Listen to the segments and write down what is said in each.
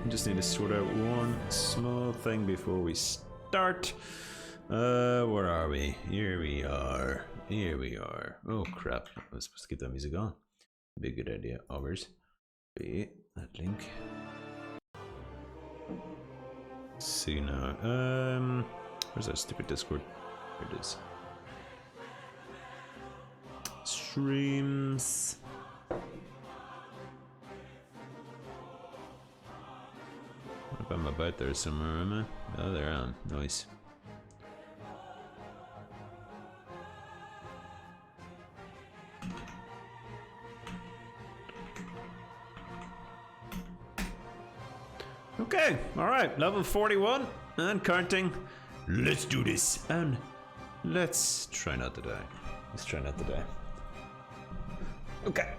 I just need to sort out one small thing before we start. Where are we? Here we are. Here we are. Oh crap! I was supposed to get that music on. Be a good idea. Hours. Be that link. Let's see now. Where's that stupid Discord? Here it is. Streams. What if I'm about there somewhere, am I? Oh, there I am. Nice. Okay, alright, level 41 and counting. Let's do this and let's try not to die. Let's try not to die. Okay.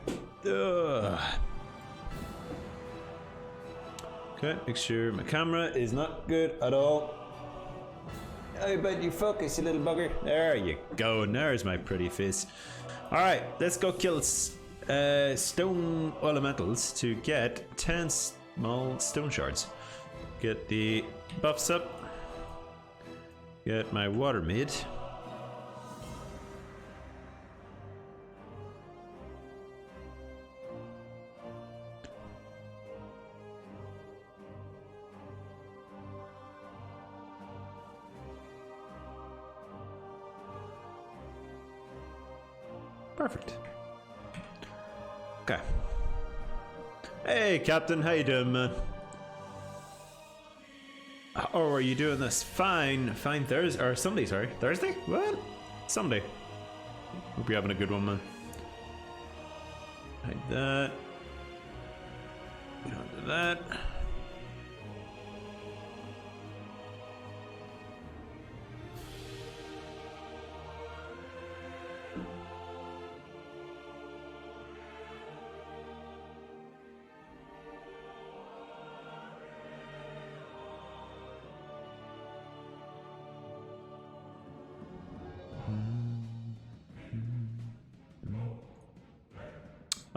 Okay, make sure my camera is not good at all. How about you focus, you little bugger? There you go, there's my pretty face. Alright, let's go kill stone elementals to get 10 small stone shards. Get the buffs up. Get my water mid. Perfect. Okay. Hey, Captain, how you doing, man? Oh, are you doing this? Fine Thursday, or Sunday, sorry. Thursday? What? Sunday. Hope you're having a good one, man. Like that. We don't do that.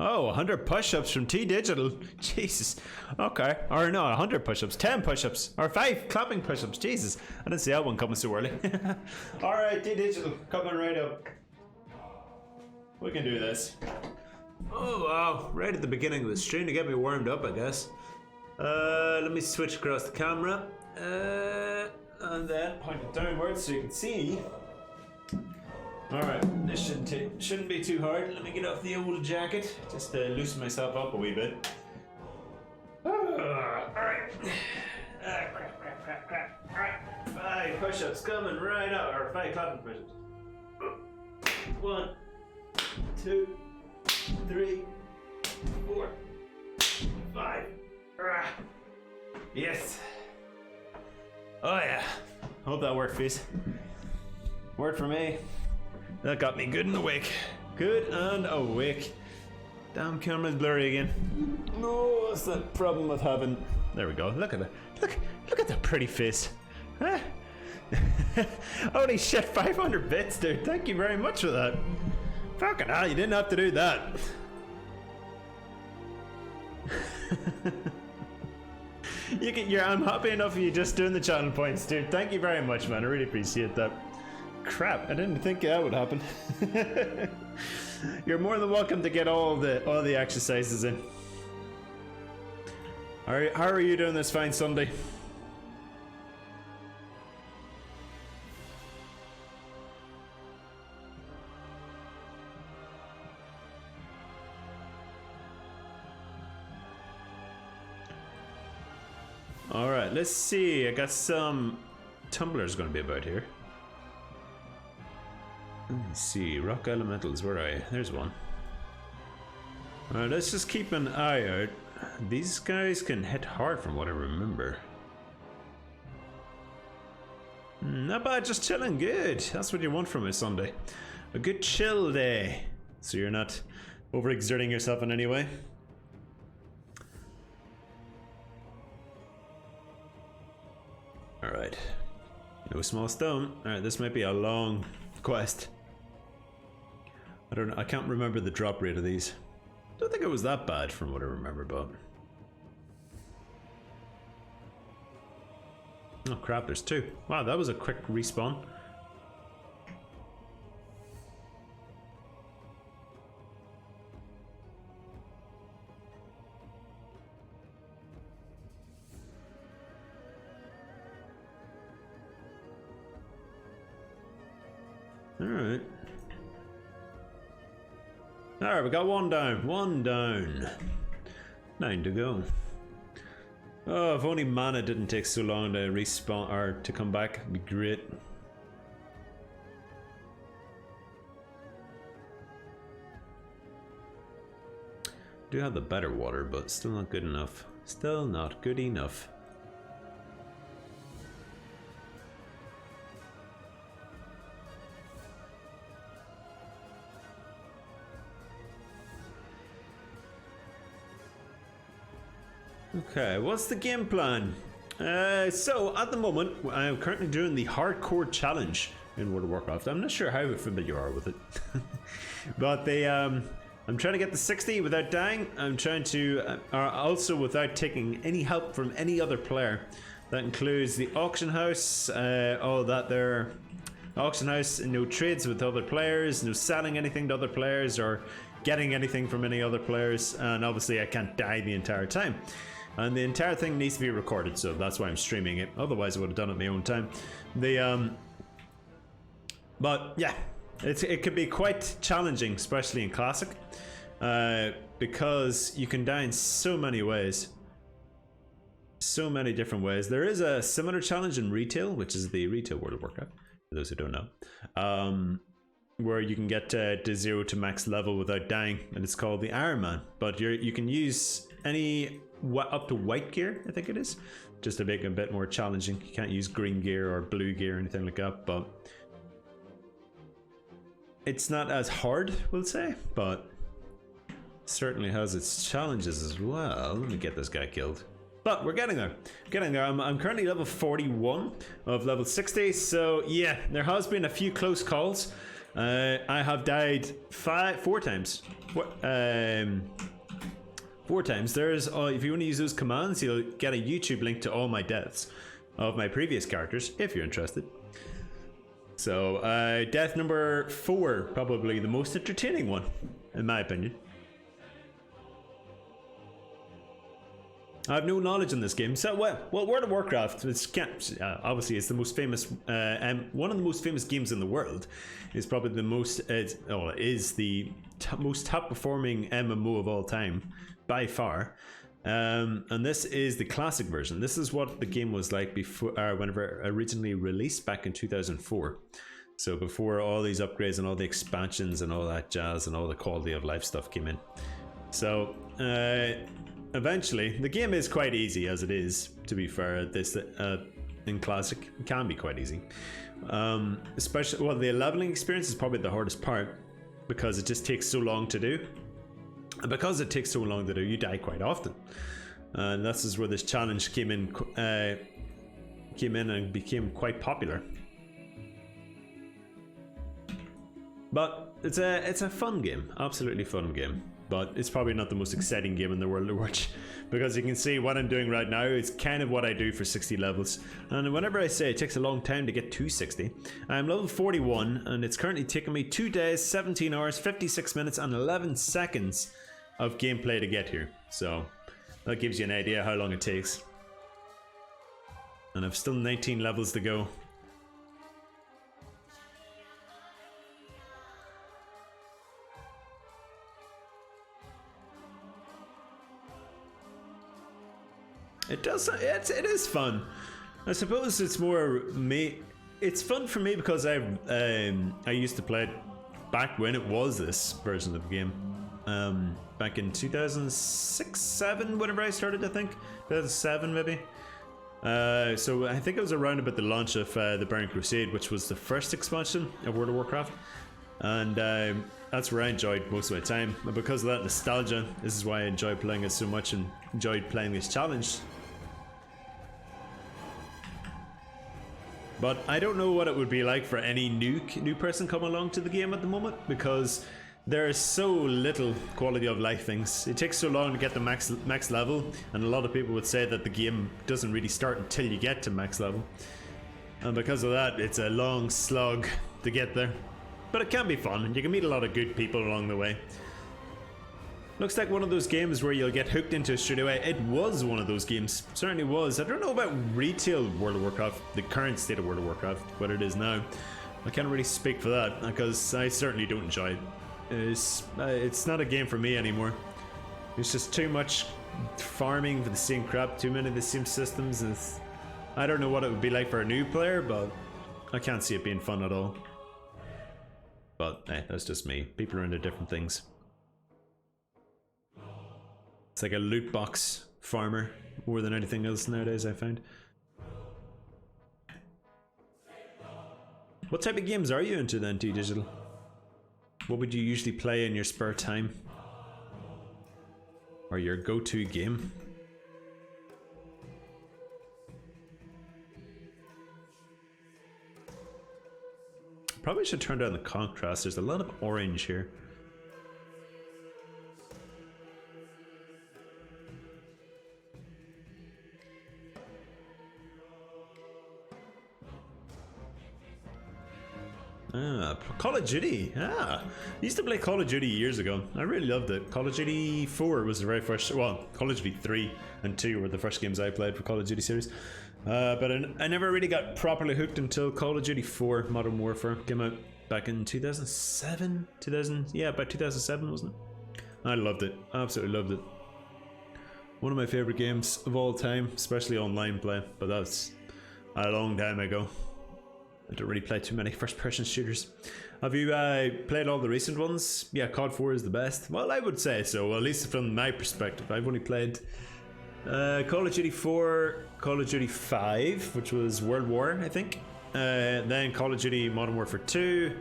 Oh, 100 push-ups from T-Digital. Jesus. Okay. Or no, 100 push-ups. 10 push-ups. Or 5 clapping push-ups. Jesus. I didn't see that one coming so early. Alright, T-Digital. Coming right up. We can do this. Oh, wow. Right at the beginning of the stream to get me warmed up, I guess. Let me switch across the camera. And then point it downwards so you can see. Alright, this shouldn't be too hard. Let me get off the old jacket, just to loosen myself up a wee bit. Alright. Crap. Alright, 5 push-ups coming right up, or 5 clapping push-ups. 1, 2, 3, 4, 5. Yes. Oh yeah. Hope that worked, face. Worked for me. That got me good and awake. Good and awake. Damn, camera's blurry again. No, what's that problem with having... There we go. Look at it. Look at that pretty face. Huh? Holy shit, 500 bits, dude. Thank you very much for that. Fucking hell, you didn't have to do that. I'm happy enough of you just doing the channel points, dude. Thank you very much, man. I really appreciate that. Crap, I didn't think that would happen. You're more than welcome to get all the exercises in. Alright, how are you doing this fine Sunday? Alright, let's see. I got some tumblers going to be about here. Let's see, rock elementals, where are you? There's one. Alright, let's just keep an eye out. These guys can hit hard from what I remember. Not bad, just chilling, good. That's what you want from a Sunday. A good chill day. So you're not overexerting yourself in any way. Alright. No small stone. Alright, this might be a long quest. I can't remember the drop rate of these. Don't think it was that bad from what I remember, but Oh crap, there's two. Wow, that was a quick respawn. Alright. Alright, we got one down. One down. 9 to go. Oh, if only mana didn't take so long to respawn or to come back, it'd be great. Do have the better water, but still not good enough. Still not good enough. Okay, what's the game plan? So at the moment, I'm currently doing the hardcore challenge in World of Warcraft. I'm not sure how familiar you are with it, but I'm trying to get the 60 without dying. I'm trying to, also without taking any help from any other player. That includes the auction house, all that there. Auction house, no trades with other players, no selling anything to other players or getting anything from any other players, and obviously I can't die the entire time. And the entire thing needs to be recorded, so that's why I'm streaming it. Otherwise I would have done it my own time. But yeah, it could be quite challenging, especially in Classic, because you can die in so many ways. So many different ways. There is a similar challenge in Retail, which is the Retail World of Warcraft, for those who don't know. Where you can get to 0 to max level without dying, and it's called the Iron Man. But you can use any up to white gear, I think it is, just to make it a bit more challenging. You can't use green gear or blue gear or anything like that, but it's not as hard, we'll say, but certainly has its challenges as well. Let me get this guy killed. But we're getting there. Getting there. I'm currently level 41 of level 60, so yeah, there has been a few close calls. I have died 4 times. 4 times. There's if you want to use those commands, you'll get a YouTube link to all my deaths of my previous characters, if you're interested. So death number 4, probably the most entertaining one, in my opinion. I have no knowledge in this game. So, well, World of Warcraft, obviously it's the most famous, one of the most famous games in the world. It's probably the most, is the most top performing MMO of all time, by far. And this is the classic version. This is what the game was like before, whenever it originally released back in 2004. So before all these upgrades and all the expansions and all that jazz and all the quality of life stuff came in. So, eventually, the game is quite easy as it is, to be fair. This in Classic, it can be quite easy. Especially, well, the leveling experience is probably the hardest part because it just takes so long to do. And because it takes so long to do, you die quite often. And this is where this challenge came in and became quite popular. But it's a fun game, absolutely fun game. But it's probably not the most exciting game in the world to watch, because you can see what I'm doing right now is kind of what I do for 60 levels. And whenever I say it takes a long time to get to 60, I'm level 41 and it's currently taking me 2 days, 17 hours, 56 minutes and 11 seconds of gameplay to get here. So that gives you an idea how long it takes. And I've still 19 levels to go. It does. It is fun. I suppose it's more me. It's fun for me because I used to play it back when it was this version of the game. Back in 2006, 7, whenever I started, I think 2007 maybe. So I think it was around about the launch of the Burning Crusade, which was the first expansion of World of Warcraft, and that's where I enjoyed most of my time. And because of that nostalgia, this is why I enjoy playing it so much and enjoyed playing this challenge. But I don't know what it would be like for any new person coming along to the game at the moment, because there is so little quality of life things. It takes so long to get the max level, and a lot of people would say that the game doesn't really start until you get to max level. And because of that, it's a long slog to get there. But it can be fun, and you can meet a lot of good people along the way. Looks like one of those games where you'll get hooked into it straight away. It was one of those games, certainly was. I don't know about retail World of Warcraft, the current state of World of Warcraft, what it is now. I can't really speak for that, because I certainly don't enjoy it. It's not a game for me anymore. It's just too much farming for the same crap, too many of the same systems. And I don't know what it would be like for a new player, but I can't see it being fun at all. But that's just me. People are into different things. It's like a loot box farmer more than anything else nowadays, I find. What type of games are you into then, T-Digital? What would you usually play in your spare time? Or your go-to game? Probably should turn down the contrast. There's a lot of orange here. Call of Duty. I used to play Call of Duty years ago. I really loved it. Call of Duty 4 was the very first, well, Call of Duty 3 and 2 were the first games I played for Call of Duty series. But I never really got properly hooked until Call of Duty 4 Modern Warfare came out back in 2007? Yeah, about 2007, wasn't it? I loved it. Absolutely loved it. One of my favorite games of all time, especially online play, but that's a long time ago. I don't really play too many first-person shooters. Have you played all the recent ones? Yeah, COD 4 is the best. Well, I would say so, at least from my perspective. I've only played Call of Duty 4, Call of Duty 5, which was World War, I think. Then Call of Duty Modern Warfare 2,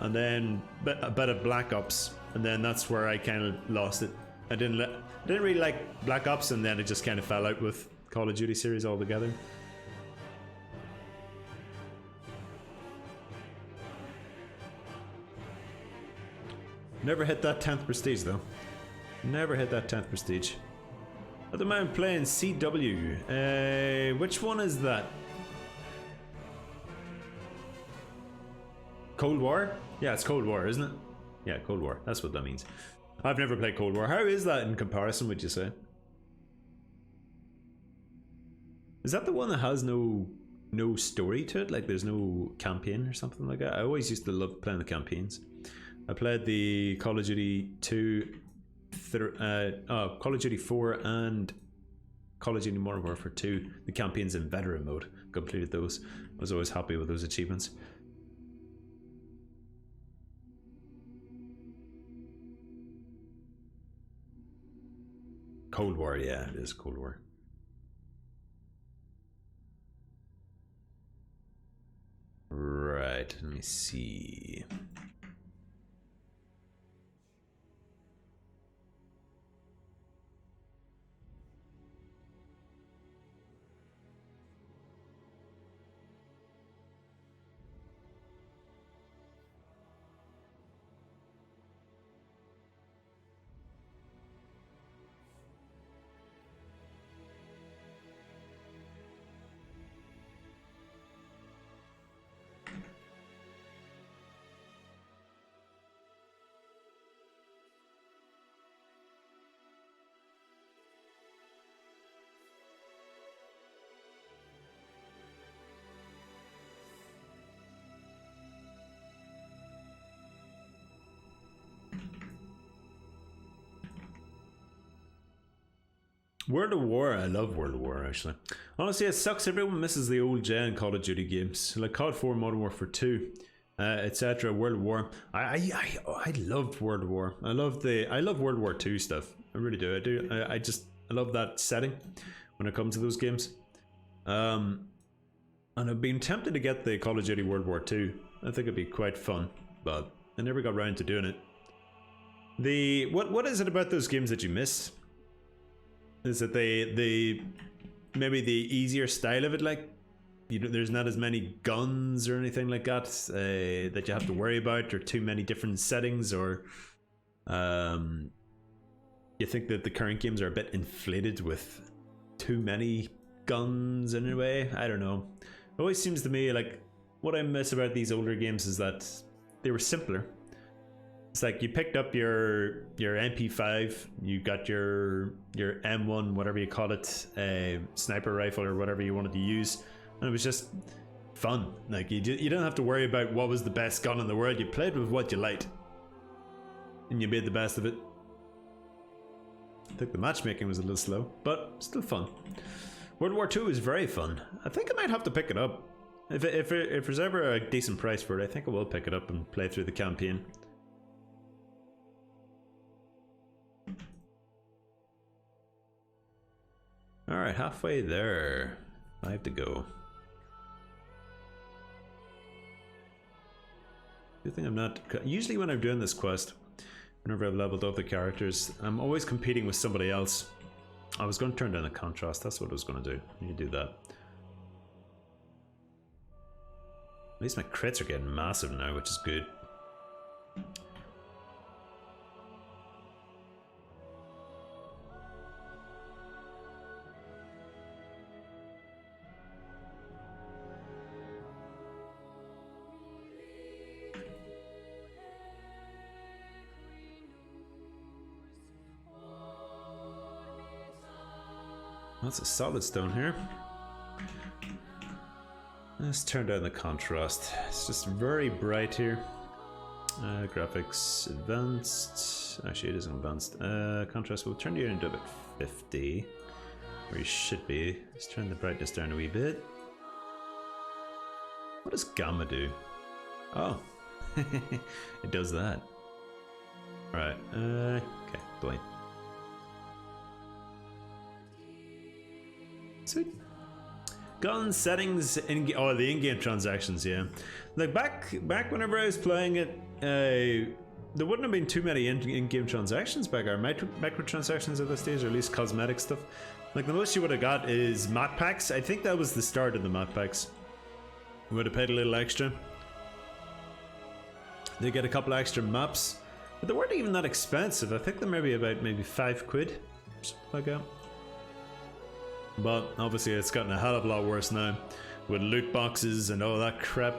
and then a bit of Black Ops, and then that's where I kind of lost it. I didn't really like Black Ops, and then it just kind of fell out with Call of Duty series altogether. Never hit that 10th prestige though. Never hit that 10th prestige. At the moment playing CW. Which one is that? Cold War? Yeah, it's Cold War, isn't it? Yeah, Cold War. That's what that means. I've never played Cold War. How is that in comparison, would you say? Is that the one that has no story to it? Like there's no campaign or something like that? I always used to love playing the campaigns. I played the Call of Duty 2, Call of Duty 4 and Call of Duty Modern Warfare 2, the campaigns in veteran mode. Completed those. I was always happy with those achievements. Cold War, yeah, it is Cold War. Right, let me see. World of War, I love World of War actually. Honestly, it sucks everyone misses the old gen Call of Duty games like COD 4, Modern Warfare 2, etc. World of War. I loved World of War. I love World War 2 stuff. I really do. I love that setting when it comes to those games. And I've been tempted to get the Call of Duty World War 2. I think it'd be quite fun, but I never got around to doing it. What is it about those games that you miss? Is it the maybe the easier style of it, like there's not as many guns or anything like that that you have to worry about, or too many different settings, or You think that the current games are a bit inflated with too many guns in a way? I don't know. It always seems to me like what I miss about these older games is that they were simpler. It's like you picked up your MP5, you got your M1, whatever you call it, sniper rifle or whatever you wanted to use, and it was just fun. Like you don't have to worry about what was the best gun in the world. You played with what you liked, and you made the best of it. I think the matchmaking was a little slow, but still fun. World War II is very fun. I think I might have to pick it up. If there's ever a decent price for it, I think I will pick it up and play through the campaign. Alright, halfway there. 5 to go. Good thing I'm not... Usually when I'm doing this quest, whenever I've leveled up the characters, I'm always competing with somebody else. I was going to turn down the contrast, that's what I was going to do. You do that. At least my crits are getting massive now, which is good. That's a solid stone here. Let's turn down the contrast. It's just very bright here. Graphics advanced. Actually, it isn't advanced. Contrast, we'll turn you into about 50. Where you should be. Let's turn the brightness down a wee bit. What does gamma do? Oh, it does that. Right. Okay, blind. Sweet. Gun settings in the in-game transactions, yeah. Like back whenever I was playing it, there wouldn't have been too many in-game transactions back, or microtransactions at this stage, or at least cosmetic stuff. Like the most you would have got is map packs. I think that was the start of the map packs. You would have paid a little extra. They get a couple of extra maps, but they weren't even that expensive. I think they're maybe about £5, something like that. But obviously it's gotten a hell of a lot worse now with loot boxes and all that crap.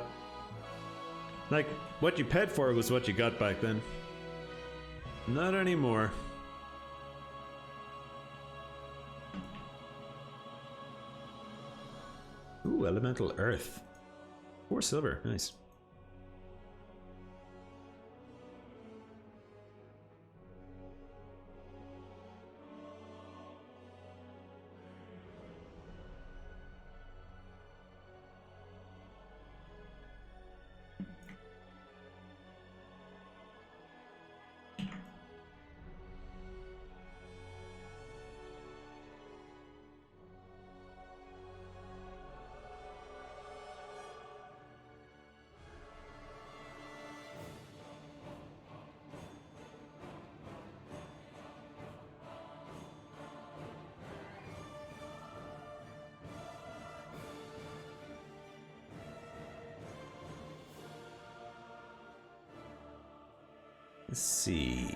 Like, what you paid for was what you got back then. Not anymore. Ooh, elemental earth. 4 silver, nice. Let's see.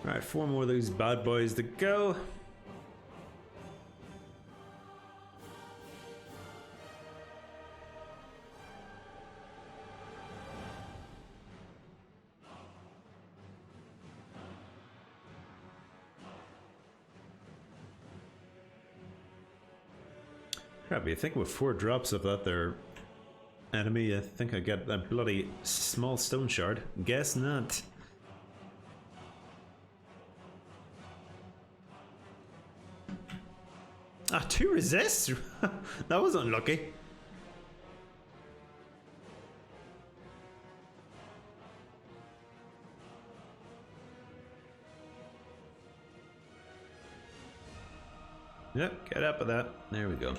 Alright, 4 more of those bad boys to go. Crap, you think with 4 drops of that there enemy, I think I get that bloody small stone shard. Guess not. Ah, 2 resists? That was unlucky. Yep, get up with that. There we go.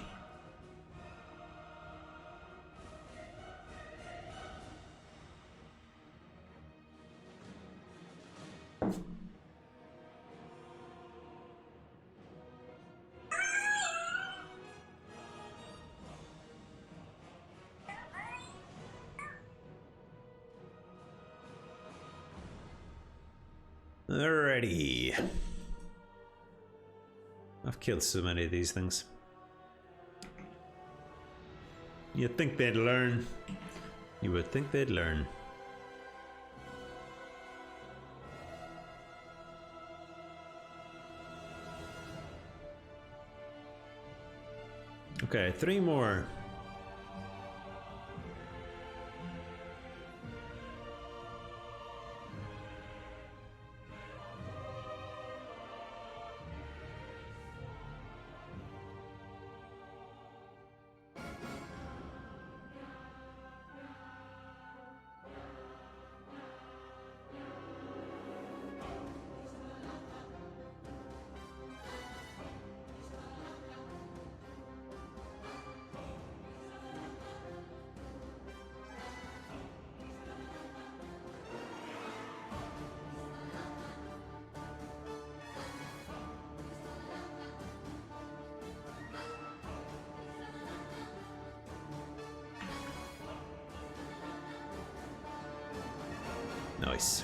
Alrighty. I've killed so many of these things. You'd think they'd learn. You would think they'd learn. Okay, 3 more. Nice.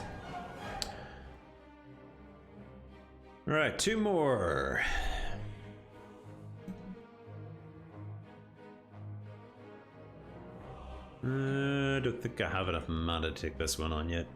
All right, 2 more. I don't think I have enough mana to take this one on yet.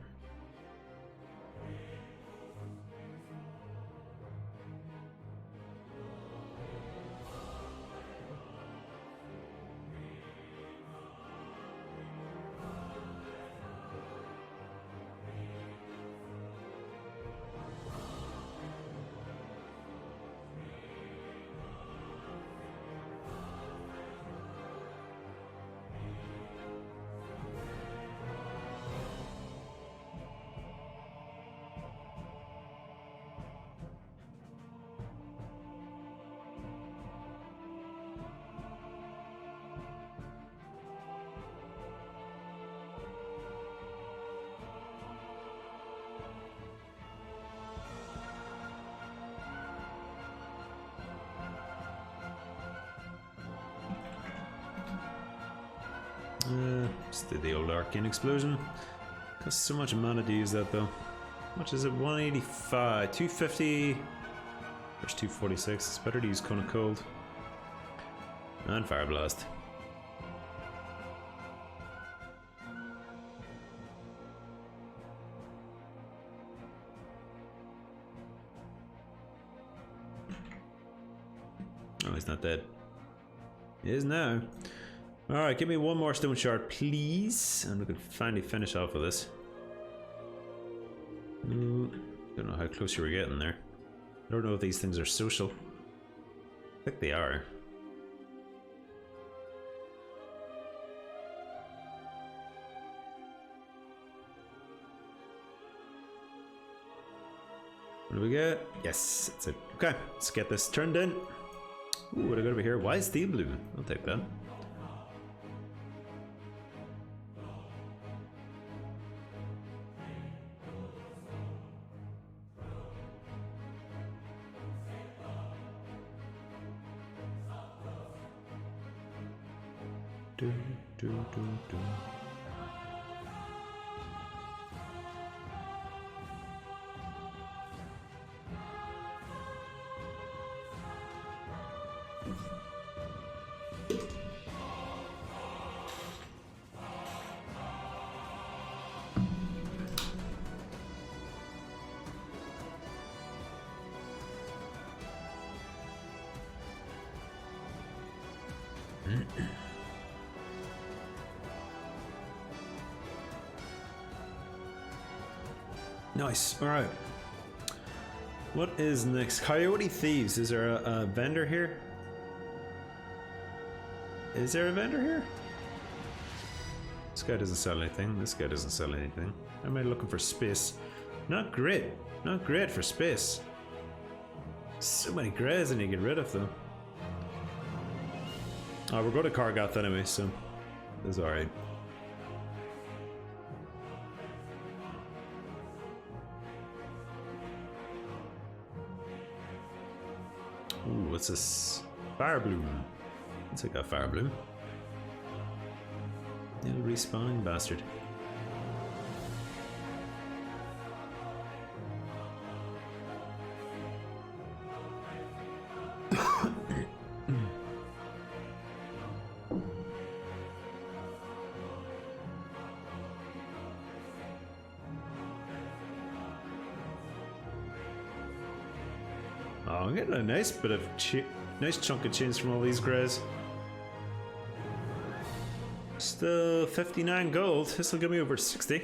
Just did the old arcane explosion. Costs so much mana to use that though. How much is it? 185, 250. There's 246. It's better to use Cone of Cold. And Fire Blast. Oh, he's not dead. He is now. Alright, give me 1 more stone shard, please. And we can finally finish off with this. Don't know how close you were getting there. I don't know if these things are social. I think they are. What do we get? Yes, that's it. Okay, let's get this turned in. Ooh, what I got over here? Why steel blue? I'll take that. Do, do, do, do. Nice. All right. What is next? Coyote Thieves. Is there a vendor here? Is there a vendor here? This guy doesn't sell anything. This guy doesn't sell anything. Am I looking for space? Not great. Not great for space. So many greys I need to get rid of them. Oh, we're going to Kargath anyway, so it's alright. Ooh, what's this? Fire Bloom. Let's take that Fire Bloom. Little respawning bastard. I'm getting a nice bit of nice chunk of change from all these greys. Still 59 gold. This will give me over 60.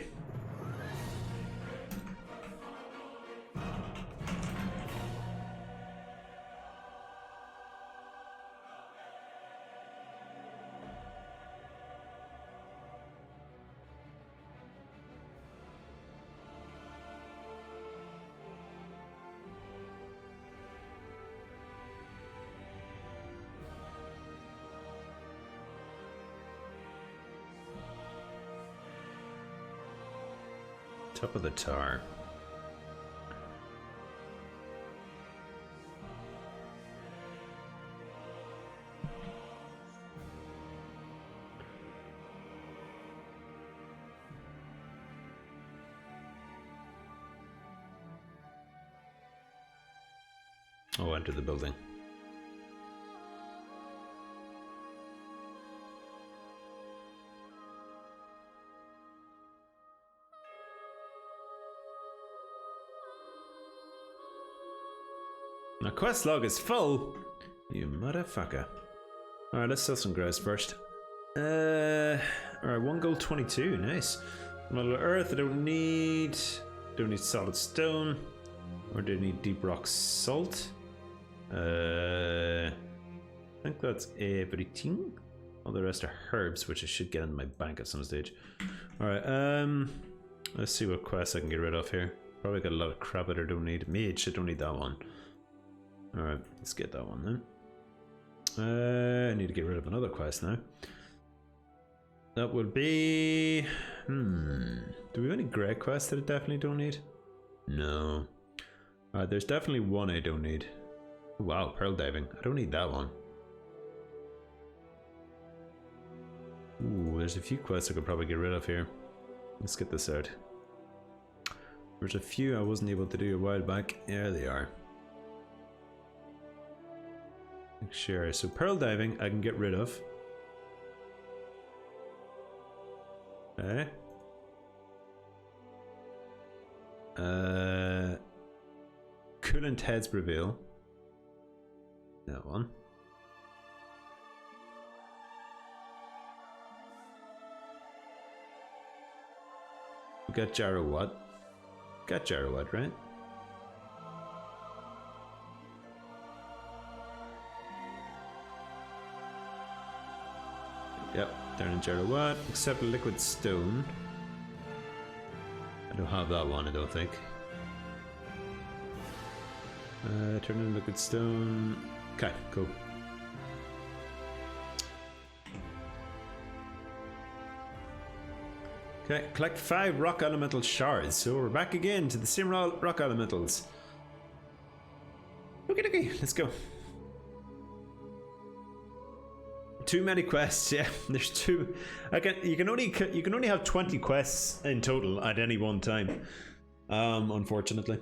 Top of the tower. Oh, enter the building. My quest log is full. You motherfucker. Alright, let's sell some grass first. Alright, 1 gold 22, nice. Metal earth, I don't need solid stone. Or do I need deep rock salt? I think that's everything. All the rest are herbs, which I should get in my bank at some stage. Alright, let's see what quests I can get rid of here. Probably got a lot of crap that I don't need. Mage, I don't need that one. Alright, let's get that one then. I need to get rid of another quest now. That would be... Do we have any grey quests that I definitely don't need? No. Alright, there's definitely one I don't need. Wow, pearl diving. I don't need that one. Ooh, there's a few quests I could probably get rid of here. Let's get this out. There's a few I wasn't able to do a while back. There they are. Sure, so pearl diving I can get rid of. Okay. Coolant heads reveal. That one. We got Jarrowat. Got Jarrowat, right? Yep, down in Jarrowat, except liquid stone. I don't have that one, I don't think. Turn in liquid stone. Okay, cool. Okay, collect 5 rock elemental shards. So we're back again to the same rock elementals. Okay, let's go. Too many quests, yeah. There's too. You can only have 20 quests in total at any one time. Unfortunately,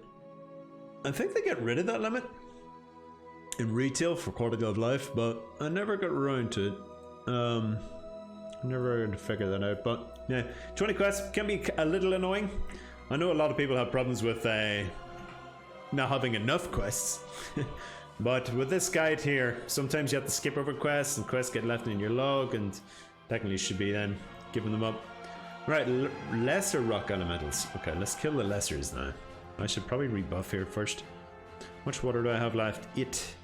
I think they get rid of that limit in retail for Quality of Life, but I never got around to it. Never to figure that out. But yeah, 20 quests can be a little annoying. I know a lot of people have problems with not having enough quests. But with this guide here, sometimes you have to skip over quests and quests get left in your log and technically should be then giving them up. Right, lesser rock elementals. Okay, let's kill the lessers now. I should probably rebuff here first. How much water do I have left? 8.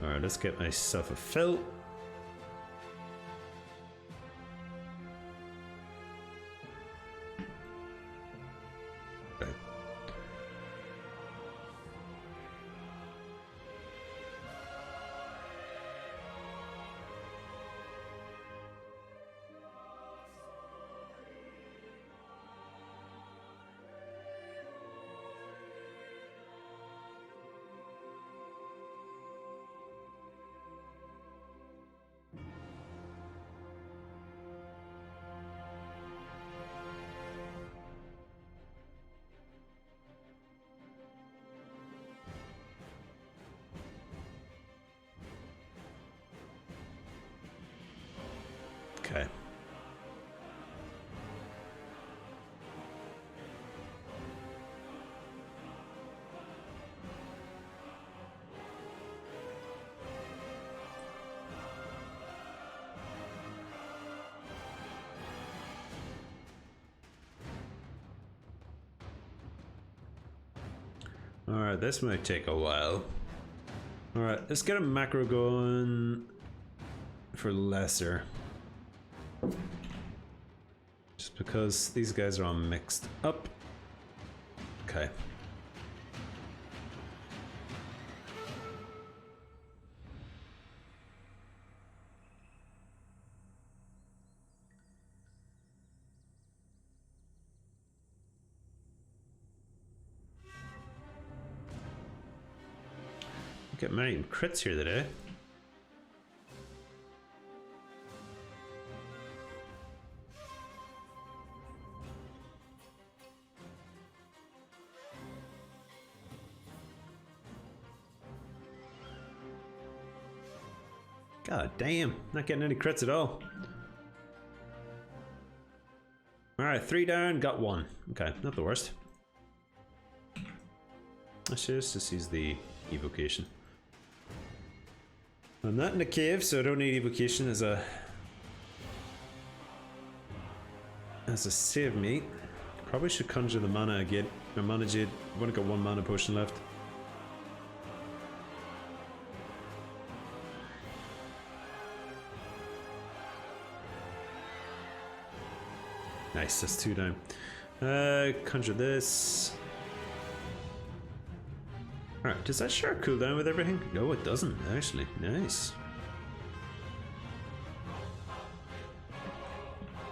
Alright, let's get myself a fill. Okay. Alright, this might take a while. Alright, let's get a macro going for lesser. Just because these guys are all mixed up. Okay. Get many crits here today. God damn, not getting any crits at all. Alright, 3 down, got 1. Okay, not the worst. Let's just use the evocation. I'm not in a cave, so I don't need evocation as a save me. Probably should conjure the mana again. Or mana jade. I've only got 1 mana potion left. Nice, that's 2 down. Conjure this. Alright, does that shard cool down with everything? No, it doesn't, actually. Nice.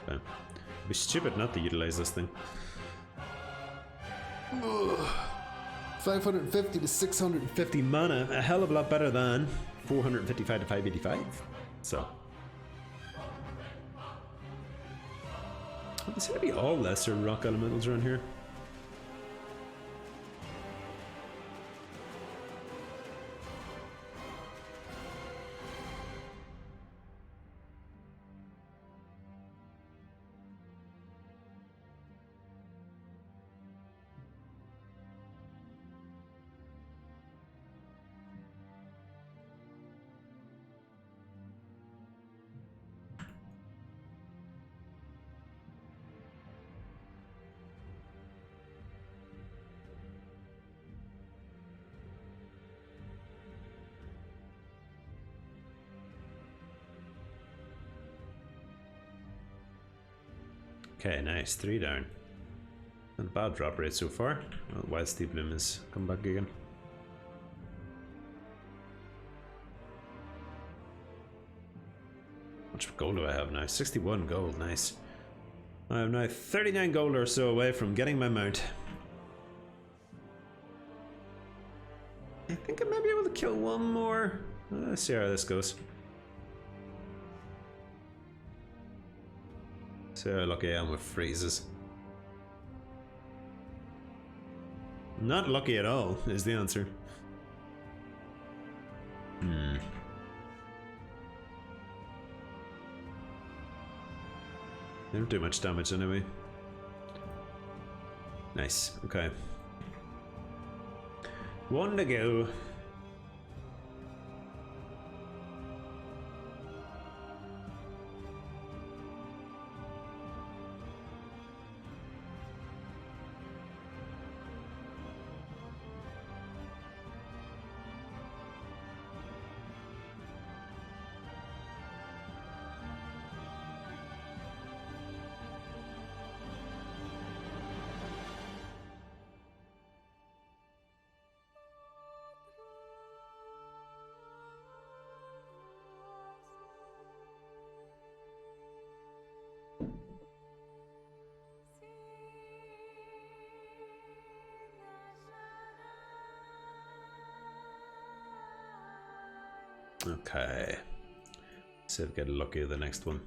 Okay. It'd be stupid not to utilize this thing. Ugh. 550 to 650 mana, a hell of a lot better than 455 to 585. So. There seem to be all lesser rock elementals around here. Okay, nice. 3 down. Not a bad drop rate so far. Well, Wild Steve Bloom has come back again. How much gold do I have now? 61 gold, nice. I am now 39 gold or so away from getting my mount. I think I may be able to kill 1 more. Let's see how this goes. See how lucky I am with freezes. Not lucky at all, is the answer. They don't do much damage anyway. Nice, okay. 1 to go. Okay. See if I get lucky with the next one.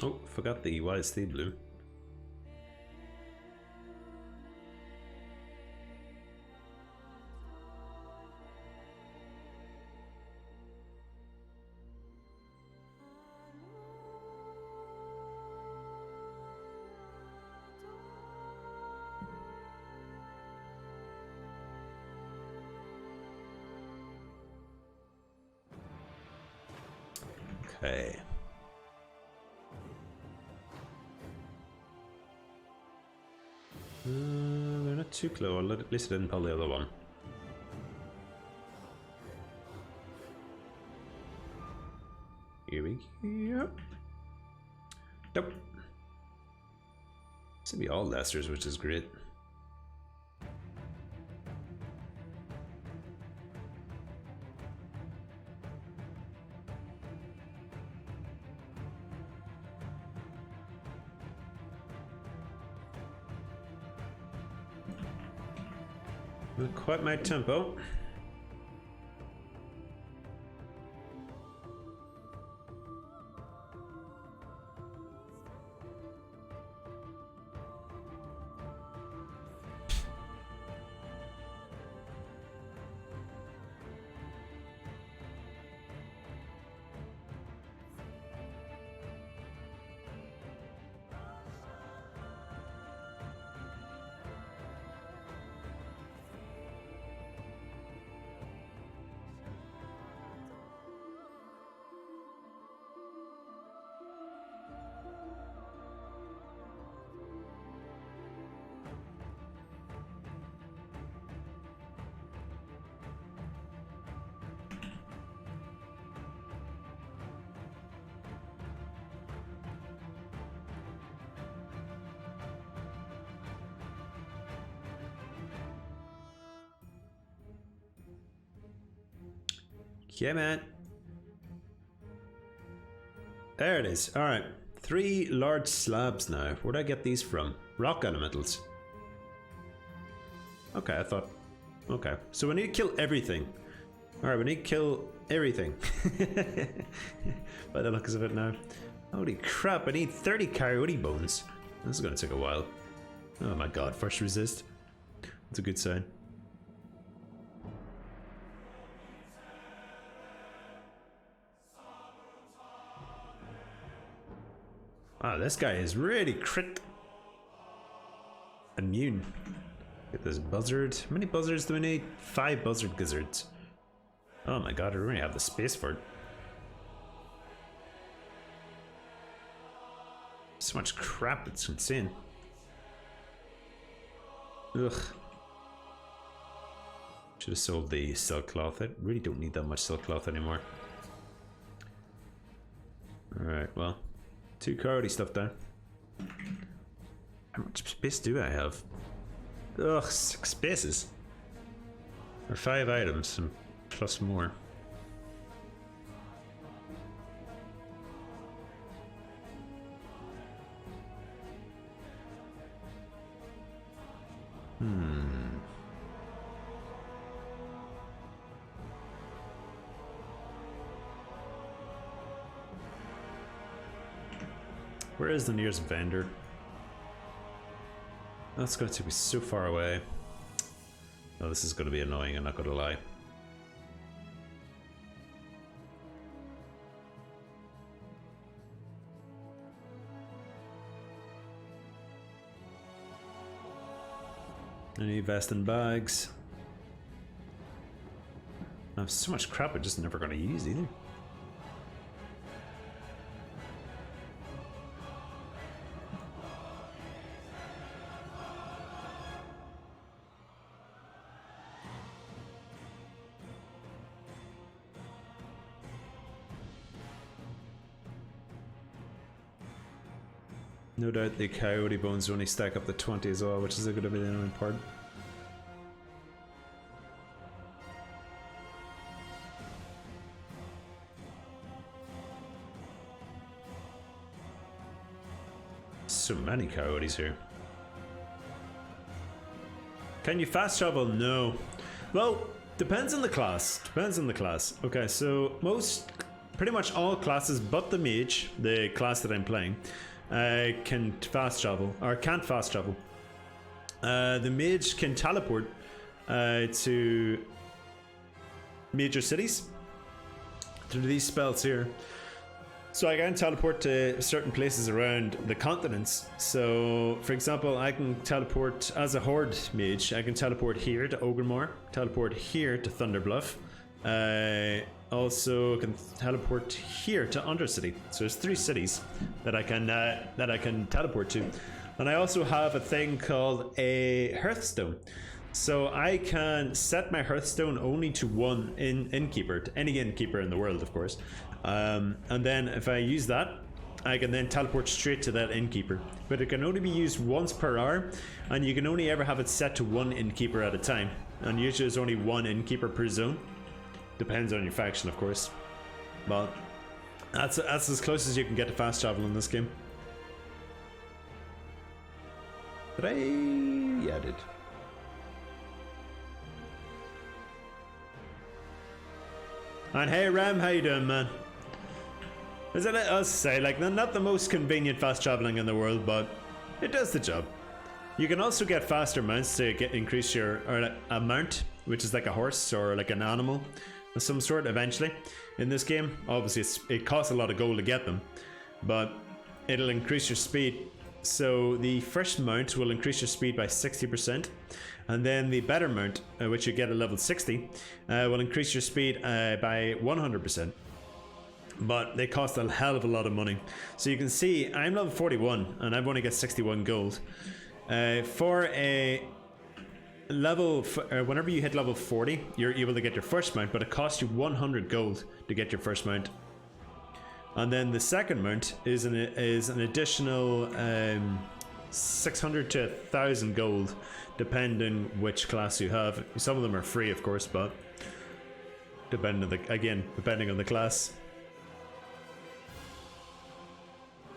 Oh, forgot the Wild Steve Bloom. Okay. They're not too close. At least I didn't pull the other one. Here we go. Nope. This will be all Lesters, which is great. Not quite my tempo. Yeah, man. There it is. Alright. 3 large slabs now. Where'd I get these from? Rock elementals. Okay, I thought... Okay. So we need to kill everything. Alright, we need to kill everything. By the looks of it now. Holy crap, I need 30 coyote bones. This is going to take a while. Oh my god, first resist. That's a good sign. Wow, this guy is really crit immune. Get this buzzard. How many buzzards do we need? 5 buzzard gizzards. Oh my god, I don't really have the space for it. So much crap, it's insane. Ugh. Should have sold the silk cloth. I really don't need that much silk cloth anymore. Alright, well. 2 coyote stuff down. How much space do I have? Ugh, 6 spaces. Or 5 items and plus more. Where is the nearest vendor? That's going to be so far away. Oh, this is going to be annoying, I'm not going to lie. Any vest and bags. I have so much crap I'm just never going to use either. No doubt the coyote bones only stack up to 20 as well, which is going to be the annoying part. So many coyotes here. Can you fast travel? No. Well, depends on the class. Depends on the class. Okay, so pretty much all classes but the mage, the class that I'm playing, can fast travel, or can't fast travel. The mage can teleport to major cities through these spells here. So I can teleport to certain places around the continents. So, for example, I can teleport as a horde mage. I can teleport here to Ogrenmore, teleport here to Thunderbluff, I also can teleport here to Undercity. So there's 3 cities that I can teleport to, and I also have a thing called a Hearthstone. So I can set my Hearthstone only to 1 innkeeper, to any innkeeper in the world, of course. And then if I use that, I can then teleport straight to that innkeeper. But it can only be used once per hour, and you can only ever have it set to 1 innkeeper at a time. And usually there's only 1 innkeeper per zone. Depends on your faction, of course. But that's as close as you can get to fast travel in this game. Did I? Yeah, I did. And hey Ram, how you doing, man? Is it us say, like, not the most convenient fast traveling in the world, but it does the job. You can also get faster mounts to increase your, or a mount, which is like a horse or like an animal of some sort eventually in this game. Obviously it costs a lot of gold to get them, but it'll increase your speed. So the first mount will increase your speed by 60%, and then the better mount, which you get at level 60, will increase your speed by 100%. But they cost a hell of a lot of money. So you can see I'm level 41 and I've only got 61 gold. For a level, whenever you hit level 40, you're able to get your first mount, but it costs you 100 gold to get your first mount. And then the second mount is an additional 600 to 1,000 gold, depending which class you have. Some of them are free, of course, but depending on the class.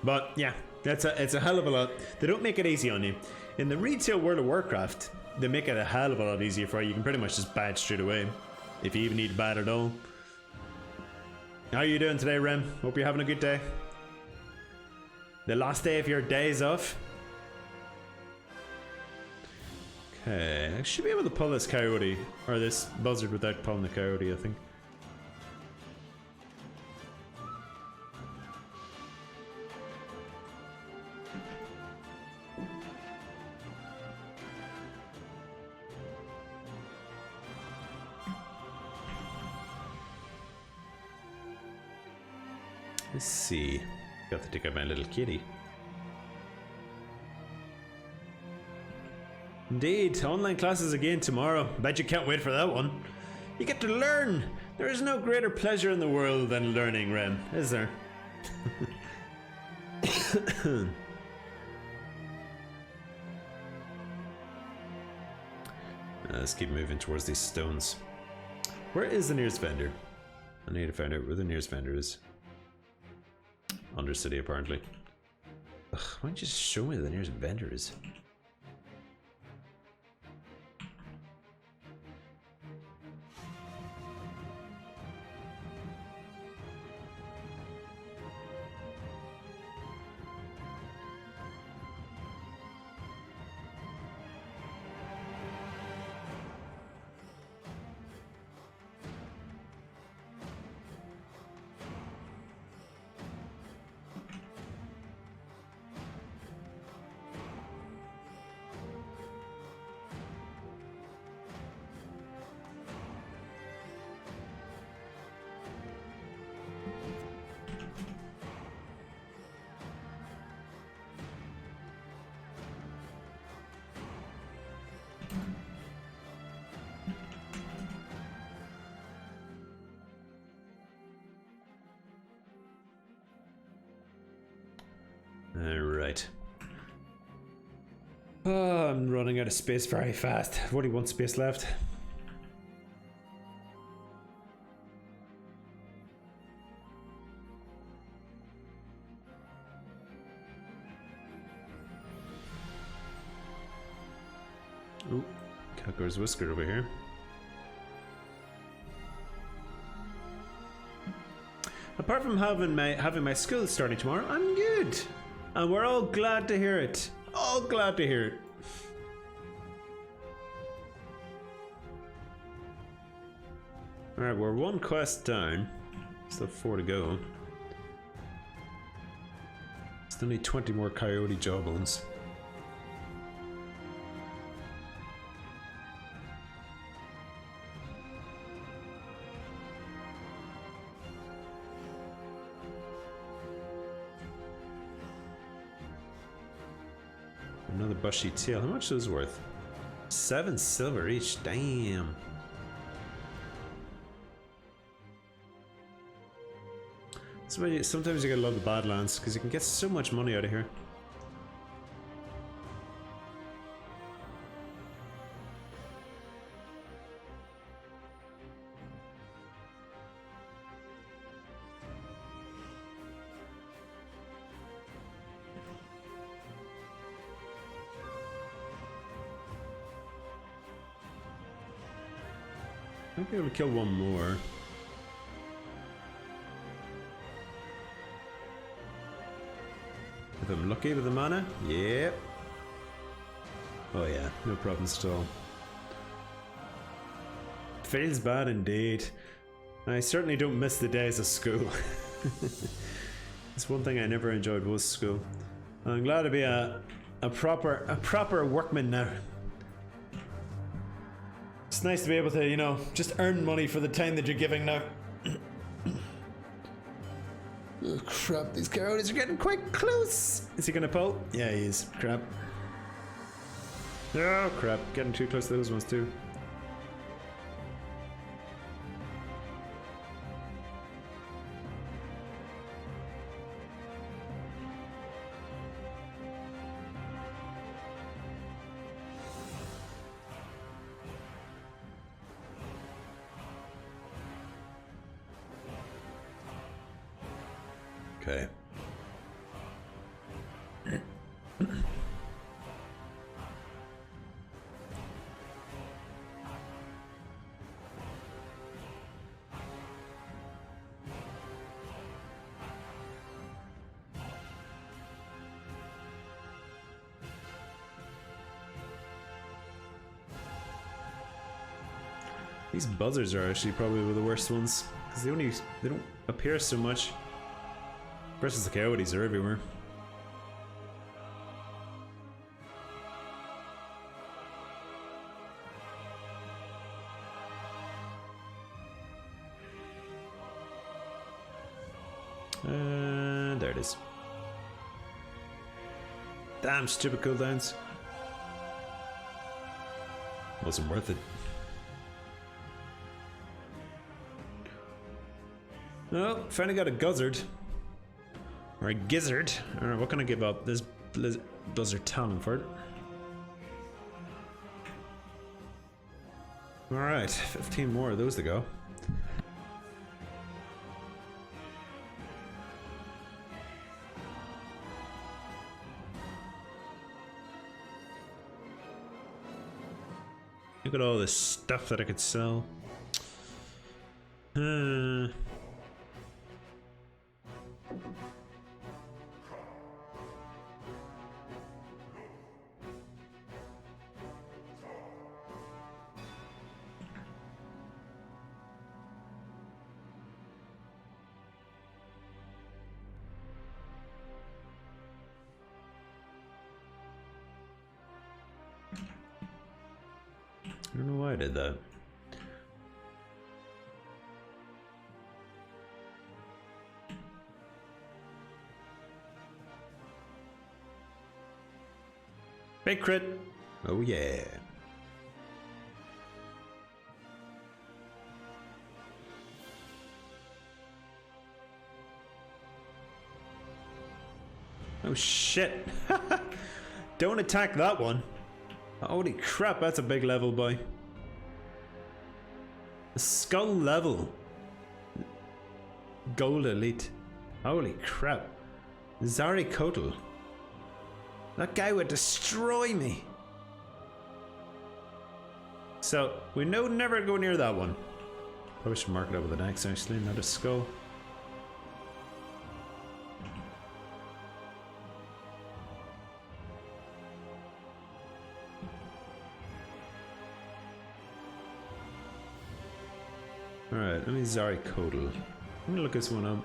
But yeah, it's a hell of a lot. They don't make it easy on you. In the retail world of Warcraft, they make it a hell of a lot easier for you. You can pretty much just badge straight away, if you even need to badge at all. How are you doing today, Rem? Hope you're having a good day. The last day of your days off. Okay, I should be able to pull this coyote, or this buzzard, without pulling the coyote, I think. Let's see. Got to take out my little kitty. Indeed, online classes again tomorrow. Bet you can't wait for that one. You get to learn. There is no greater pleasure in the world than learning, Ren, is there? Let's keep moving towards these stones. Where is the nearest vendor? I need to find out where the nearest vendor is. Undercity, apparently. Ugh, why don't you just show me the nearest vendor is? Alright. Oh, I'm running out of space very fast. I've only 1 space left. Ooh, Cocker's Whisker over here. Apart from having my school starting tomorrow, I'm good. And we're all glad to hear it. All glad to hear it. Alright, we're 1 quest down. Still 4 to go. Still need 20 more coyote jawbones. another bushy tail. How much is it worth? 7 silver each. Damn. Sometimes you gotta love the Badlands because you can get so much money out of here. I might be able to kill one more. If I'm lucky with the mana, yep. Oh yeah, no problems at all. Feels bad indeed. I certainly don't miss the days of school. It's one thing I never enjoyed was school. I'm glad to be a proper workman now. It's nice to be able to, you know, just earn money for the time that you're giving now. Oh crap, these coyotes are getting quite close. Is he gonna pull? Yeah, he is. Crap. Oh crap, getting too close to those ones too. Okay. These buzzards are actually probably the worst ones because they don't appear so much. Versus the coyotes are everywhere. There it is. Damn stupid cooldowns. Wasn't worth it. Oh, finally got a guzzard. Or a gizzard. Alright, what can I give up? This buzzard talon for it. Alright, 15 more of those to go. Look at all this stuff that I could sell. I don't know why I did that. Big crit! Oh yeah. Oh shit! Don't attack that one! Holy crap, that's a big level, boy. A skull level. Gold elite. Holy crap. Zarikotal. That guy would destroy me. So, we know never go near that one. Probably should mark it up with an X actually, not a skull. Alright, let me Zarikotal. I'm gonna look this one up.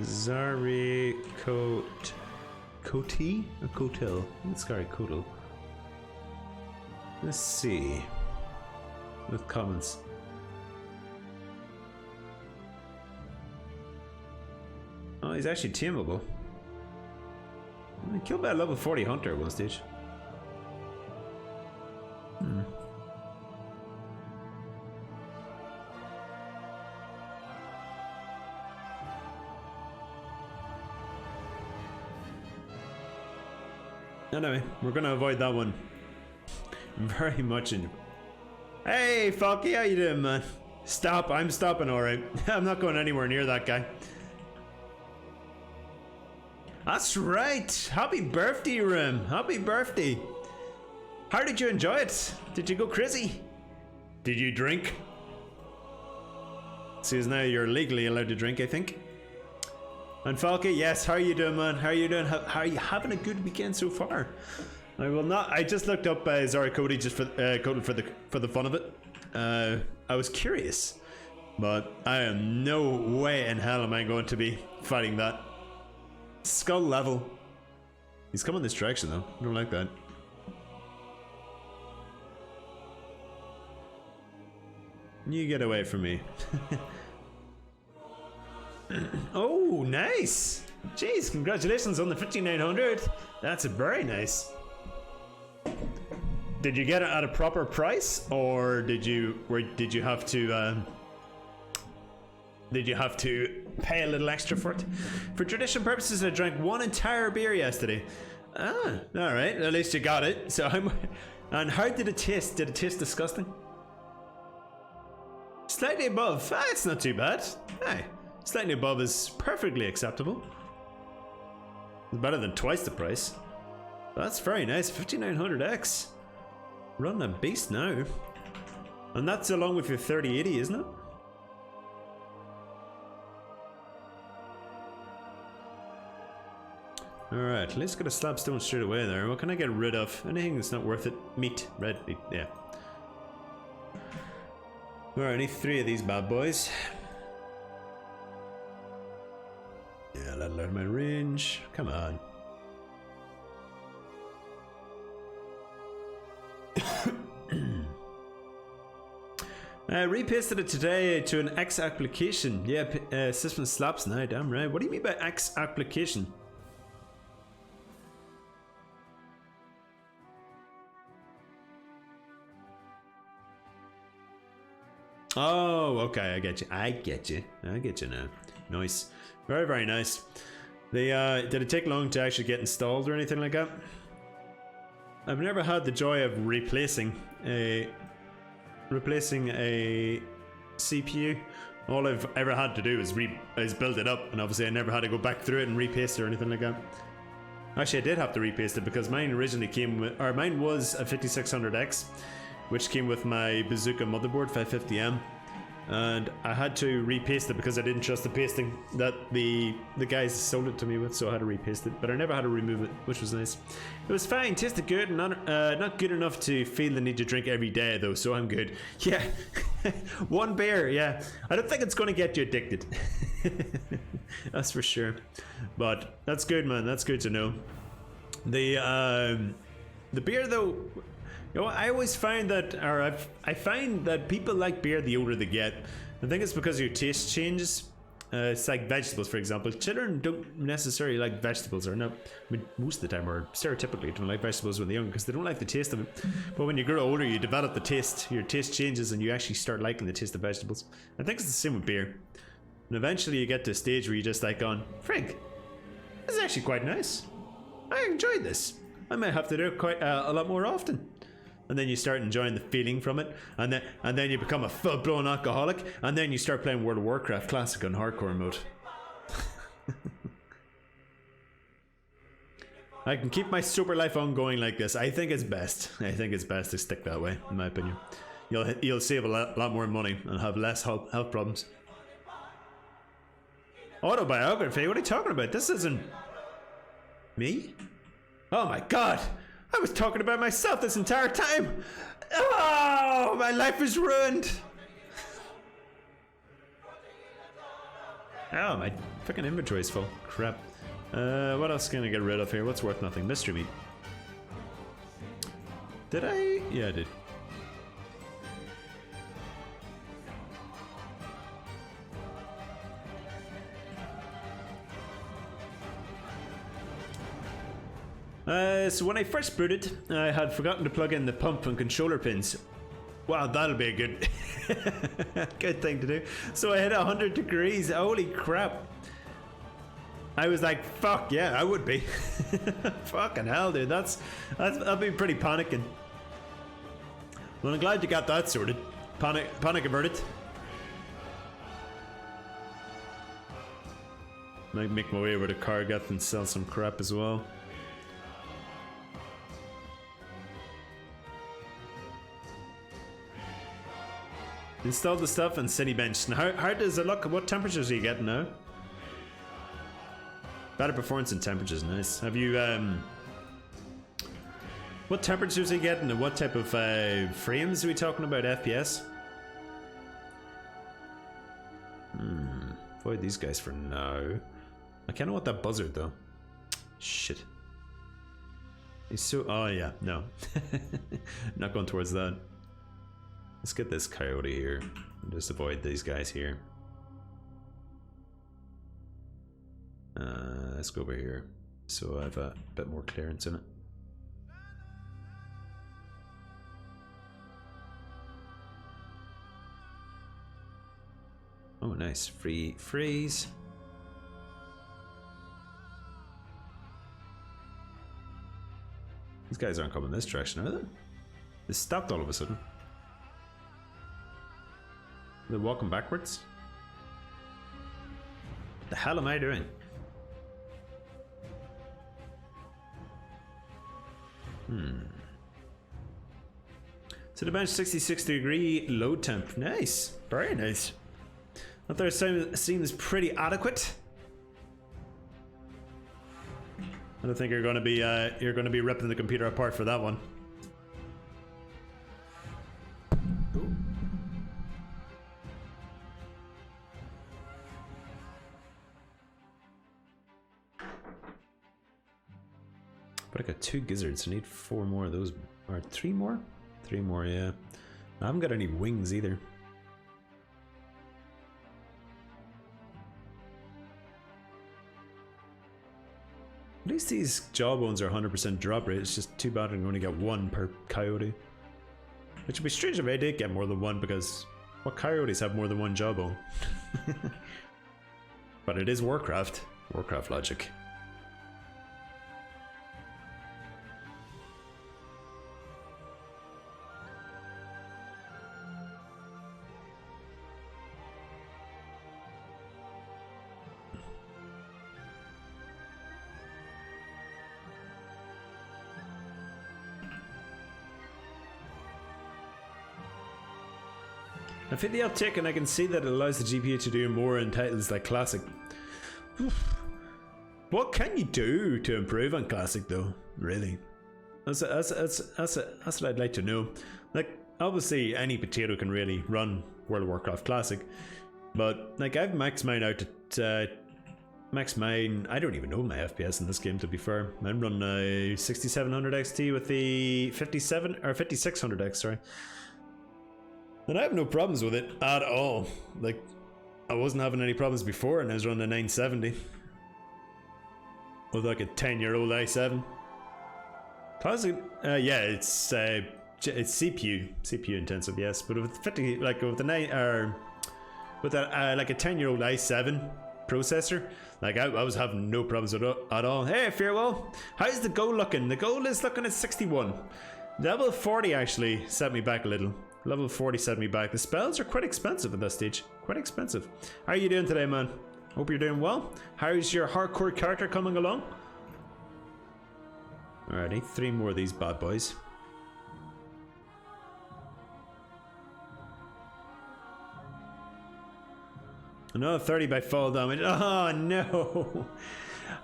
Zarikot... Koti? Or Kotel? It's Zarikotal. Let's see. With comments. Oh, he's actually tameable. I killed by a level 40 hunter at one stage. Anyway, we're gonna avoid that one very much. Hey, Falky, how you doing, man? Stop! I'm stopping. All right, I'm not going anywhere near that guy. That's right. Happy birthday, Rim. Happy birthday. How did you enjoy it? Did you go crazy? Did you drink? See, now you're legally allowed to drink, I think. And Falky, yes, how are you doing, man? How are you doing? How are you having a good weekend so far? I will not. I just looked up Zara Cody just for the fun of it. I was curious, but I am no way in hell am I going to be fighting that. Skull level. He's coming this direction though. I don't like that. You get away from me. Oh, nice! Jeez, congratulations on the 5900. That's very nice. Did you get it at a proper price, or did you have to pay a little extra for it? For tradition purposes, I drank one entire beer yesterday. Ah, all right. At least you got it. So and how did it taste? Did it taste disgusting? Slightly above. Ah, it's not too bad. Hey. Slightly above is perfectly acceptable. It's better than twice the price. That's very nice. 5900X. Run a beast now. And that's along with your 3080, isn't it? Alright, let's get a slabstone straight away there. What can I get rid of? Anything that's not worth it? Meat. Red meat, yeah. Alright, I need 3 of these bad boys. Yeah, that'll out of my range. Come on. I repasted it today to an X application. Yeah, system slaps now, damn right. What do you mean by X application? Oh, okay, I get you. I get you now. Nice. Very, very nice. They did it take long to actually get installed or anything like that? I've never had the joy of replacing a CPU. All I've ever had to do is build it up, and obviously I never had to go back through it and repaste it or anything like that. Actually, I did have to repaste it because mine originally came with, or mine was a 5600X, which came with my Bazooka motherboard 550M. And I had to repaste it because I didn't trust the pasting that the guys sold it to me with, so I had to repaste it. But I never had to remove it, which was nice. It was fine, tasted good, not good enough to feel the need to drink every day though, so I'm good. Yeah, one beer, yeah. I don't think it's going to get you addicted. That's for sure. But that's good, man. That's good to know. The beer though. You know, I always find that, or I find that people like beer the older they get. I think it's because your taste changes. It's like vegetables, for example. Children don't necessarily like vegetables, or not. I mean, most of the time, or stereotypically, don't like vegetables when they're young because they don't like the taste of it. But when you grow older, you develop the taste. Your taste changes, and you actually start liking the taste of vegetables. I think it's the same with beer. And eventually, you get to a stage where you just like, "On Frank, this is actually quite nice. I enjoyed this. I might have to do it quite a lot more often." And then you start enjoying the feeling from it, and then you become a full-blown alcoholic, and then you start playing World of Warcraft Classic on hardcore mode. I can keep my super life ongoing like this. I think it's best. I think it's best to stick that way, in my opinion. You'll save a lot more money and have less health problems. Autobiography? What are you talking about? This isn't me. Oh my god! I was talking about myself this entire time. Oh, my life is ruined. Oh, my freaking inventory is full. Crap. What else can I get rid of here? What's worth nothing? Mystery meat. Did I? Yeah, I did. So when I first booted, I had forgotten to plug in the pump and controller pins. Wow, that'll be a good, good thing to do. So I hit 100 degrees. Holy crap! I was like, "Fuck yeah, I would be." Fucking hell, dude. That'd be pretty panicking. Well, I'm glad you got that sorted. Panic averted. Might make my way over to Cargath and sell some crap as well. Install the stuff and city bench. Now, how does it look? What temperatures are you getting now? Better performance and temperatures, nice. Have you, what temperatures are you getting and what type of frames are we talking about, FPS? Avoid these guys for now. I kinda want that buzzard though. Shit. He's so, oh yeah, no. Not going towards that. Let's get this coyote here and just avoid these guys here. Let's go over here so I have a bit more clearance in it. Oh nice, freeze. These guys aren't coming this direction, are they? They stopped all of a sudden. They're walking backwards. The hell am I doing? So the bench 66 degree low temp. Nice, very nice. That there seems pretty adequate. I don't think you're going to be ripping the computer apart for that one. But I got 2 gizzards. I need 4 more of those, or 3 more? 3 more, yeah. I haven't got any wings either. At least these jawbones are 100% drop rate. It's just too bad I'm going to get 1 per coyote. Which would be strange if I did get more than 1, because what coyotes have more than 1 jawbone? But it is Warcraft. Warcraft logic. I feel the uptick and I can see that it allows the GPU to do more in titles like Classic. What can you do to improve on Classic though, really? That's what I'd like to know. Like, obviously any potato can really run World of Warcraft Classic, but like I've maxed mine out at max mine, I don't even know my FPS in this game to be fair. I'm running a 6700 XT with the 57 or 5600X, sorry. And I have no problems with it at all. Like, I wasn't having any problems before and I was running a 970 with like a 10-year-old i7. Classic, yeah, it's CPU intensive, yes, but with 50, like with the 9 or with a like a 10-year-old i7 processor, like I was having no problems with it at all. Hey, Farewell, how's the goal looking? The goal is looking at 61. Level 40 actually set me back a little. Level 40 set me back. The spells are quite expensive at this stage. Quite expensive. How are you doing today, man? Hope you're doing well. How's your hardcore character coming along? Alrighty, 3 more of these bad boys. Another 30 by fall damage. Oh no!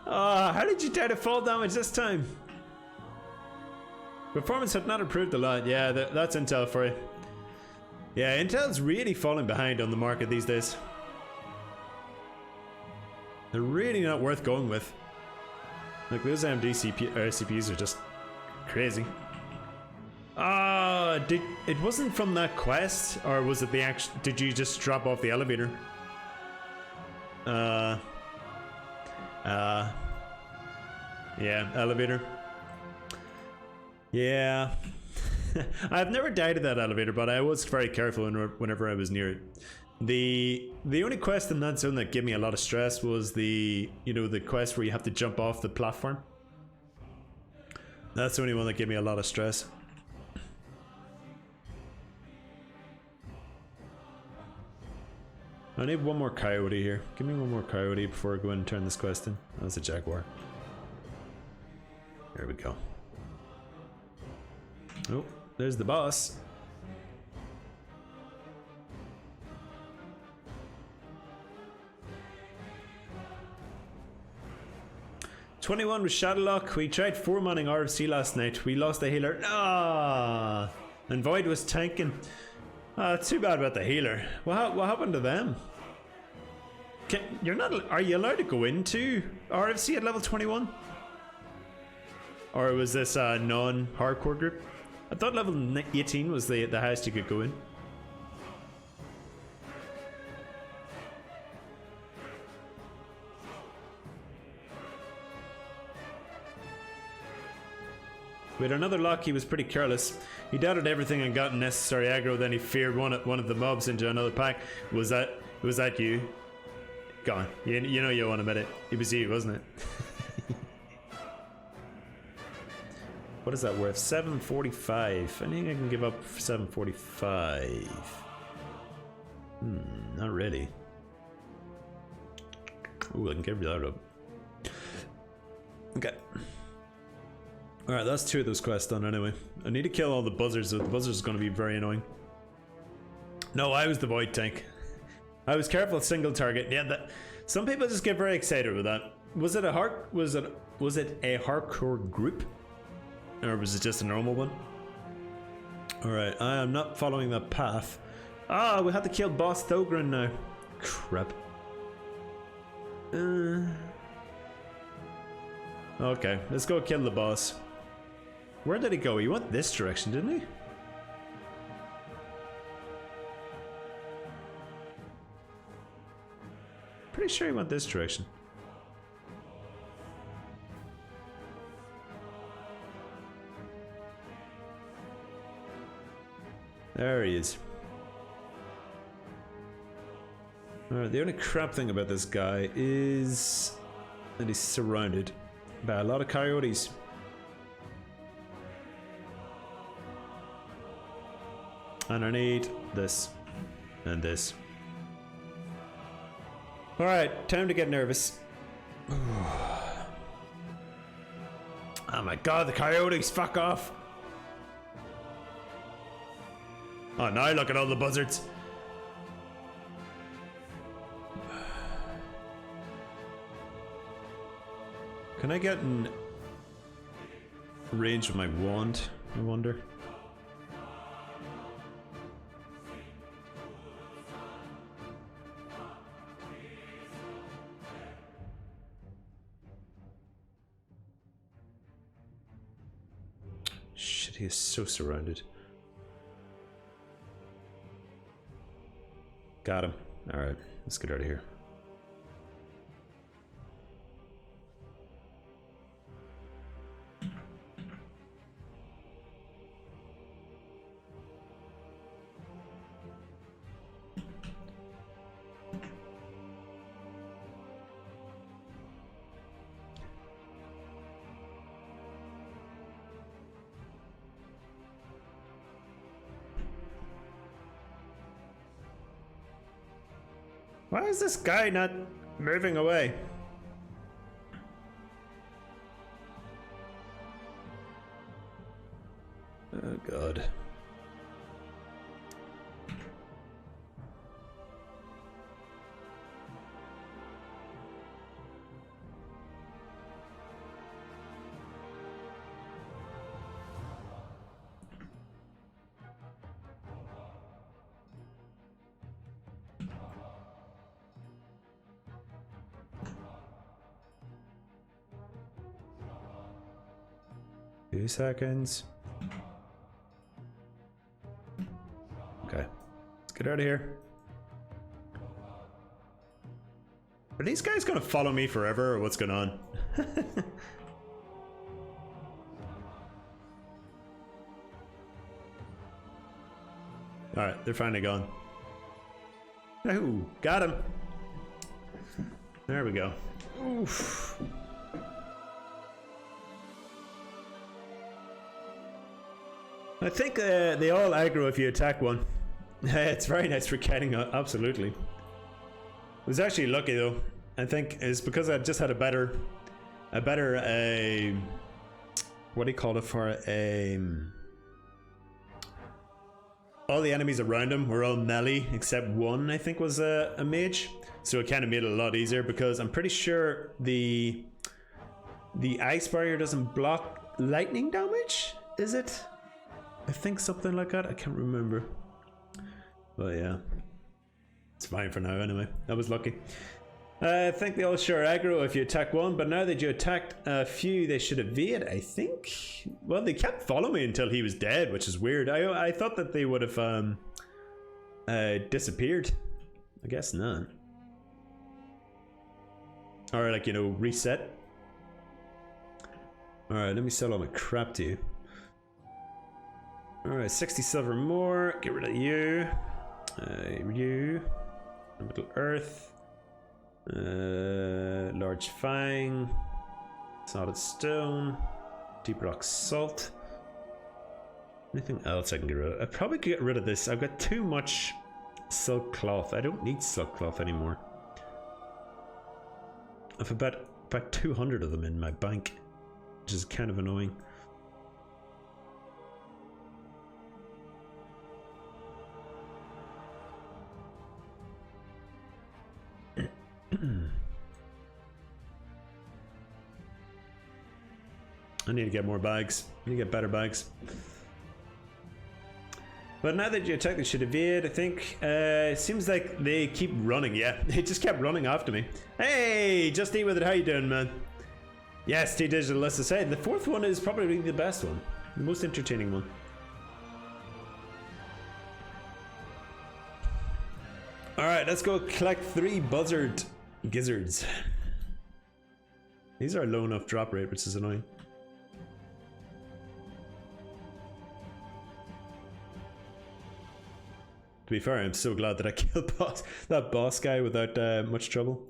Oh, how did you die to fall damage this time? Performance had not improved a lot. Yeah, that's Intel for you. Yeah, Intel's really falling behind on the market these days. They're really not worth going with. Like, those AMD CPUs are just crazy. Ah, it wasn't from that quest, or was it the actual? Did you just drop off the elevator? Yeah, elevator. Yeah. I've never died at that elevator, but I was very careful whenever I was near it. The only quest in that zone that gave me a lot of stress was the quest where you have to jump off the platform. That's the only one that gave me a lot of stress. I need one more coyote here. Give me one more coyote before I go in and turn this quest in. That's a jaguar. There we go. Oh, there's the boss. "21 with Shadowlock. We tried 4-manning RFC last night. We lost the healer. Ah, and Void was tanking. Too bad about the healer. What happened to them? Are you allowed to go into RFC at level 21? Or was this a non-hardcore group? I thought level 18 was the highest you could go in. With another lock, he was pretty careless. He doubted everything and got necessary aggro. Then he feared one of the mobs into another pack. Was that you? Gone. You know you won't admit it. It was you, wasn't it? What is that worth? 745. I think I can give up 745. Not really. Ooh, I can give that up. Okay. Alright, that's 2 of those quests done anyway. I need to kill all the buzzards, so the buzzards are going to be very annoying. No, I was the void tank. I was careful, single target. Yeah, some people just get very excited with that. Was it a hardcore group? Or was it just a normal one? Alright, I am not following that path. Ah, we have to kill Boss Thogran now. Crap. Okay, let's go kill the boss. Where did he go? He went this direction, didn't he? Pretty sure he went this direction. There he is. Alright, the only crap thing about this guy is that he's surrounded by a lot of coyotes. And I need this and this. Alright, time to get nervous. Oh my god, the coyotes, fuck off. Oh, now look at all the buzzards. Can I get in range with my wand, I wonder? Shit, he is so surrounded. Got him. Alright, let's get out of here. Why is this guy not moving away? Oh god. Two seconds. Okay, let's get out of here. Are these guys gonna follow me forever, or what's going on? Alright, they're finally gone. Ooh, got him. There we go. Oof. I think they all aggro if you attack one. It's very nice for getting, absolutely. I was actually lucky though. I think it's because I just had a better, what do you call it for all the enemies around him were all melee except one, I think, was a mage, so it kind of made it a lot easier because I'm pretty sure the ice barrier doesn't block lightning damage, is it? I think something like that. I can't remember, but yeah, it's fine for now anyway. I was lucky. I think they all share aggro if you attack one, but now that you attacked a few, they should evade, I think. Well, they kept following me until he was dead, which is weird. I thought that they would have disappeared. I guess not. Or like, you know, reset. Alright, let me sell all my crap to you. Alright, 60 silver more. Get rid of you. You. Middle Earth. Large Fang. Solid Stone. Deep Rock Salt. Anything else I can get rid of? I'd probably get rid of this. I've got too much silk cloth. I don't need silk cloth anymore. I've about 200 of them in my bank, which is kind of annoying. I need to get more bags. I need to get better bags. But now that you attack, they should evade, I think. It seems like they keep running. Yeah, they just kept running after me. Hey, Just Eat With It, how you doing, man? Yes, T-Digital, let's say. The fourth one is probably the best one. The most entertaining one. Alright, let's go collect 3 buzzard gizzards. These are low enough drop rate, which is annoying. To be fair, I'm so glad that I killed that boss guy without much trouble.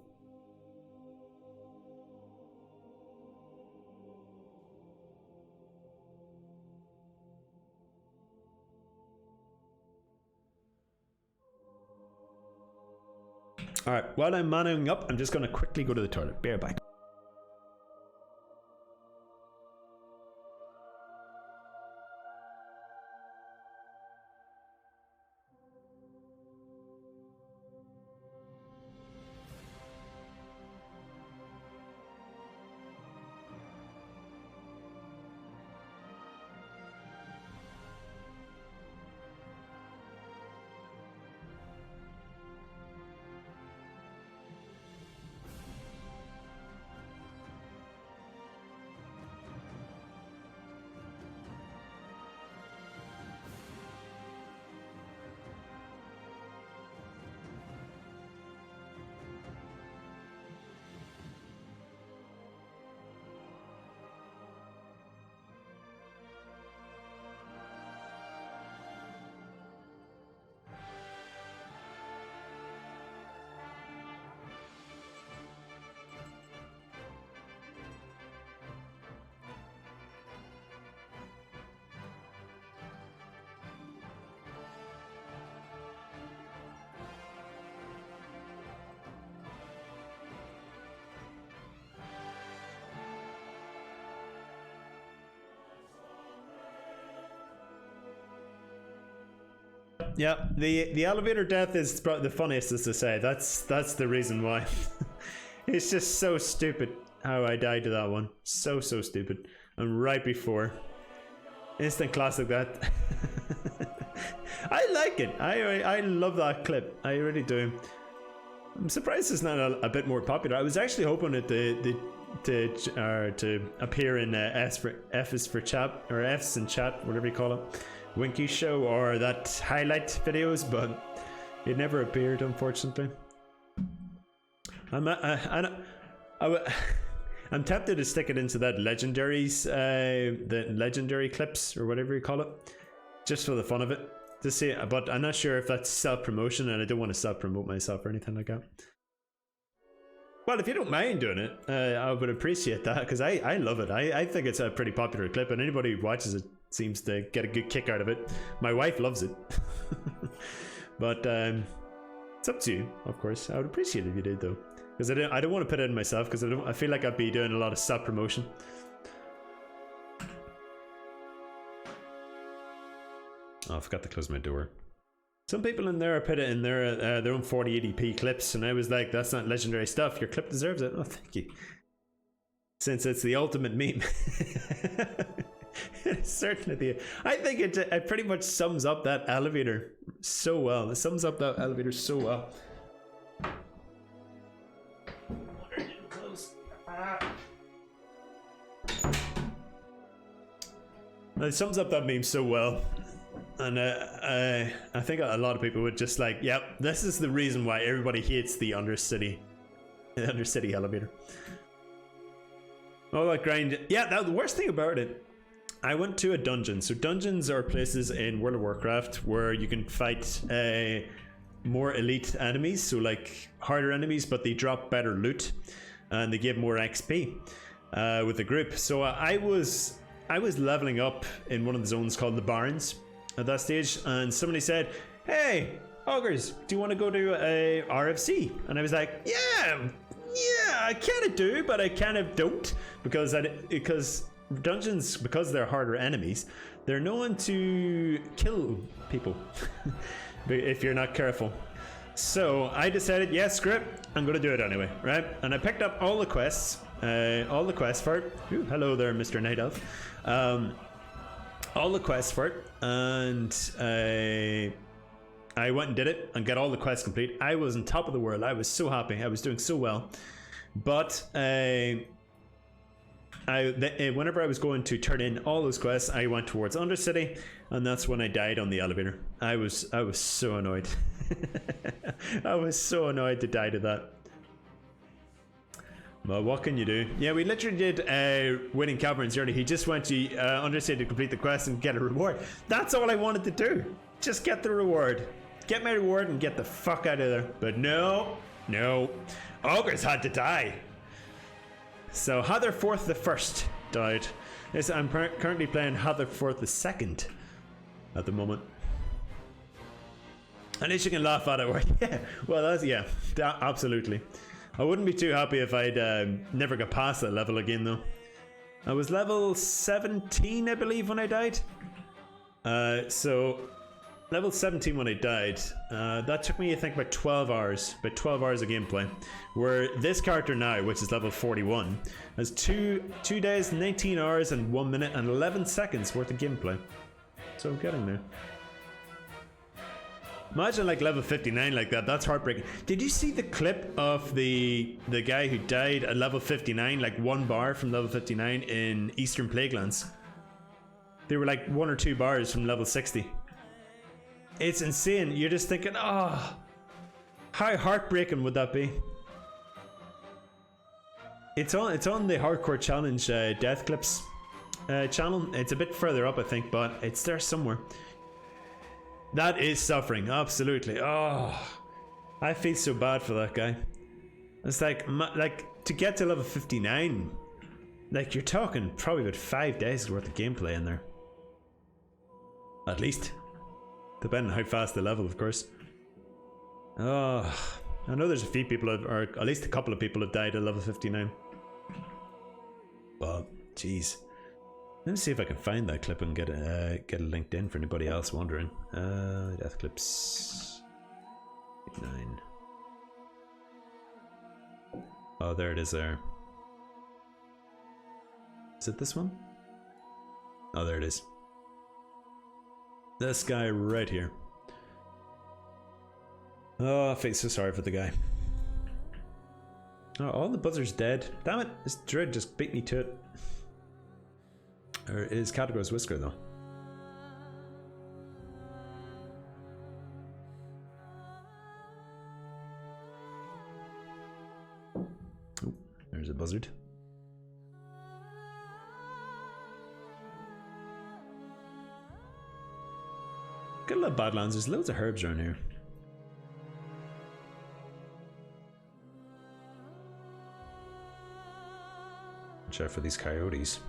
Alright, while I'm manning up, I'm just going to quickly go to the toilet. Be right back. Yeah, the elevator death is probably the funniest, as to say. That's the reason why. It's just so stupid how I died to that one. So stupid. And right before. Instant classic that. I like it. I love that clip. I really do. I'm surprised it's not a bit more popular. I was actually hoping it to appear in F is for chat, or F's in chat, whatever you call it. Winky show or that highlight videos, but it never appeared, unfortunately. I'm tempted to stick it into that legendaries, the legendary clips or whatever you call it, just for the fun of it. to see it, but I'm not sure if that's self-promotion, and I don't want to self-promote myself or anything like that. Well, if you don't mind doing it, I would appreciate that, because I love it. I think it's a pretty popular clip, and anybody who watches it seems to get a good kick out of it. My wife loves it. But it's up to you, of course. I would appreciate it if you did, though, because I don't want to put it in myself, because I feel like I'd be doing a lot of self-promotion. Oh, I forgot to close my door. Some people in there put it in their own 4080p clips, and I was like, that's not legendary stuff. Your clip deserves it. Oh, thank you. Since it's the ultimate meme. It's certainly the... I think it pretty much sums up that elevator so well. It sums up that elevator so well. It sums up that meme so well. And I think a lot of people would just like, yep, this is the reason why everybody hates the Undercity elevator. Oh, that grind. Yeah, now the worst thing about it, I went to a dungeon. So dungeons are places in World of Warcraft where you can fight more elite enemies, so like harder enemies, but they drop better loot and they give more XP with the group. So I was leveling up in one of the zones called the Barrens at that stage, and somebody said, hey Augers, do you want to go to a RFC? And I was like, yeah, I kind of do, but I kind of don't, because dungeons, because they're harder enemies, they're known to kill people if you're not careful. So I decided, yeah, screw it, I'm gonna do it anyway, right? And I picked up all the quests for it. Ooh, hello there, Mr. Night Elf. All the quests for it, and I went and did it and got all the quests complete. I was on top of the world. I was so happy. I was doing so well. But whenever I was going to turn in all those quests, I went towards Undercity, and that's when I died on the elevator. I was so annoyed. I was so annoyed to die to that. Well, what can you do? Yeah, we literally did winning Caverns early. He just went to Undercity to complete the quest and get a reward. That's all I wanted to do. Just get the reward. Get my reward and get the fuck out of there. But no. Ogres had to die. So Hatherforth the First died. Yes, I'm currently playing Hatherforth the Second at the moment. At least you can laugh at it. Yeah, well, absolutely. I wouldn't be too happy if I'd never got past that level again, though. I was level 17, I believe, when I died. So level 17 when I died. That took me, I think, about 12 hours. About 12 hours of gameplay. Where this character now, which is level 41, has 2 days, 19 hours, and 1 minute and 11 seconds worth of gameplay. So I'm getting there. Imagine like level 59 like that. That's heartbreaking. Did you see the clip of the guy who died at level 59, like 1 bar from level 59 in Eastern Plaguelands? They were like 1 or 2 bars from level 60. It's insane. You're just thinking, oh, how heartbreaking would that be? It's on the Hardcore Challenge Death Clips channel. It's a bit further up, I think, but it's there somewhere. That is suffering, absolutely. Oh, I feel so bad for that guy. It's like to get to level 59, like you're talking probably about 5 days worth of gameplay in there. At least. Depending on how fast they level, of course. Oh, I know there's a few people, or at least a couple of people have died at level 59. But, jeez. Let me see if I can find that clip and get it linked in for anybody else wondering. Death clips 9. Oh, there it is there. Is it this one? Oh, there it is. This guy right here. Oh, I feel so sorry for the guy. Oh, all the buzzers dead. Damn it, this druid just beat me to it. Or is Category's Whisker though? Oh, there's a buzzard. Got a lot of badlands. There's loads of herbs around here. Watch out for these coyotes.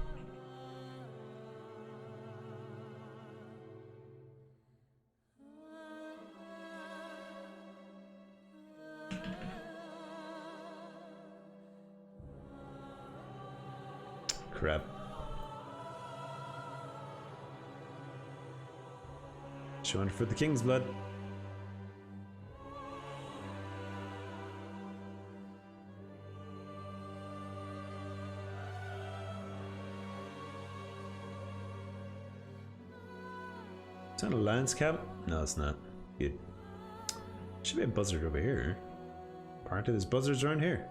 Crap. Showing for the king's blood. Is that a lance cap? No, it's not. Good. Should be a buzzard over here. Apparently there's buzzards around here.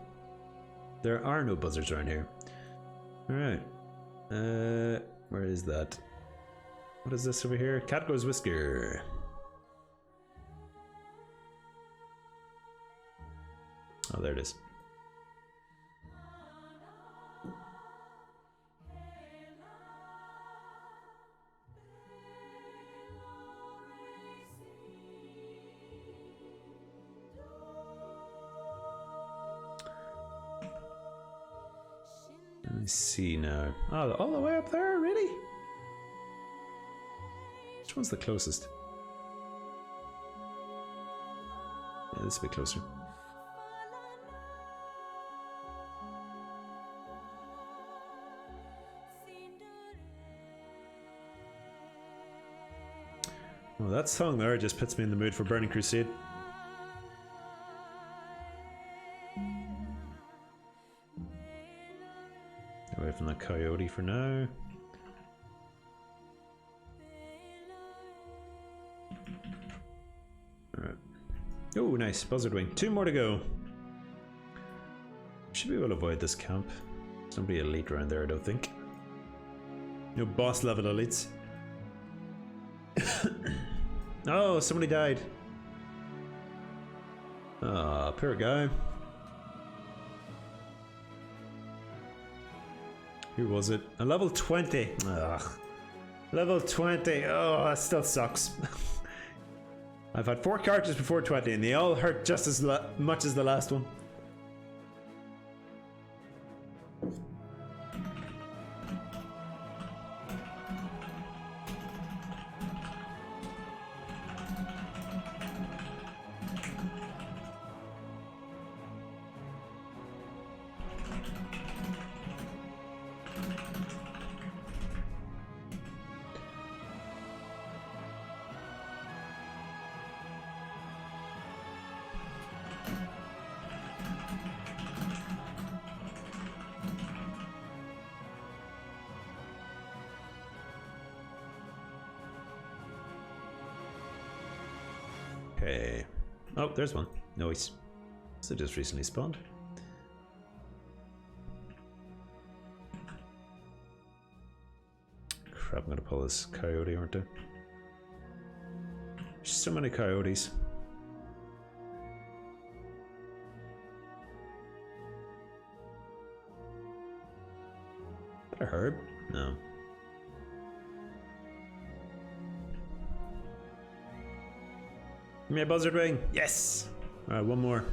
There are no buzzards around here. Alright. Where is that? What is this over here? Cat goes whisker. Oh, there it is. Let me see now. Oh, all the way up there, really? Which one's the closest? Yeah, this will be closer. Well, that song there just puts me in the mood for Burning Crusade. Away from that coyote for now. Alright. Oh, nice. Buzzard wing. 2 more to go. Should be able to avoid this camp. There's nobody elite around there, I don't think. No boss level elites. Oh, somebody died. Ah, poor guy. Who was it? A level 20. Ugh. Level 20. Oh, that still sucks. I've had 4 characters before 20 and they all hurt just as much as the last one. Okay. Oh, there's one. Nice. So just recently spawned. Crap, I'm gonna pull this coyote, aren't I? There's so many coyotes. Is that a herb? No. Give me a buzzard wing. Yes. All right, one more.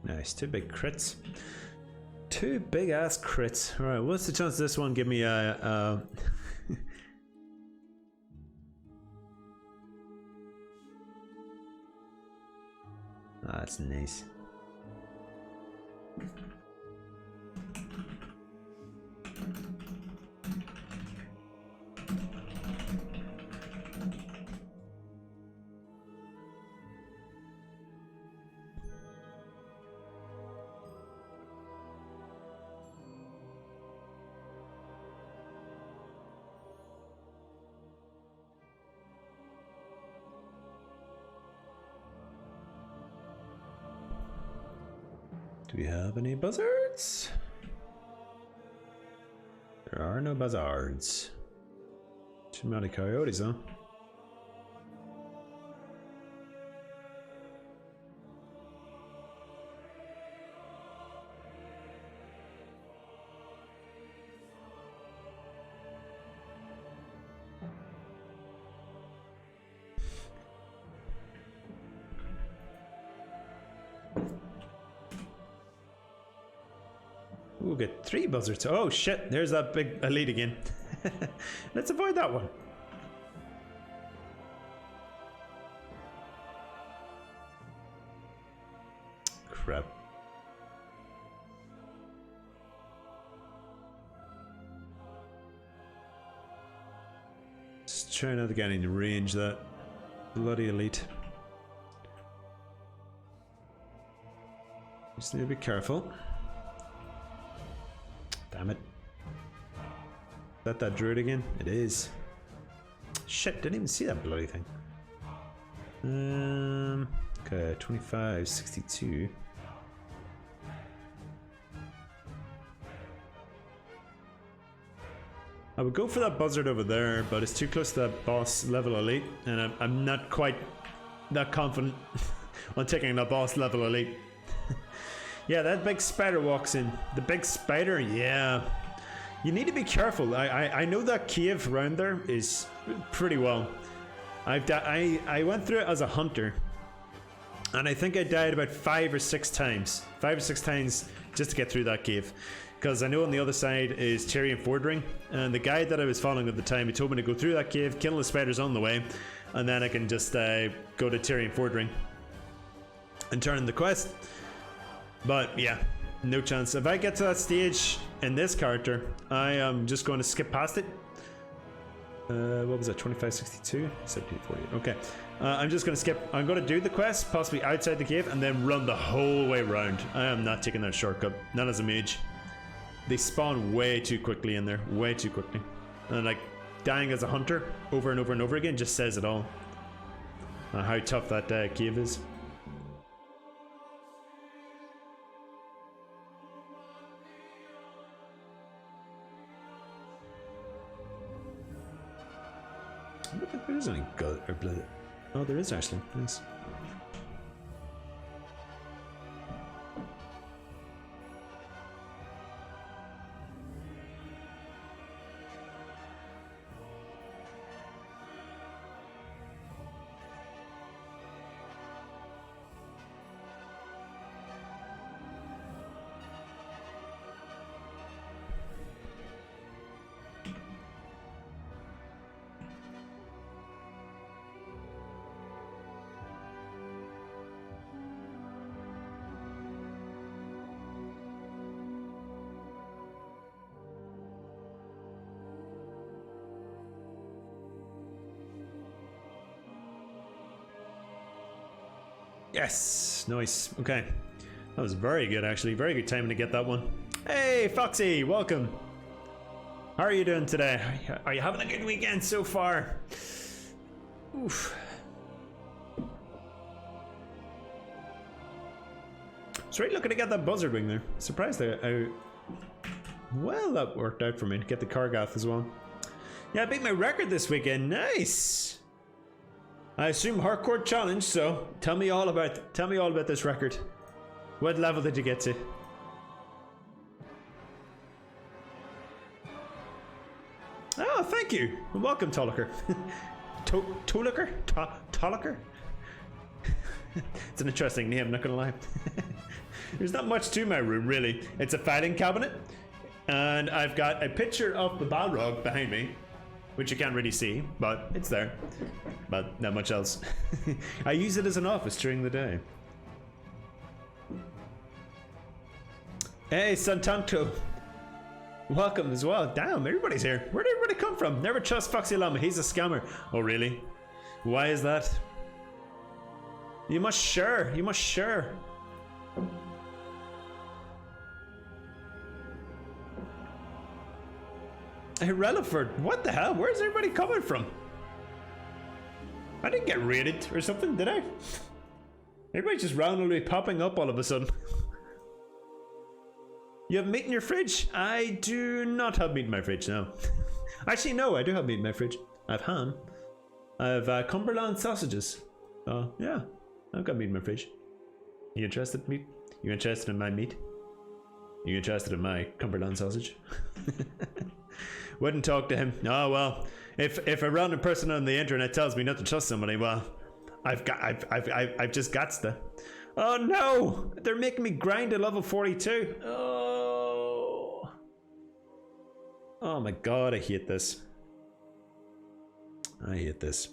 Nice, 2 big crits. 2 big ass crits. Alright, what's the chance this one give me a Ah, that's nice. Do we have any buzzards? There are no buzzards. Too many coyotes, huh? We'll get 3 buzzards. Oh shit, there's that big elite again. Let's avoid that one. Crap. Just try not to get in range that bloody elite. Just need to be careful. Damn it. Is that druid again? It is. Shit, didn't even see that bloody thing. Okay, 25, 62. I would go for that buzzard over there, but it's too close to that boss level elite, and I'm not quite that confident on taking that boss level elite. Yeah, that big spider walks in. The big spider, yeah. You need to be careful. I know that cave around there is pretty well. I went through it as a hunter, and I think I died about 5 or 6 times. 5 or 6 times just to get through that cave. Because I know on the other side is Tyrion Fordring, and the guide that I was following at the time, he told me to go through that cave, kill the spiders on the way, and then I can just go to Tyrion Fordring and turn in the quest. But yeah, no chance. If I get to that stage in this character, I am just going to skip past it. What was that? 2562? 1748. Okay. I'm just going to skip. I'm going to do the quest, possibly outside the cave, and then run the whole way around. I am not taking that shortcut. Not as a mage. They spawn way too quickly in there. Way too quickly. And like, dying as a hunter over and over and over again just says it all. How tough that cave is. I don't think there is any gut or blood. Oh, there is actually. Nice. Yes, nice. Okay, that was very good actually. Very good timing to get that one. Hey, Foxy, welcome. How are you doing today? Are you having a good weekend so far? Oof. Straight looking to get that buzzard wing there. Surprised how well that worked out for me to get the Kargath as well. Yeah, I beat my record this weekend. Nice. I assume hardcore challenge, so tell me all about this record. What level did you get to? Oh, thank you. Welcome, Tolliker. Tolliker? Tolliker? It's an interesting name, I'm not gonna lie. There's not much to my room, really. It's a fighting cabinet, and I've got a picture of the Balrog behind me, which you can't really see, but it's there. But not much else. I use it as an office during the day. Hey, Santanto. Welcome as well. Damn, everybody's here. Where did everybody come from? Never trust Foxy Llama, he's a scammer. Oh, really? Why is that? You must share. You must share. Hey, Reliford, what the hell? Where's everybody coming from? I didn't get raided or something, did I? Everybody's just randomly popping up all of a sudden. You have meat in your fridge? I do not have meat in my fridge, no. Actually, no, I do have meat in my fridge. I have ham. I have Cumberland sausages. Oh, yeah. I've got meat in my fridge. You interested in meat? You interested in my meat? You interested in my Cumberland sausage? Wouldn't talk to him. Oh, well. If a random person on the internet tells me not to trust somebody, well, I've just got to. Oh no! They're making me grind to level 42. Oh. Oh my god, I hate this. I hate this.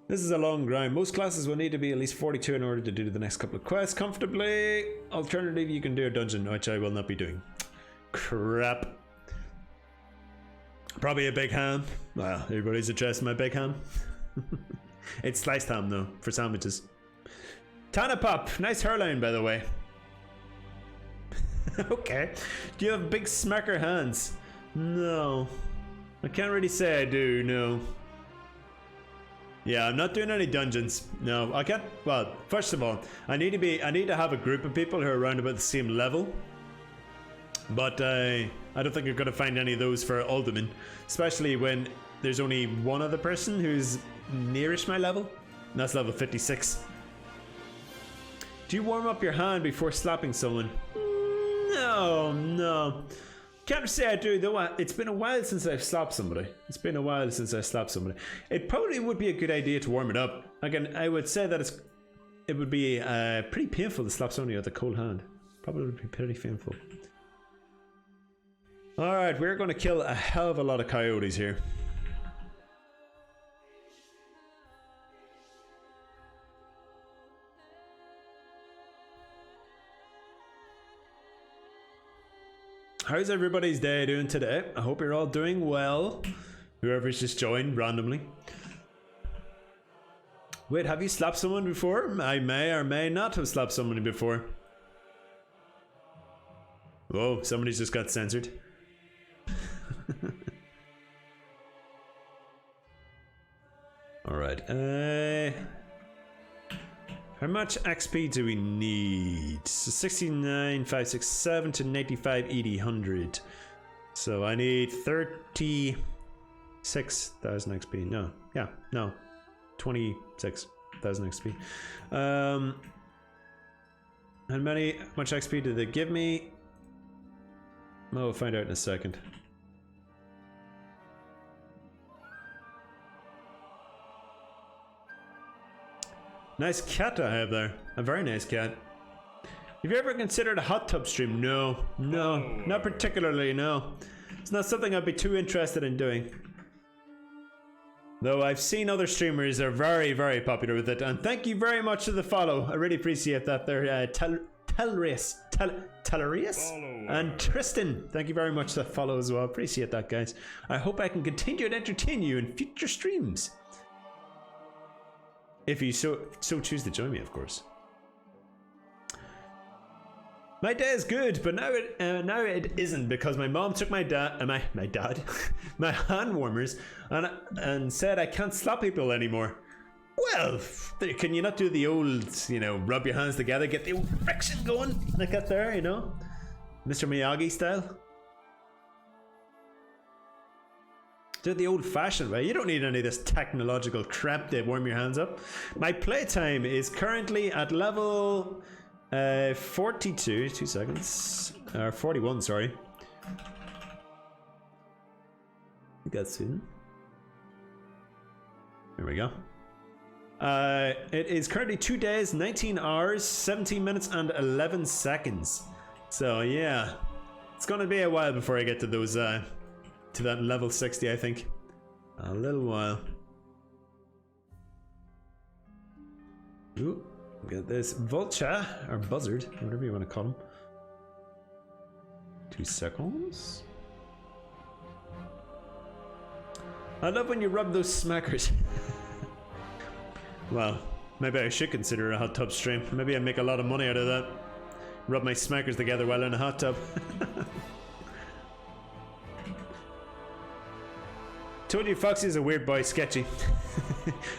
This is a long grind. Most classes will need to be at least 42 in order to do the next couple of quests comfortably. Alternatively, you can do a dungeon, which I will not be doing. Crap. Probably a big ham. Well, everybody's interested in my big ham. It's sliced ham though, for sandwiches. Tana Pop, nice hairline by the way. Okay. Do you have big smacker hands? No. I can't really say I do, no. Yeah, I'm not doing any dungeons. No, I can't. Well, first of all, I need to have a group of people who are around about the same level. But I don't think you're going to find any of those for Alderman, especially when there's only one other person who's nearish my level, and that's level 56. Do you warm up your hand before slapping someone? No. Can't say I do though. It's been a while since I've slapped somebody. It probably would be a good idea to warm it up. Again, I would say that it would be pretty painful to slap somebody with a cold hand. Probably would be pretty painful. Alright, we're going to kill a hell of a lot of coyotes here. How's everybody's day doing today? I hope you're all doing well. Whoever's just joined randomly. Wait, have you slapped someone before? I may or may not have slapped somebody before. Whoa, somebody's just got censored. Alright, how much XP do we need? So 69, 567 to 95, 80, 100. So I need 36,000 XP. No, yeah, no, 26,000 XP. How much XP did they give me? Well, we'll find out in a second. Nice cat I have there. A very nice cat. Have you ever considered a hot tub stream? No, not particularly, no. It's not something I'd be too interested in doing. Though I've seen other streamers are very, very popular with it. And thank you very much for the follow. I really appreciate that there. Telarius and Tristan, thank you very much for the follow as well. Appreciate that, guys. I hope I can continue to entertain you in future streams. If you so choose to join me, of course. My day is good, but now it isn't because my mom took my hand warmers and said I can't slap people anymore. Well, can you not do the old, rub your hands together, get the old friction going like that there, Mr. Miyagi style? Do it the old-fashioned way. You don't need any of this technological crap to warm your hands up. My playtime is currently at level 42. 2 seconds. Or 41, sorry. That's soon. There we go. It is currently 2 days, 19 hours, 17 minutes, and 11 seconds. So yeah, it's gonna be a while before I get to those. To that level 60, I think. A little while. Ooh, got this vulture, or buzzard, whatever you want to call him. 2 seconds. I love when you rub those smackers. Well, maybe I should consider a hot tub stream. Maybe I make a lot of money out of that. Rub my smackers together while in a hot tub. Told you Foxy's a weird boy, sketchy.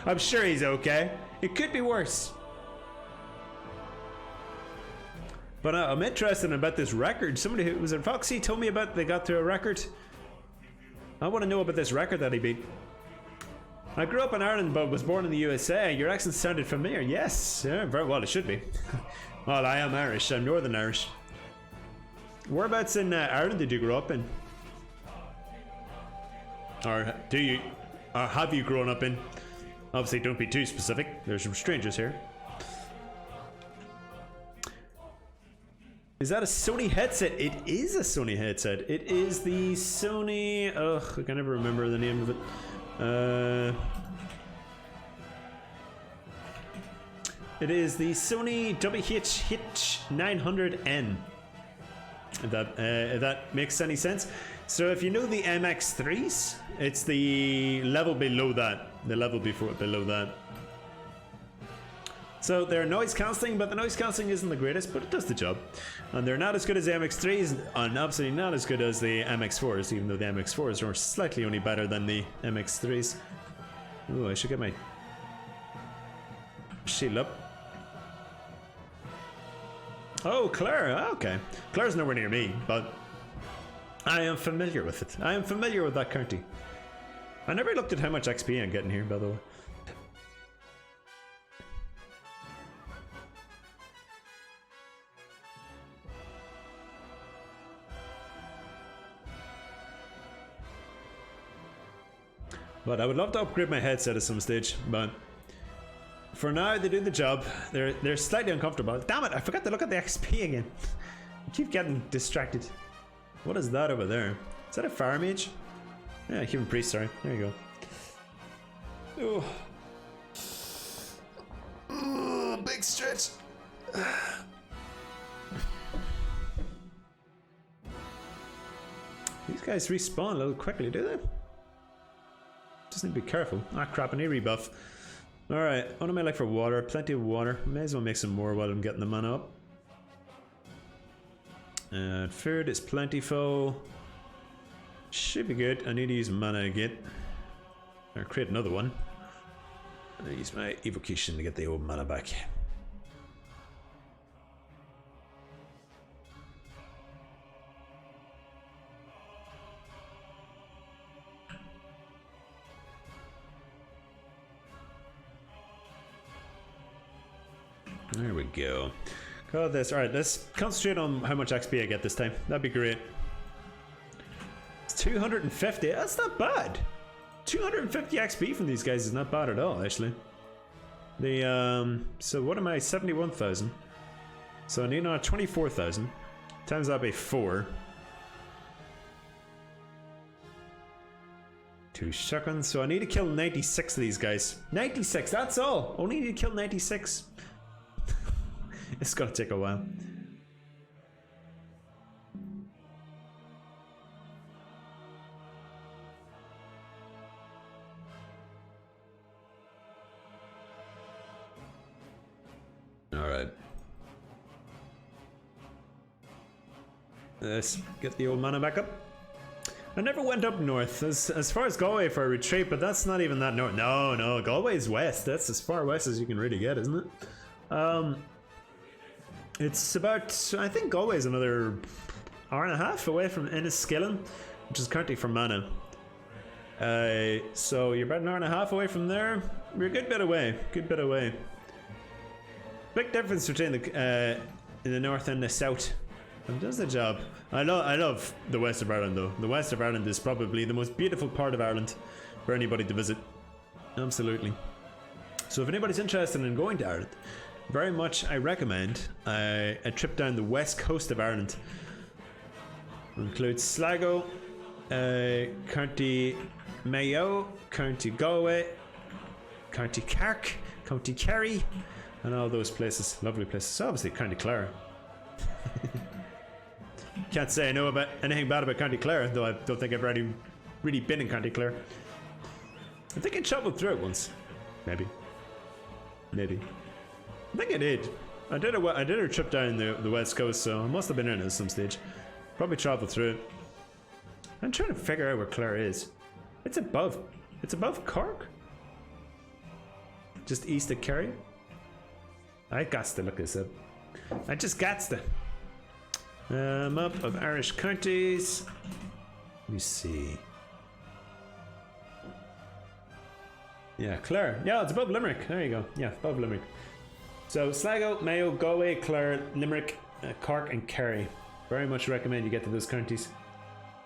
I'm sure he's okay. It could be worse. But I'm interested about this record. Somebody who was it Foxy told me about they got to a record. I want to know about this record that he beat. I grew up in Ireland but was born in the USA. Your accent sounded familiar. Yes, yeah, very well it should be. Well, I am Irish. I'm Northern Irish. Whereabouts in Ireland did you grow up in? Or do you? Or have you grown up in? Obviously, don't be too specific. There's some strangers here. Is that a Sony headset? It is a Sony headset. It is the Sony... Ugh, I can never remember the name of it. It is the Sony WH-900N. If that makes any sense. So if you know the MX3s, it's the level below that. The level below that. So they're noise cancelling, but the noise cancelling isn't the greatest, but it does the job. And they're not as good as the MX3s, and absolutely not as good as the MX4s, even though the MX4s are slightly only better than the MX3s. Ooh, I should get my shield up. Oh, Claire, okay. Claire's nowhere near me, but I am familiar with it. I am familiar with that county. I never looked at how much XP I'm getting here, by the way. But I would love to upgrade my headset at some stage, but for now they do the job. They're slightly uncomfortable. Damn it, I forgot to look at the XP again. I keep getting distracted. What is that over there? Is that a fire mage? Yeah, human priest, sorry. There you go. Oh, big stretch. These guys respawn a little quickly, do they? Just need to be careful. Ah, crap, I need rebuff. Alright, what am I like for water? Plenty of water. May as well make some more while I'm getting the mana up. Food is plentiful. Should be good. I need to use mana again. Or create another one. I use my evocation to get the old mana back. There we go. Got this. Alright, let's concentrate on how much XP I get this time. That'd be great. It's 250. That's not bad. 250 XP from these guys is not bad at all, actually. The so what am I? 71,000. So I need now 24,000. Times that by 4. 2 seconds. So I need to kill 96 of these guys. 96, that's all. Only need to kill 96. It's gonna take a while. Alright. Let's get the old mana back up. I never went up north, as far as Galway for a retreat, but that's not even that north. No, Galway's west. That's as far west as you can really get, isn't it? It's about, I think Galway's another hour and a half away from Enniskillen, which is currently from mana. So you're about an hour and a half away from there. We're a good bit away. Big difference between the in the north and the south. It does the job. I love the west of Ireland though. The west of Ireland is probably the most beautiful part of Ireland for anybody to visit. Absolutely. So if anybody's interested in going to Ireland, very much I recommend a trip down the west coast of Ireland. It includes Sligo, County Mayo, County Galway, County Cork, County Kerry, and all those places. Lovely places. So obviously County Clare. Can't say I know about anything bad about County Clare, though I don't think I've really been in County Clare. I think I travelled through it once. Maybe. I think I did. I did a trip down the west coast, so I must have been in it at some stage. Probably travelled through it. I'm trying to figure out where Clare is. It's above Cork? Just east of Kerry? I got to look this up. I just got to. Map of Irish counties. Let me see. Yeah, Clare. Yeah, it's above Limerick. There you go. Yeah, above Limerick. So Sligo, Mayo, Galway, Clare, Limerick, Cork and Kerry. Very much recommend you get to those counties.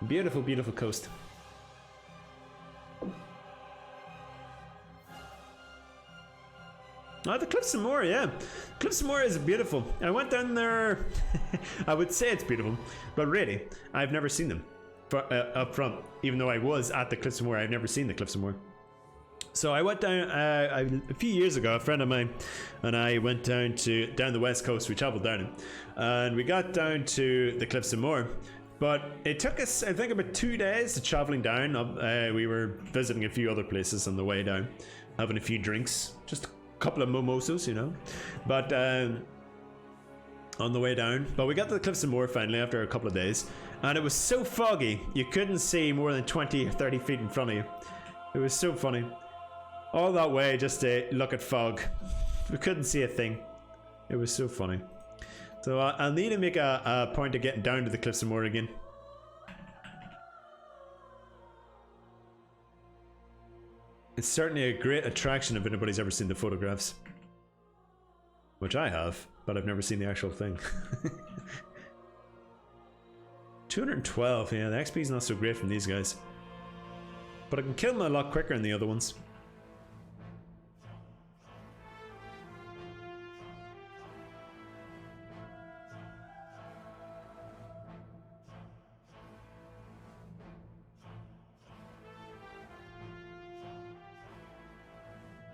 Beautiful, beautiful coast. Oh, the Cliffs of Moher, yeah. Cliffs of Moher is beautiful. I went down there. I would say it's beautiful, but really, I've never seen them up front. Even though I was at the Cliffs of Moher, I've never seen the Cliffs of Moher. So I went down a few years ago. A friend of mine and I went down the west coast. We travelled down it, and we got down to the Cliffs of Moher. But it took us, I think, about 2 days of travelling down. We were visiting a few other places on the way down, having a few drinks, just a couple of mimosas, you know. But on the way down, but we got to the Cliffs of Moher finally after a couple of days, and it was so foggy you couldn't see more than 20 or 30 feet in front of you. It was so funny. All that way just to look at fog. We couldn't see a thing. It was so funny. So I'll need to make a point of getting down to the Cliffs of Moher again. It's certainly a great attraction if anybody's ever seen the photographs. Which I have, but I've never seen the actual thing. 212, yeah, the XP's not so great from these guys. But I can kill them a lot quicker than the other ones.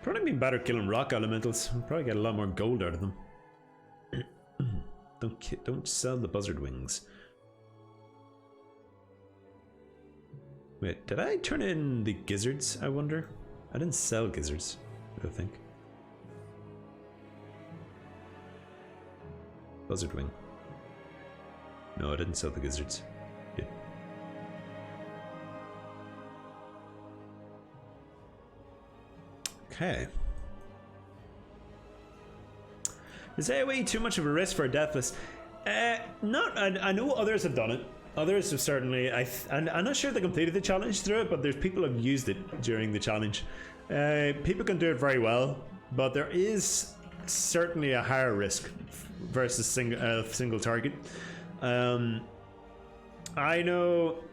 Probably be better killing rock elementals. I'll probably get a lot more gold out of them. Don't sell the buzzard wings. Wait, did I turn in the gizzards, I wonder? I didn't sell gizzards, I don't think. Buzzard wing. No, I didn't sell the gizzards. Did. Okay. Is AoE too much of a risk for a deathless? Not. I know others have done it. Others have certainly. I'm not sure they completed the challenge through it, but there's people who have used it during the challenge. People can do it very well, but there is certainly a higher risk versus single target. I know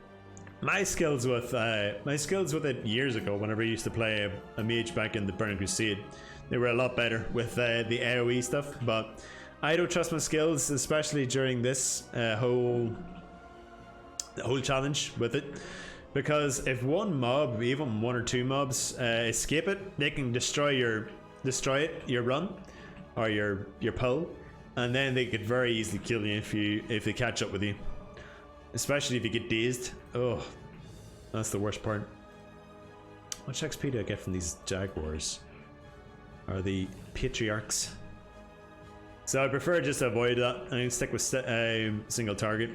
my skills with it years ago. Whenever I used to play a mage back in the Burning Crusade, they were a lot better with the AoE stuff. But I don't trust my skills, especially during this whole challenge with it, because if one mob, even one or two mobs, escape it, they can destroy your run or your pull, and then they could very easily kill you if they catch up with you. Especially if you get dazed. Oh, that's the worst part. How much XP do I get from these jaguars? Or the patriarchs? So I prefer just to avoid that and stick with single target.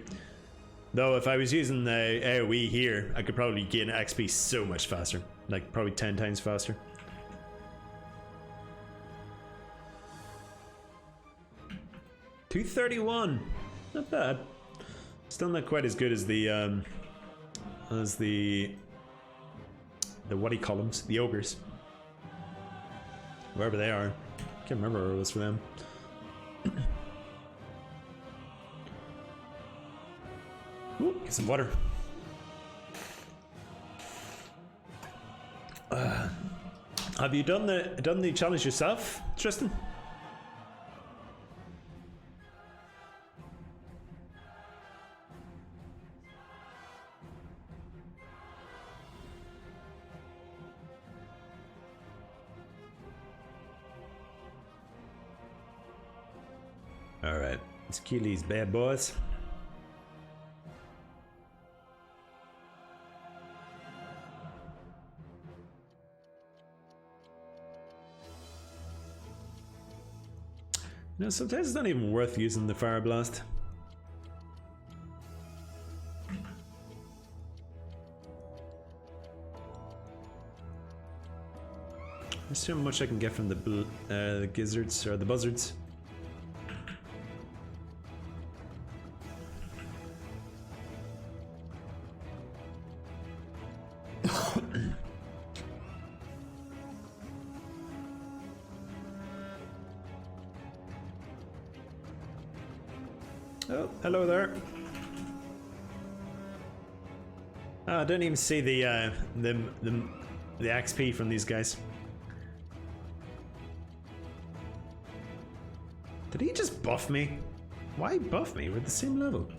Though if I was using the AoE here, I could probably gain XP so much faster. Like probably 10 times faster. $231. Not bad. Still not quite as good as the what do you call them? The ogres. Wherever they are. Can't remember where it was for them. Ooh, get some water. Have you done the challenge yourself, Tristan? Alright, let's kill these bad boys. No, sometimes it's not even worth using the fire blast. Let's see how much I can get from the gizzards or the buzzards. Oh, hello there. Oh, I didn't even see the XP from these guys. Did he just buff me? Why buff me? We're at the same level.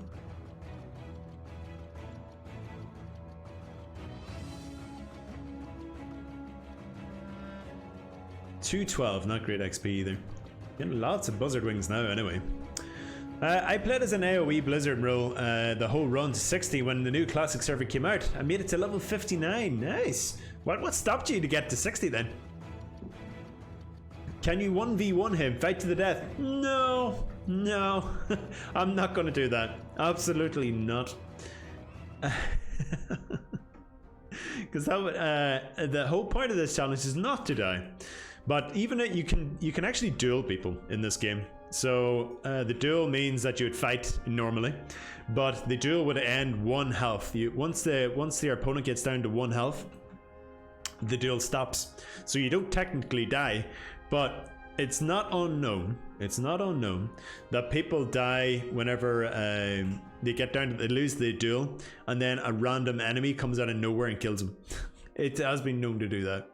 $212, not great XP either. Getting lots of buzzard wings now anyway. I played as an AoE Blizzard role the whole run to 60 when the new classic server came out. I made it to level 59. Nice. What stopped you to get to 60 then? Can you 1v1 him? Fight to the death? No. No. I'm not going to do that. Absolutely not. Because that would, the whole point of this challenge is not to die. But even you can actually duel people in this game. So the duel means that you would fight normally, but the duel would end 1 health. Once the opponent gets down to 1 health, the duel stops. So you don't technically die, but it's not unknown. It's not unknown that people die whenever they get down to they lose the duel, and then a random enemy comes out of nowhere and kills them. It has been known to do that.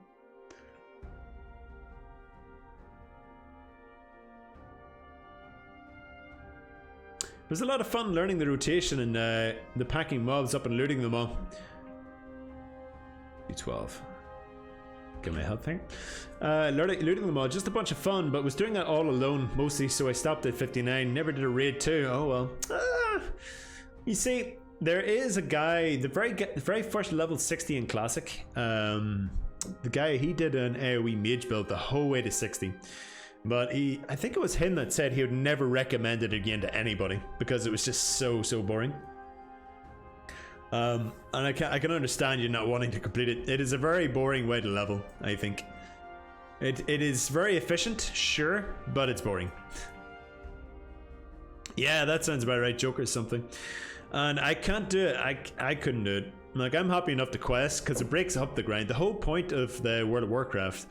It was a lot of fun learning the rotation and the packing mobs up and looting them all. 12. Get my health thing. Looting them all, just a bunch of fun, but was doing that all alone mostly, so I stopped at 59. Never did a raid too. Oh well. You see, there is a guy, the very first level 60 in Classic. The guy, he did an AoE Mage build the whole way to 60. But I think it was him that said he would never recommend it again to anybody because it was just so boring. And I can understand you not wanting to complete it. It is a very boring way to level, I think. It is very efficient, sure, but it's boring. Yeah, that sounds about right. Joker something. And I can't do it. I couldn't do it. Like, I'm happy enough to quest because it breaks up the grind. The whole point of the World of Warcraft,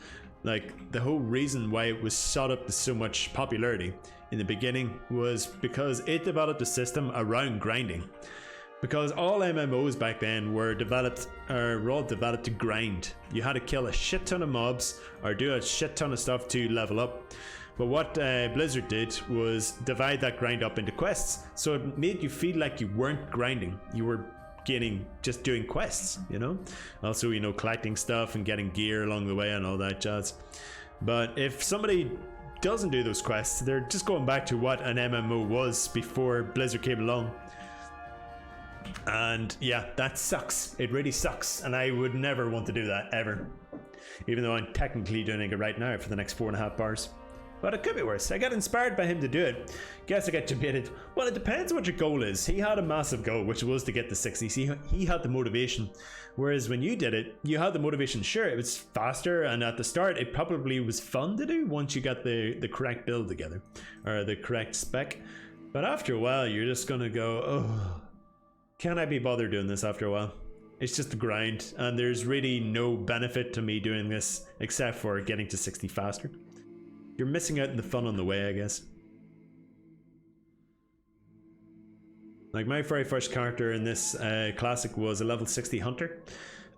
like the whole reason why it was shot up to so much popularity in the beginning was because it developed a system around grinding. Because all MMOs back then were all developed to grind. You had to kill a shit ton of mobs or do a shit ton of stuff to level up. But what Blizzard did was divide that grind up into quests. So it made you feel like you weren't grinding. You were just doing quests, you know? Also, you know, collecting stuff and getting gear along the way and all that jazz. But if somebody doesn't do those quests, they're just going back to what an MMO was before Blizzard came along. And yeah, that sucks. It really sucks. And I would never want to do that, ever. Even though I'm technically doing it right now for the next 4.5 bars. But it could be worse. I got inspired by him to do it. Guess I get debated. Well, it depends what your goal is. He had a massive goal, which was to get to 60. See, he had the motivation. Whereas when you did it, you had the motivation. Sure, it was faster, and at the start, it probably was fun to do once you got the correct build together, or the correct spec. But after a while, you're just gonna go, oh, can I be bothered doing this after a while? It's just a grind, and there's really no benefit to me doing this except for getting to 60 faster. You're missing out on the fun on the way, I guess. Like, my very first character in this classic was a level 60 hunter,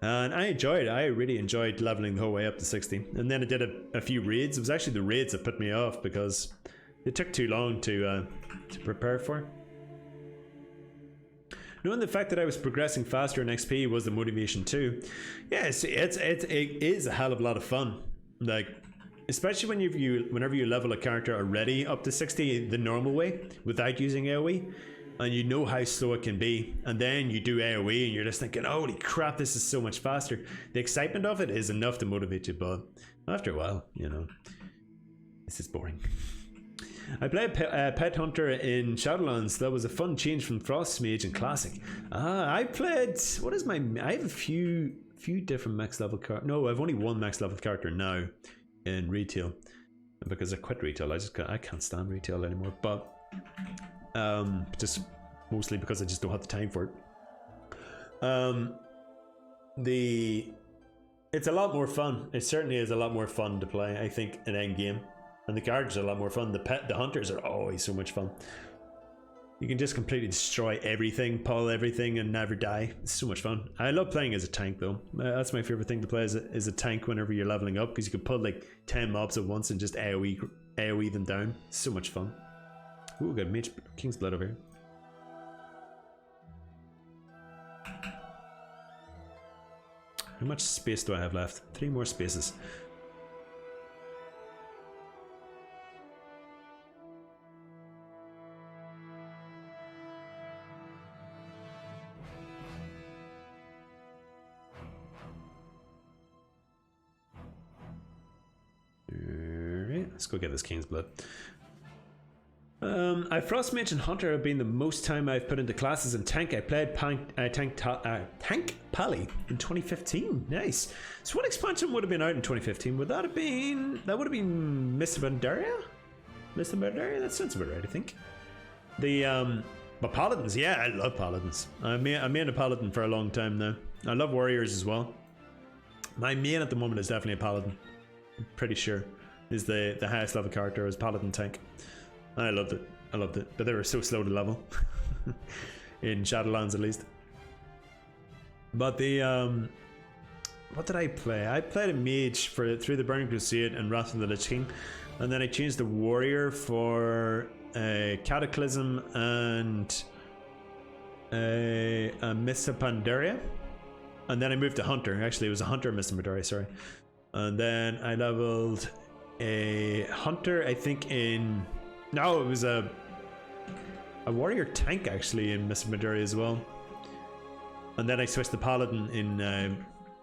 and I really enjoyed leveling the whole way up to 60. And then I did a few raids. It was actually the raids that put me off because it took too long to prepare for. Knowing the fact that I was progressing faster in XP was the motivation too. Yes, it is a hell of a lot of fun. Like, especially whenever you level a character already up to 60 the normal way without using AoE, and you know how slow it can be, and then you do AoE and you're just thinking, holy crap, this is so much faster. The excitement of it is enough to motivate you, but after a while, you know, this is boring. I played Pet Hunter in Shadowlands. That was a fun change from Frost Mage in Classic. I played, I have a few different max level characters. No, I've only one max level character now in retail, because I quit retail. I can't stand retail anymore, but just mostly because I just don't have the time for it. It's a lot more fun. It certainly is a lot more fun to play, I think, in endgame, and the characters are a lot more fun. The hunters are always so much fun. You can just completely destroy everything, pull everything, and never die. It's so much fun. I love playing as a tank though. That's my favorite thing to play as a tank whenever you're leveling up, because you can pull like 10 mobs at once and just AoE them down. So much fun. Ooh, got Mage King's Blood over here. How much space do I have left? 3 more spaces. Alright, let's go get this King's Blood. Frost Mage and Hunter have been the most time I've put into classes in tank. I played Tank Pally in 2015. Nice. So what expansion would have been out in 2015? Would that have been... That would have been Mists of Pandaria? Mists of Pandaria? That sounds about right, I think. But Paladins, yeah, I love Paladins. I made a Paladin for a long time now. I love Warriors as well. My main at the moment is definitely a Paladin. I'm pretty sure. Is the highest level character as Paladin tank. I loved it. But they were so slow to level. In Shadowlands at least. But the what did I play? I played a Mage through the Burning Crusade and Wrath of the Lich King. And then I changed the Warrior for Cataclysm and a Mists of Pandaria. And then I moved to Hunter. Actually, it was a Hunter Mists of Pandaria, sorry. And then I leveled a Hunter, I think in... No, it was a Warrior tank actually in Mists of Pandaria as well. And then I switched to Paladin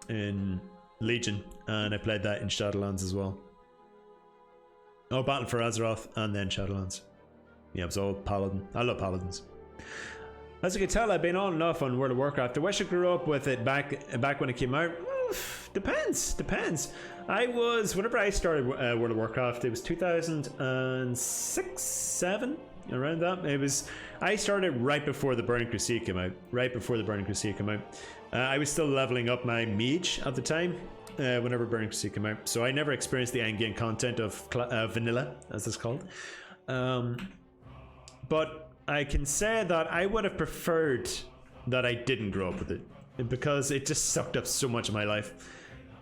in Legion, and I played that in Shadowlands as well. Oh, Battle for Azeroth and then Shadowlands. Yeah, it was all Paladin. I love Paladins. As you can tell, I've been on and off on World of Warcraft. I wish I grew up with it back when it came out. Depends. Whenever I started World of Warcraft, it was 2006, 7, around that. I started right before the Burning Crusade came out. I was still leveling up my Mage at the time, whenever Burning Crusade came out. So I never experienced the endgame content of vanilla, as it's called. But I can say that I would have preferred that I didn't grow up with it, because it just sucked up so much of my life.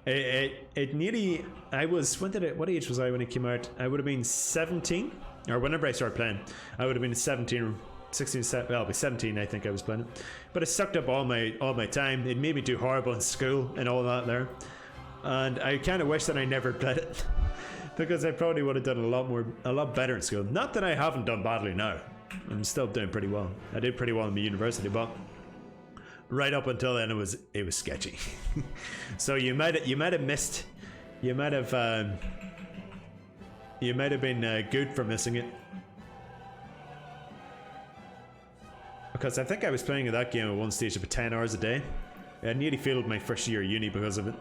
It nearly... what age was I when it came out? I would have been 17, or whenever I started playing, I would have been 17, 16, 17, well, 17 I think I was playing it. But it sucked up all my time. It made me do horrible in school and all that there. And I kind of wish that I never played it, because I probably would have done a lot better in school. Not that I haven't done badly now. I'm still doing pretty well. I did pretty well in my university, but right up until then it was sketchy. So you might have missed. You might have been good for missing it, because I think I was playing that game at one stage for 10 hours a day. I nearly failed my first year of uni because of it.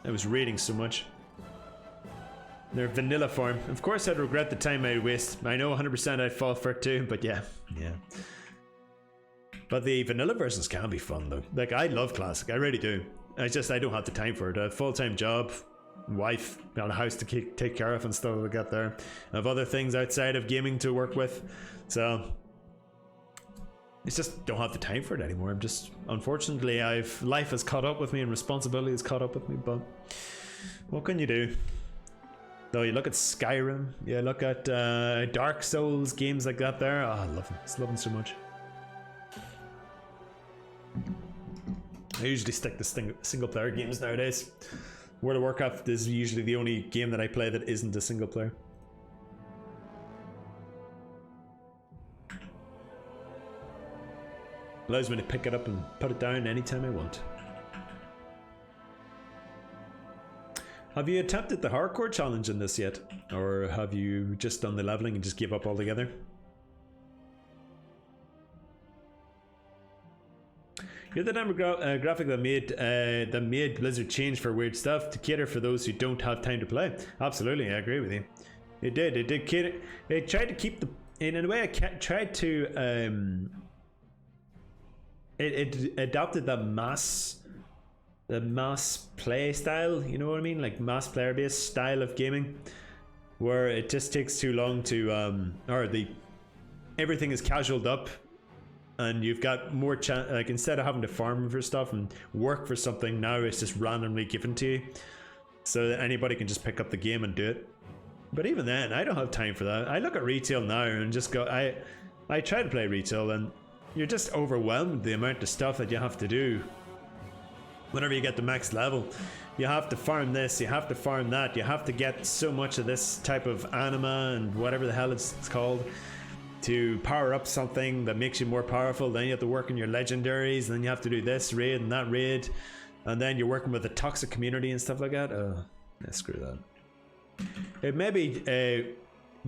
I was reading so much. Their vanilla form. Of course I'd regret the time I'd waste. I know 100% I'd fall for it too, but yeah. But the vanilla versions can be fun though. Like, I love Classic, I really do. I don't have the time for it. I have a full-time job, wife, got a house to take care of and stuff like that there. I have other things outside of gaming to work with. So, it's just don't have the time for it anymore. I'm just, unfortunately, life has caught up with me and responsibility has caught up with me, but what can you do? Though you look at Skyrim, you look at Dark Souls, games like that there. Oh, I love them. I love them so much. I usually stick to single player games nowadays. World of Warcraft is usually the only game that I play that isn't a single player. Allows me to pick it up and put it down anytime I want. Have you attempted the hardcore challenge in this yet? Or have you just done the leveling and just give up altogether? You're the demographic that made Blizzard change for weird stuff to cater for those who don't have time to play. Absolutely, I agree with you. It did cater. It tried to keep the... In a way, it tried to... It adopted the mass play style, you know what I mean, like mass player based style of gaming, where it just takes too long to or everything is casualed up, and you've got more chance. Like, instead of having to farm for stuff and work for something, now it's just randomly given to you, so that anybody can just pick up the game and do it. But even then, I don't have time for that. I look at retail now and just go, I try to play retail, and you're just overwhelmed with the amount of stuff that you have to do. Whenever you get to max level, you have to farm this, you have to farm that, you have to get so much of this type of anima and whatever the hell it's called to power up something that makes you more powerful. Then you have to work on your legendaries, then you have to do this raid and that raid, and then you're working with a toxic community and stuff like that. Yeah, screw that. It may be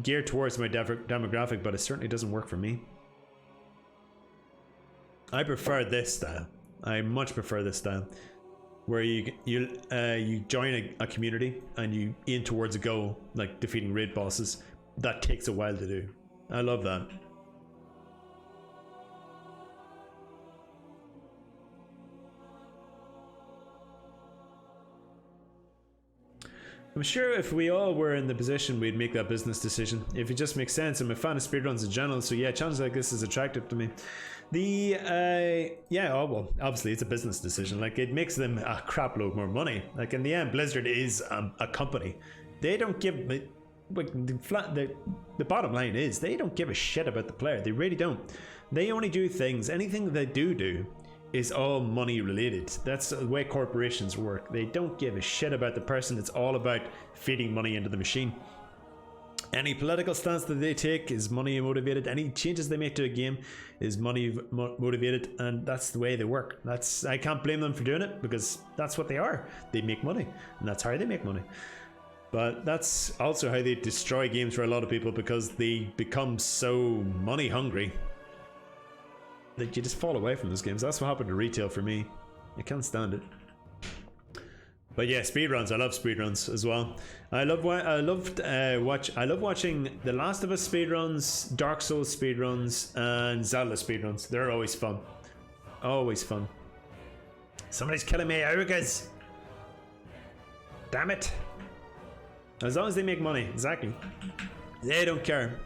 geared towards my demographic, but it certainly doesn't work for me. I prefer this style. I much prefer this style, where you join a community and you aim towards a goal, like defeating raid bosses. That takes a while to do. I love that. I'm sure if we all were in the position, we'd make that business decision. If it just makes sense. I'm a fan of speedruns in general, so yeah, challenges like this is attractive to me. Yeah, oh well, obviously it's a business decision. Like, it makes them a crap load more money. Like, in the end, Blizzard is a company. They don't give, like, the bottom line is they don't give a shit about the player. They really don't. They only do things. Anything that they do is all money related. That's the way corporations work. They don't give a shit about the person. It's all about feeding money into the machine. Any political stance that they take is money motivated. Any changes they make to a game is money motivated, and that's the way they work. I can't blame them for doing it, because that's what they are. They make money, and that's how they make money. But that's also how they destroy games for a lot of people, because they become so money hungry that you just fall away from those games. That's what happened to retail for me. I can't stand it. But yeah, speedruns. I love speedruns as well. I love watching The Last of Us speedruns, Dark Souls speedruns, and Zelda speedruns. They're always fun. Always fun. Somebody's killing me, Augas! Damn it! As long as they make money, exactly. They don't care.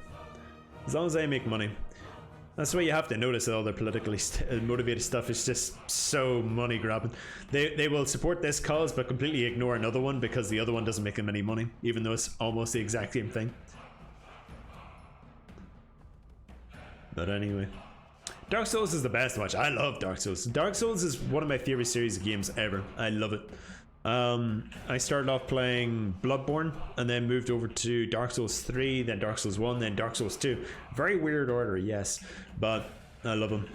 As long as they make money. That's why you have to notice that all their politically motivated stuff is just so money grabbing. They will support this cause but completely ignore another one because the other one doesn't make them any money, even though it's almost the exact same thing. But anyway, Dark Souls is the best watch. I love Dark Souls. Dark Souls is one of my favorite series of games ever. I love it. I started off playing Bloodborne and then moved over to Dark Souls 3, then Dark Souls 1, then Dark Souls 2. Very weird order, yes, but I love them.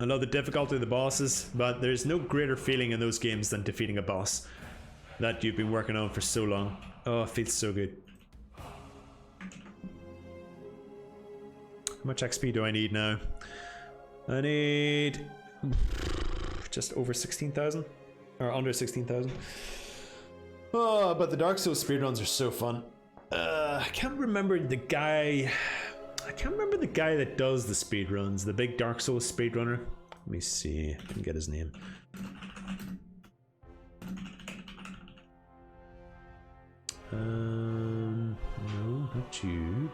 I love the difficulty of the bosses, but there's no greater feeling in those games than defeating a boss that you've been working on for so long. Oh, it feels so good. How much XP do I need now? I need just over 16,000 or under 16,000. Oh, but the Dark Souls speedruns are so fun. I can't remember the guy. I can't remember the guy that does the speedruns, the big Dark Souls speedrunner. Let me see if I can get his name. No, not you.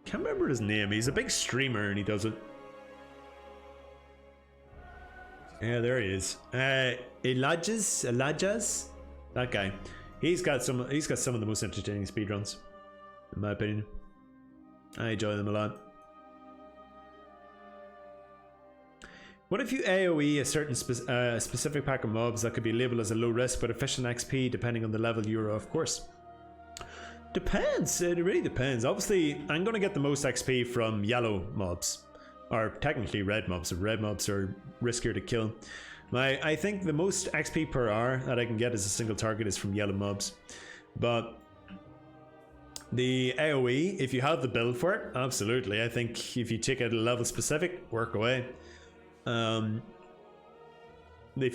Can't remember his name. He's a big streamer and he does it. Yeah, there he is. Elijah's that guy. He's got some of the most entertaining speedruns, in my opinion. I enjoy them a lot. What if you AoE a certain specific pack of mobs that could be labeled as a low risk but efficient XP depending on the level you're of course? Depends. It really depends. Obviously, I'm going to get the most XP from yellow mobs, or technically red mobs. Red mobs are riskier to kill. I think the most XP per hour that I can get as a single target is from yellow mobs. But the AoE, if you have the build for it, absolutely. I think if you take it a level specific, work away. If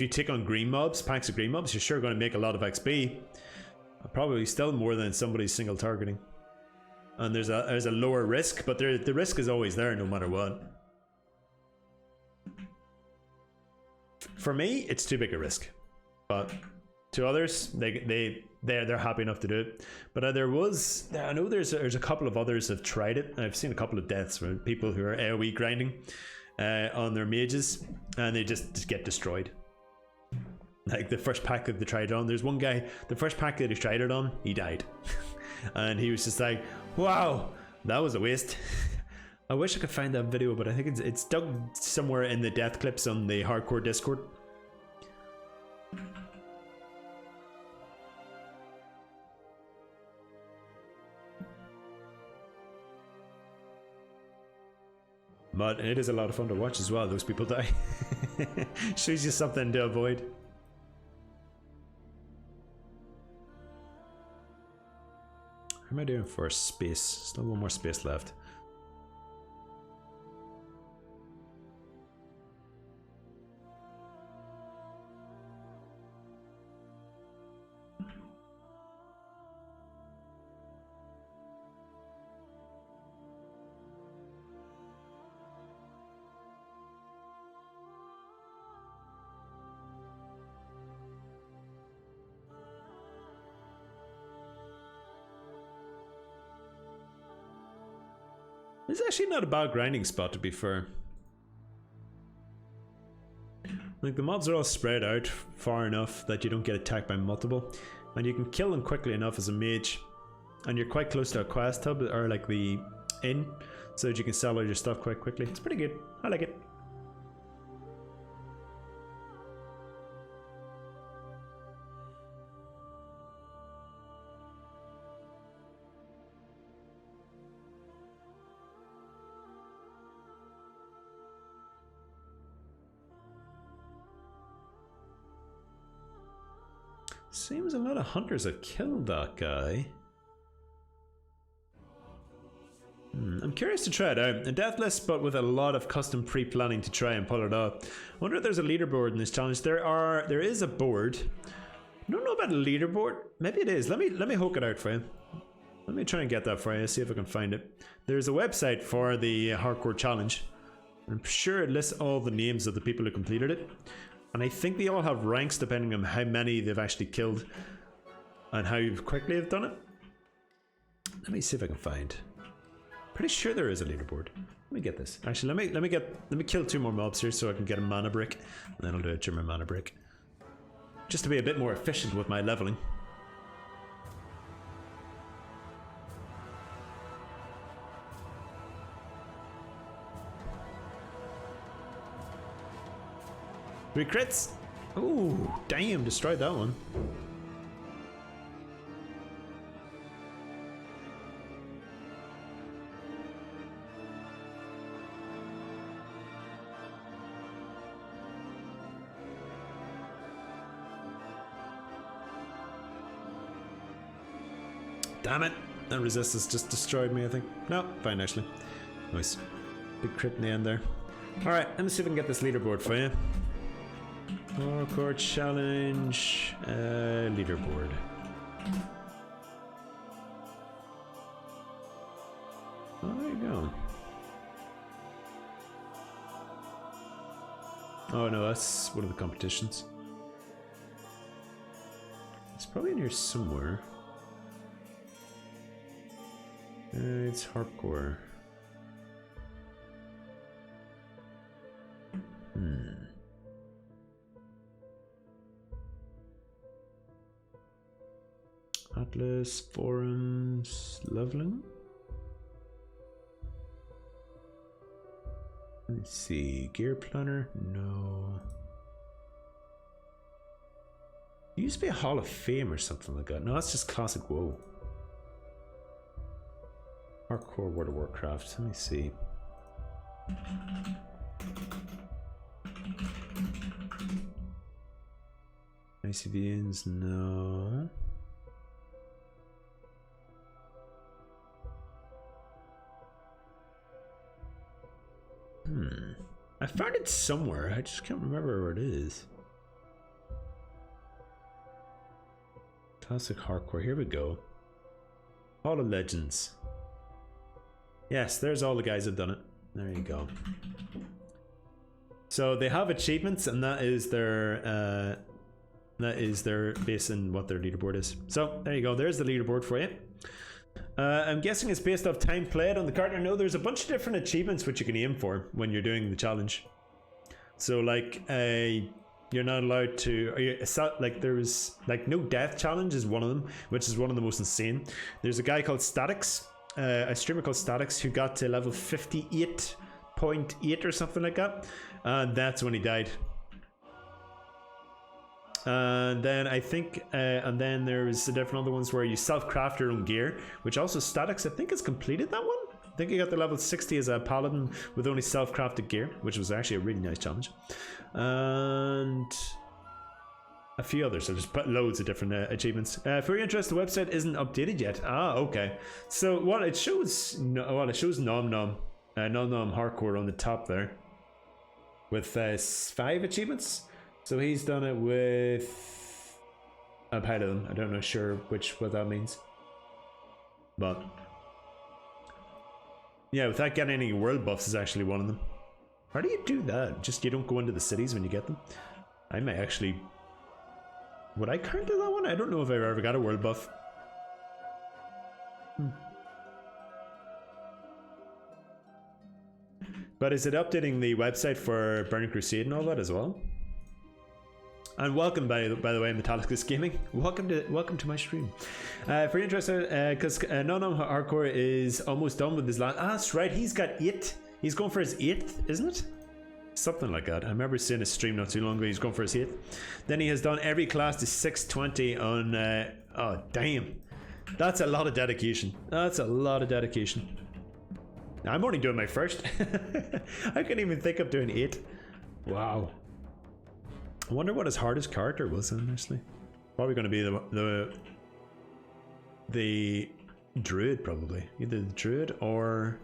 you take on green mobs, packs of green mobs, you're sure going to make a lot of XP. Probably still more than somebody's single targeting. And there's a lower risk, but the risk is always there no matter what. For me, it's too big a risk. But to others, they're happy enough to do it. But I know there's a couple of others have tried it. I've seen a couple of deaths where people who are AoE grinding on their mages, and they just get destroyed. Like the first pack that they tried it on, there's one guy, the first pack that he tried it on, he died. And he was just like, wow, that was a waste. I wish I could find that video, but I think it's dug somewhere in the death clips on the hardcore Discord. But it is a lot of fun to watch as well, those people die. Shows you something to avoid. How am I doing for space? Still one more space left. It's actually not a bad grinding spot, to be fair. Like, the mobs are all spread out far enough that you don't get attacked by multiple, and you can kill them quickly enough as a mage, and you're quite close to a quest hub, or like the inn, so that you can sell all your stuff quite quickly. It's pretty good. I like it. Seems a lot of hunters have killed that guy. I'm curious to try it out. A death list, but with a lot of custom pre-planning to try and pull it off. I wonder if there's a leaderboard in this challenge. There is a board. I don't know about a leaderboard. Maybe it is. Let me hook it out for you. Let me try and get that for you. See if I can find it. There's a website for the hardcore challenge. I'm sure it lists all the names of the people who completed it. And I think they all have ranks depending on how many they've actually killed and how quickly they've done it. Let me see if I can find. Pretty sure there is a leaderboard. Let me get this. Actually, let me kill 2 more mobs here so I can get a mana brick, and then I'll do a German mana brick, just to be a bit more efficient with my leveling. Three crits! Ooh, damn, destroyed that one. Damn it! That resistance just destroyed me, I think. No, fine actually. Nice. Big crit in the end there. Alright, let me see if I can get this leaderboard for you. Hardcore challenge leaderboard. Oh, there you go. Oh no, that's one of the competitions. It's probably in here somewhere. It's hardcore. Atlas, forums, leveling. Let's see, gear planner, no. It used to be a Hall of Fame or something like that. No, that's just classic WoW. Hardcore World of Warcraft, let me see. ICVNs, no. I found it somewhere, I just can't remember where it is. Classic Hardcore, here we go. Hall of Legends. Yes, there's all the guys who've done it. There you go. So they have achievements, and that is their That is their based on what their leaderboard is. So there you go. There's the leaderboard for you. I'm guessing it's based off time played on the character. No, there's a bunch of different achievements which you can aim for when you're doing the challenge. So like you're not allowed to, like there's like no death challenge is one of them, which is one of the most insane. There's a guy called Statics, a streamer called Statics, who got to level 58.8 or something like that, and that's when he died. And then I think, and then there's the different other ones where you self-craft your own gear, which also Statics, I think, has completed that one. I think he got the level 60 as a paladin with only self-crafted gear, which was actually a really nice challenge. And a few others, so just put loads of different achievements. For your interest, the website isn't updated yet. Ah, okay. So what it shows, well, it shows Nom Nom Hardcore on the top there with 5 achievements. So he's done it with a pile of them. I don't know sure what that means. But yeah, without getting any world buffs is actually one of them. How do you do that? Just you don't go into the cities when you get them? I might actually... Would I count to that one? I don't know if I've ever got a world buff. But is it updating the website for Burning Crusade and all that as well? And welcome, by the way, Metallicus Gaming. Welcome to my stream. If you're interested, because Non Hardcore is almost done with his last. Ah, that's right. He's got 8. He's going for his 8th, isn't it? Something like that. I remember seeing his stream not too long ago. He's going for his 8th. Then he has done every class to 620 on. Oh damn, that's a lot of dedication. That's a lot of dedication. I'm only doing my first. I couldn't even think of doing 8. Wow. I wonder what his hardest character was, honestly. Probably going to be the druid, probably. Either the druid or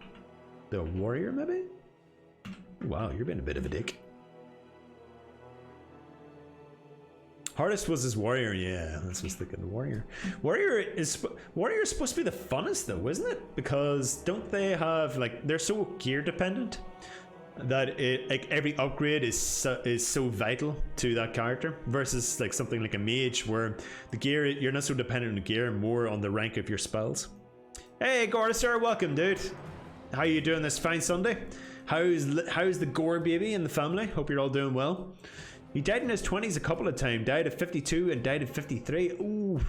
the warrior, maybe? Wow, you're being a bit of a dick. Hardest was his warrior, yeah. That's what I was thinking, the warrior. Warrior is supposed to be the funnest, though, isn't it? Because don't they have, like, they're so gear dependent that like every upgrade is so vital to that character, versus like something like a mage where the gear, you're not so dependent on the gear, more on the rank of your spells. Hey Gordisar, welcome dude. How you doing this fine Sunday? How's the gore baby and the family? Hope you're all doing well. He died in his 20s a couple of times, died at 52 and died at 53. Ooh,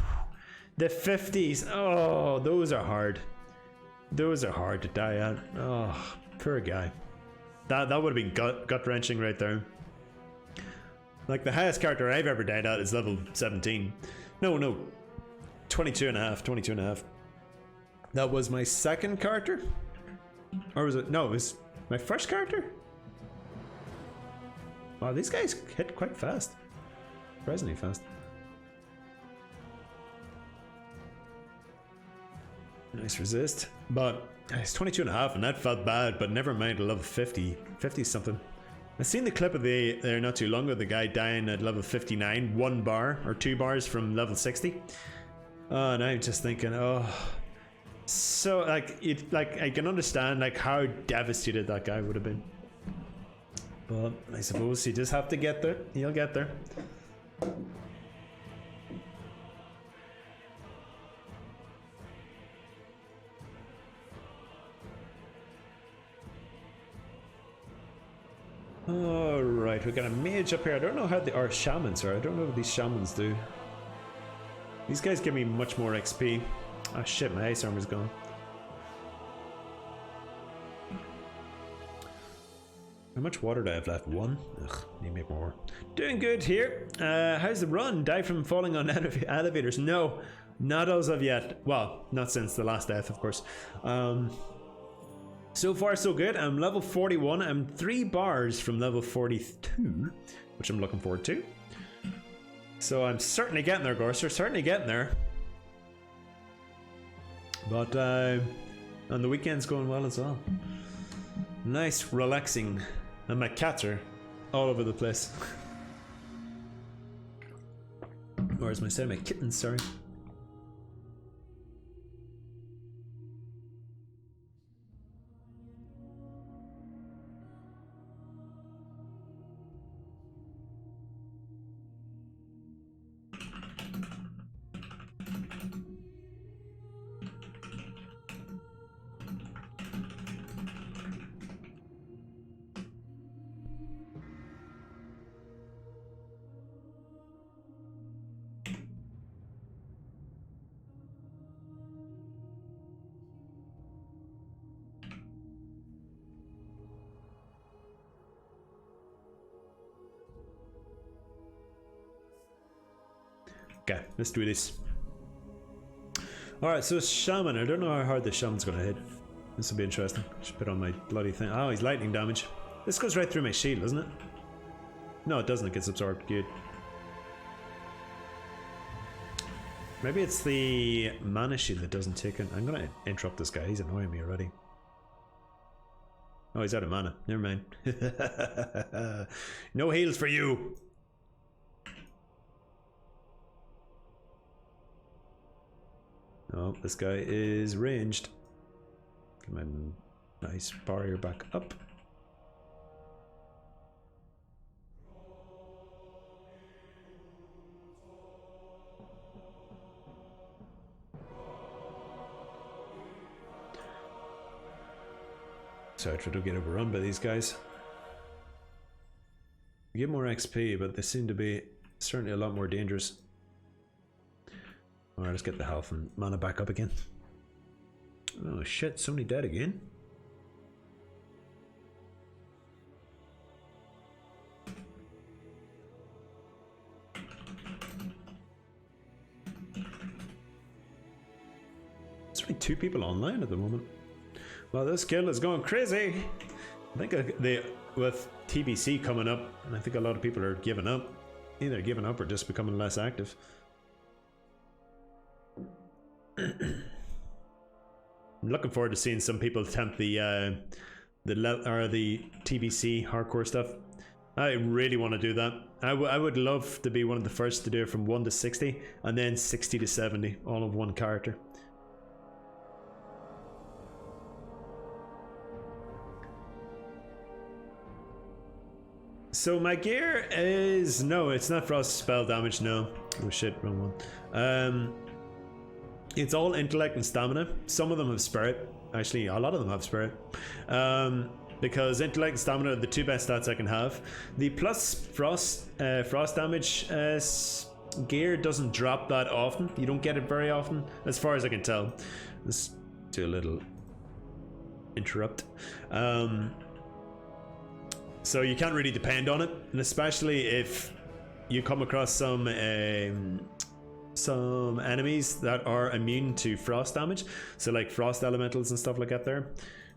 the 50s. Oh, those are hard. Those are hard to die at. Oh, poor guy. That would have been gut wrenching right there. Like the highest character I've ever died at is level 17. No, 22 and a half. That was my second character? Or was it? No, it was my first character? Wow, these guys hit quite fast. Surprisingly fast. Nice resist. But it's 22 and a half and that felt bad, but never mind a level 50 something. I seen the clip of there not too long ago, the guy dying at level 59, 1 bar or 2 bars from level 60. Oh, and I'm just thinking, oh, so like I can understand like how devastated that guy would have been, but I suppose you just have to get there. He'll get there. Alright, we got a mage up here. I don't know how our shamans are. I don't know what these shamans do. These guys give me much more XP. Oh shit, my ice armor's gone. How much water do I have left? 1? Ugh, need to make more. Doing good here. How's the run? Die from falling on elevators? No, not as of yet. Well, not since the last death, of course. So far so good. I'm level 41. I'm 3 bars from level 42, which I'm looking forward to. So I'm certainly getting there, Gorser. Certainly getting there. But and the weekend's going well as well. Nice, relaxing. And my cats are all over the place. Or as I say, my kittens, sorry. Okay, let's do this. Alright, so Shaman. I don't know how hard the Shaman's gonna hit. This will be interesting. Just put on my bloody thing. Oh, he's lightning damage. This goes right through my shield, doesn't it? No, it doesn't. It gets absorbed. Good. Maybe it's the mana shield that doesn't take it. I'm gonna interrupt this guy. He's annoying me already. Oh, he's out of mana. Never mind. No heals for you. Oh, this guy is ranged. Come on, nice barrier back up. So I try to get overrun by these guys. You get more XP, but they seem to be certainly a lot more dangerous. Alright, let's get the health and mana back up again. Oh shit, somebody dead again? There's only 2 people online at the moment. Well, this guild is going crazy. I think with TBC coming up, I think a lot of people are giving up. Either giving up or just becoming less active. I'm looking forward to seeing some people attempt the TBC hardcore stuff. I really want to do that. I would love to be one of the first to do it from 1 to 60 and then 60 to 70, all of one character. So my gear is... no, it's not frost spell damage, no. Oh shit, wrong one. It's all intellect and stamina. Some of them have spirit. Actually, a lot of them have spirit. Because intellect and stamina are the 2 best stats I can have. The plus frost damage gear doesn't drop that often. You don't get it very often, as far as I can tell. Let's do a little interrupt. So you can't really depend on it, and especially if you come across some enemies that are immune to frost damage. So like frost elementals and stuff like that there,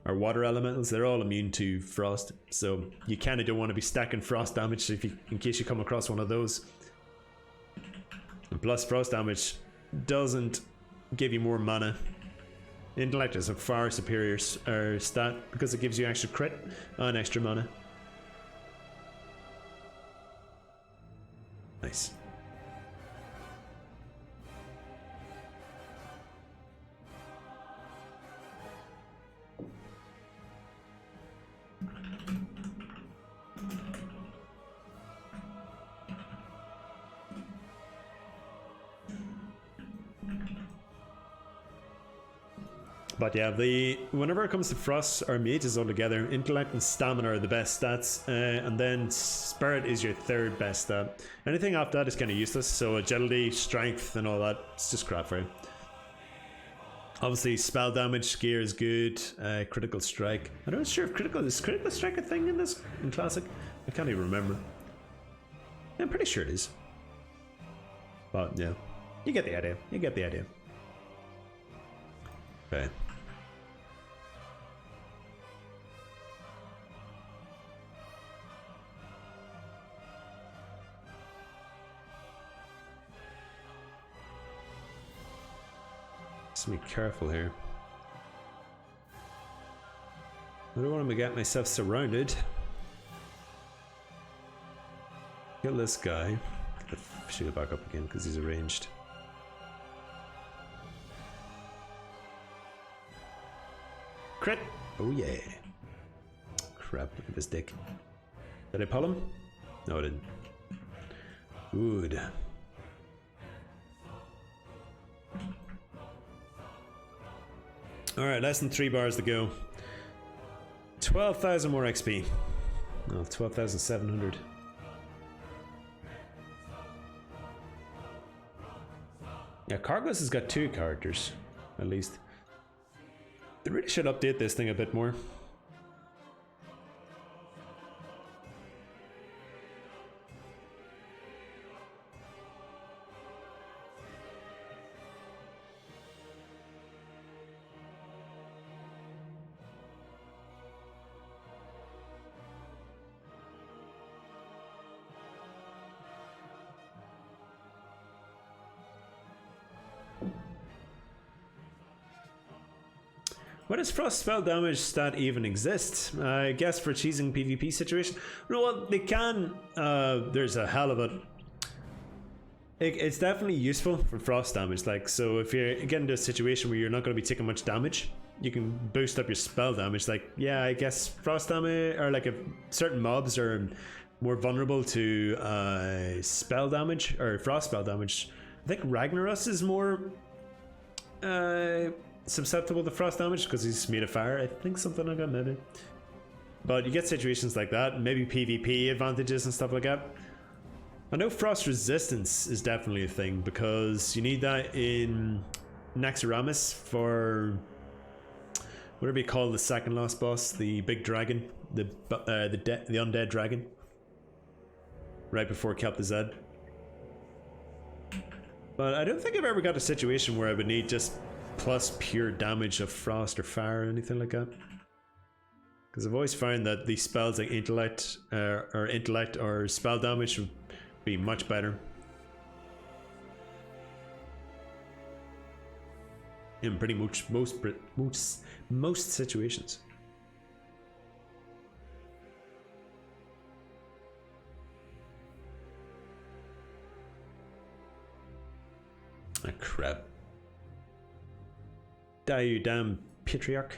or water elementals, they're all immune to frost. So you kind of don't want to be stacking frost damage in case you come across one of those. And plus frost damage doesn't give you more mana. Intellect is a far superior stat because it gives you extra crit and extra mana. Nice. But yeah, whenever it comes to frost or mages altogether, intellect and stamina are the best stats, and then spirit is your 3rd best stat. Anything after that is kind of useless, so agility, strength and all that, it's just crap for you. Obviously spell damage gear is good, critical strike. I'm not sure if critical strike a thing in classic? I can't even remember. I'm pretty sure it is. But yeah, you get the idea, Okay. Just be careful here. I don't want to get myself surrounded. Kill this guy. Get the shield back up again because he's arranged. Crit! Oh yeah. Crap, look at this dick. Did I pull him? No, I didn't. Good. Alright, less than 3 bars to go. 12,000 more XP. Oh, 12,700. Yeah, Cargos has got 2 characters, at least. They really should update this thing a bit more. Why does frost spell damage stat even exist? I guess for cheesing PvP situation. No, well, they can. There's a hell of it. It's definitely useful for frost damage. Like, so if you're getting into a situation where you're not going to be taking much damage, you can boost up your spell damage. Like, yeah, I guess frost damage, or like if certain mobs are more vulnerable to spell damage or frost spell damage. I think Ragnaros is more susceptible to frost damage because he's made of fire. I think something like that, maybe. But you get situations like that, maybe PvP advantages and stuff like that. I know frost resistance is definitely a thing because you need that in Naxxramas for whatever you call the second last boss, the big dragon, the undead dragon, right before Kelp Z. But I don't think I've ever got a situation where I would need just plus pure damage of frost or fire or anything like that. Because I've always found that these spells like intellect or spell damage would be much better in pretty much most situations. Ah, crap. Die, you damn patriarch.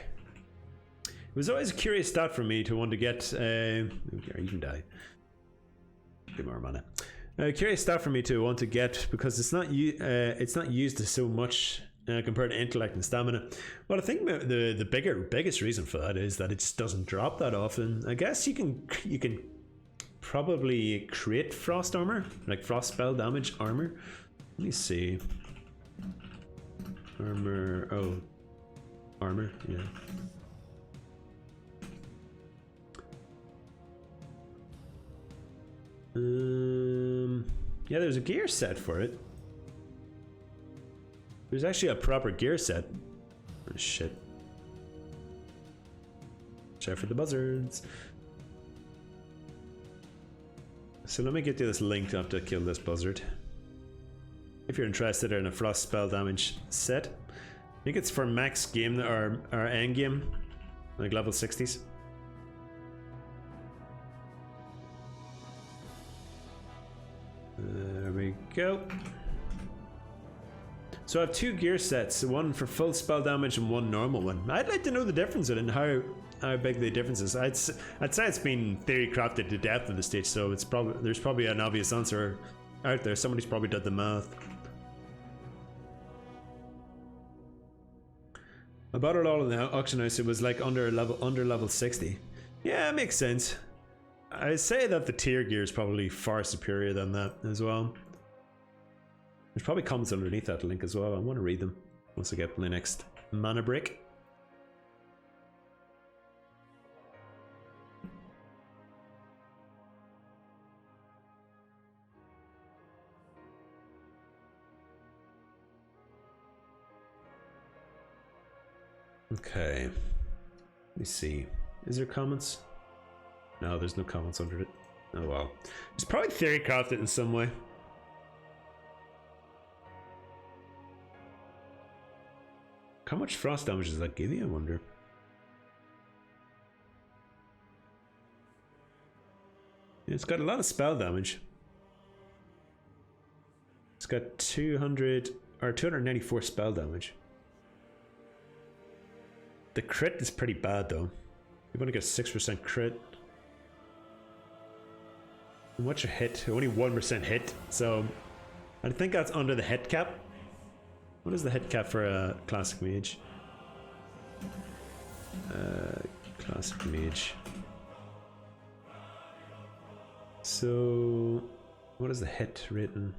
It was always a curious stat for me to want to get you can die. Give more mana. Curious stat for me to want to get because it's not used so much compared to intellect and stamina. Well, I think the biggest reason for that is that it just doesn't drop that often. I guess you can probably create frost armor, like frost spell damage armor. Let me see. Armor. Oh, armor. Yeah. Yeah, there's a gear set for it. There's actually a proper gear set. Oh, shit. Check for the buzzards. So let me get you this link to have to kill this buzzard. If you're interested in a frost spell damage set, I think it's for max game or end game, like level 60s. There we go. So I have two gear sets, one for full spell damage and one normal one. I'd like to know the difference in it and how big the difference is. I'd say it's been theory crafted to death at this stage, so it's there's probably an obvious answer out there. Somebody's probably done the math. I bought it all in the auction house. It was like under level 60. Yeah, it makes sense. I say that the tier gear is probably far superior than that as well. There's probably comments underneath that link as well. I want to read them once I get my next mana break. Okay, let me see. Is there comments? No, there's no comments under it. Oh well. It's probably theory crafted in some way. How much frost damage does that give you, I wonder? It's got a lot of spell damage. It's got 294 spell damage. The crit is pretty bad though. You've only got 6% crit. And what's your hit? Only 1% hit, so I think that's under the hit cap. What is the hit cap for a classic mage? Classic mage. So what is the hit rating?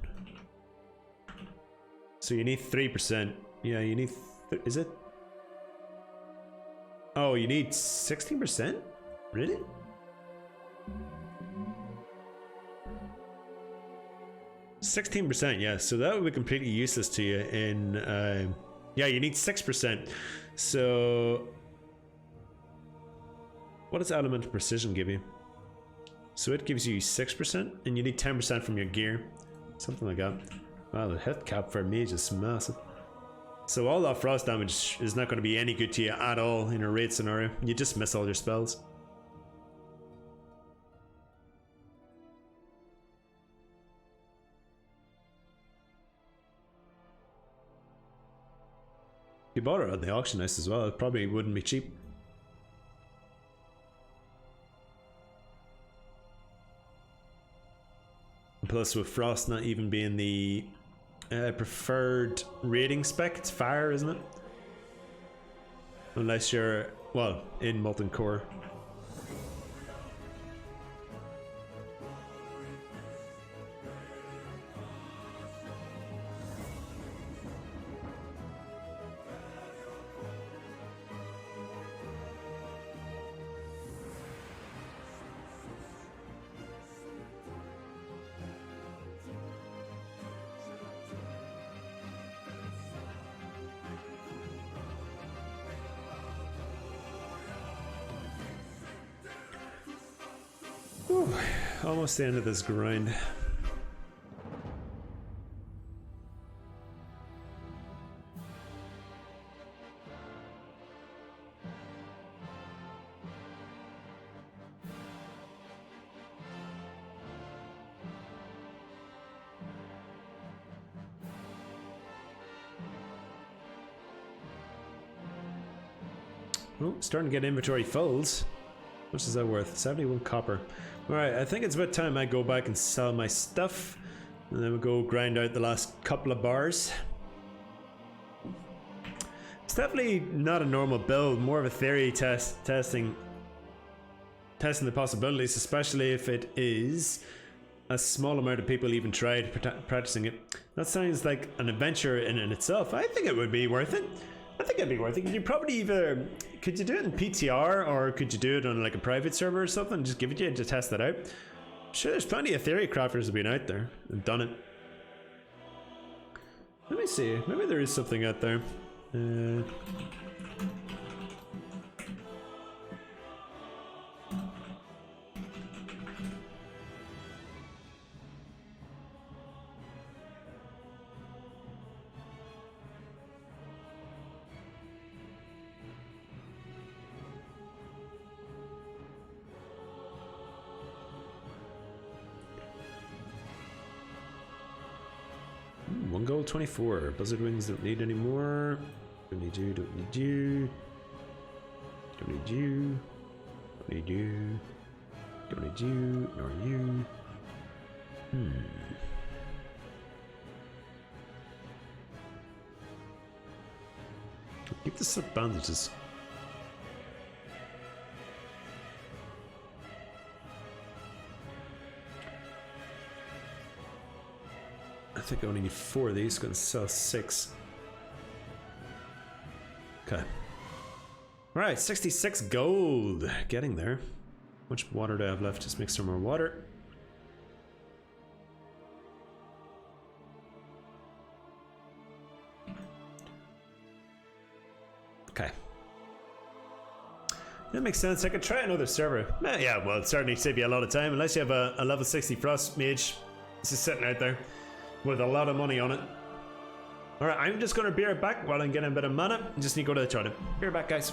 So you need 3%. Yeah, you need is it? Oh, you need 16%? Really? %, yeah, so that would be completely useless to you in yeah, you need 6%. So what does elemental precision give you? So it gives you 6% and you need 10% from your gear, something like that. Wow, the hit cap for a mage is massive. So all that frost damage is not going to be any good to you at all in a raid scenario. You just miss all your spells. If you bought it at the auction house as well, it probably wouldn't be cheap. Plus, with frost not even being the preferred rating spec, it's fire, isn't it? Unless you're, well, in Molten Core. Whew, almost the end of this grind. Oh, starting to get inventory fills. How much is that worth? 71 copper. Alright, I think it's about time I go back and sell my stuff. And then we'll go grind out the last couple of bars. It's definitely not a normal build, more of a theory testing the possibilities, especially if it is a small amount of people even tried practicing it. That sounds like an adventure in itself. I think it would be worth it. I think it'd be worth it. You'd probably either, could you do it in PTR or could you do it on like a private server or something? Just give it to you to test that out. I'm sure there's plenty of theory crafters that have been out there and done it. Let me see, maybe there is something out there. One gold, 24. Buzzard wings don't need any more. Don't need you, don't need you. Don't need you. Don't need you. Don't need you, nor you. Keep the silk bandages. I think I only need 4 of these, gonna sell 6. Okay. Alright, 66 gold. Getting there. How much water do I have left? Just make some more water. Okay. That makes sense. I could try another server. Yeah, well, it'd certainly save you a lot of time. Unless you have a level 60 frost mage. This is sitting out there with a lot of money on it. Alright, I'm just gonna be right back while I'm getting a bit of mana. Just need to go to the toilet. Be right back, guys.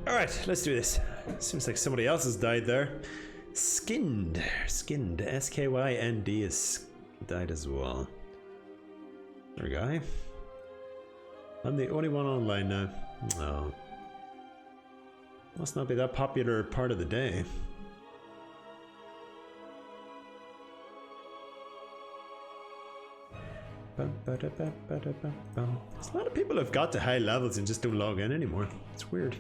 Alright, let's do this. Seems like somebody else has died there. Skinned. S-K-Y-N-D has died as well. There we go. I'm the only one online now. Oh. Must not be that popular part of the day. There's a lot of people who've got to high levels and just don't log in anymore. It's weird.